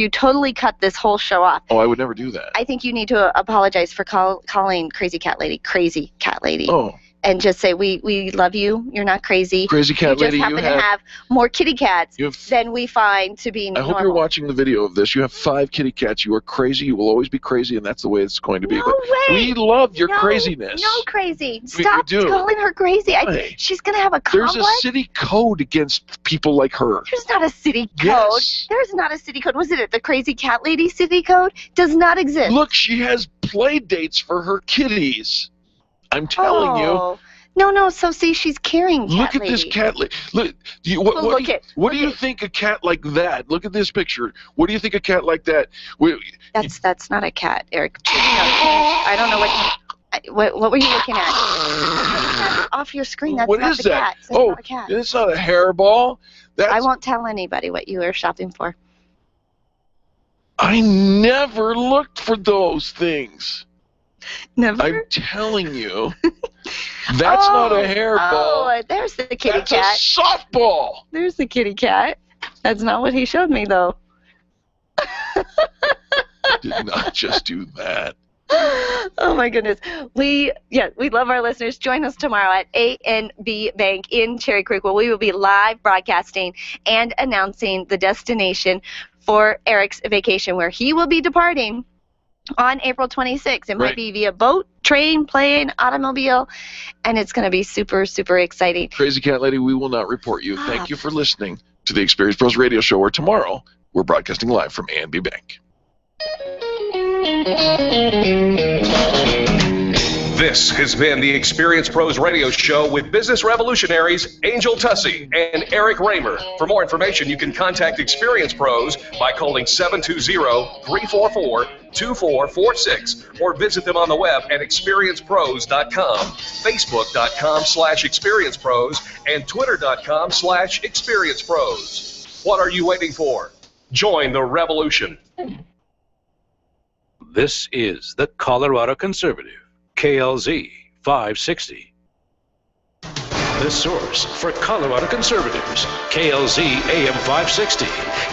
totally cut this whole show off. Oh, I would never do that. I think you need to apologize for calling Crazy Cat Lady Crazy Cat Lady. Oh. And just say, we love you. You're not crazy. Crazy Cat Lady, you just happen to have more kitty cats than we find to be normal. I hope you're watching the video of this. You have 5 kitty cats. You are crazy. You will always be crazy, and that's the way it's going to be. No but way. We love your craziness. No crazy. Stop calling her crazy. She's going to have a complex. There's a city code against people like her. There's not a city code. Yes. There's not a city code. Was it the Crazy Cat Lady city code? Does not exist. Look, she has play dates for her kitties. I'm telling you. No. So see, she's carrying cat Look at lady. this cat lady. Look. What do you think a cat like that? Look at this picture. What do you think a cat like that? That's not a cat, Eric. I don't know what were you looking at? Off your screen. That's what not is the that? cat. That's not a cat. It's not a hairball. I won't tell anybody what you were shopping for. I never looked for those things. Never? I'm telling you. That's not a hairball. Oh, there's the kitty cat. That's a softball. There's the kitty cat. That's not what he showed me, though. Did not just do that. Oh my goodness. We love our listeners. Join us tomorrow at ANB Bank in Cherry Creek, where we will be live broadcasting and announcing the destination for Eric's vacation, where he will be departing on April 26th. It might be via boat, train, plane, automobile, and it's going to be super, super exciting. Crazy Cat Lady, we will not report you. Thank you for listening to the Experience Pros radio show, where tomorrow we're broadcasting live from ANB Bank. This has been the Experience Pros radio show with business revolutionaries Angel Tussey and Eric Raymer. For more information, you can contact Experience Pros by calling 720-344-2446 or visit them on the web at experiencepros.com, facebook.com/experiencepros, and twitter.com/experiencepros. What are you waiting for? Join the revolution. This is the Colorado Conservative, KLZ 560. The source for Colorado conservatives, KLZ AM 560,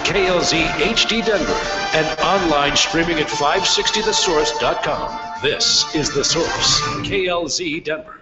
KLZ HD Denver, and online streaming at 560thesource.com. This is The Source, KLZ Denver.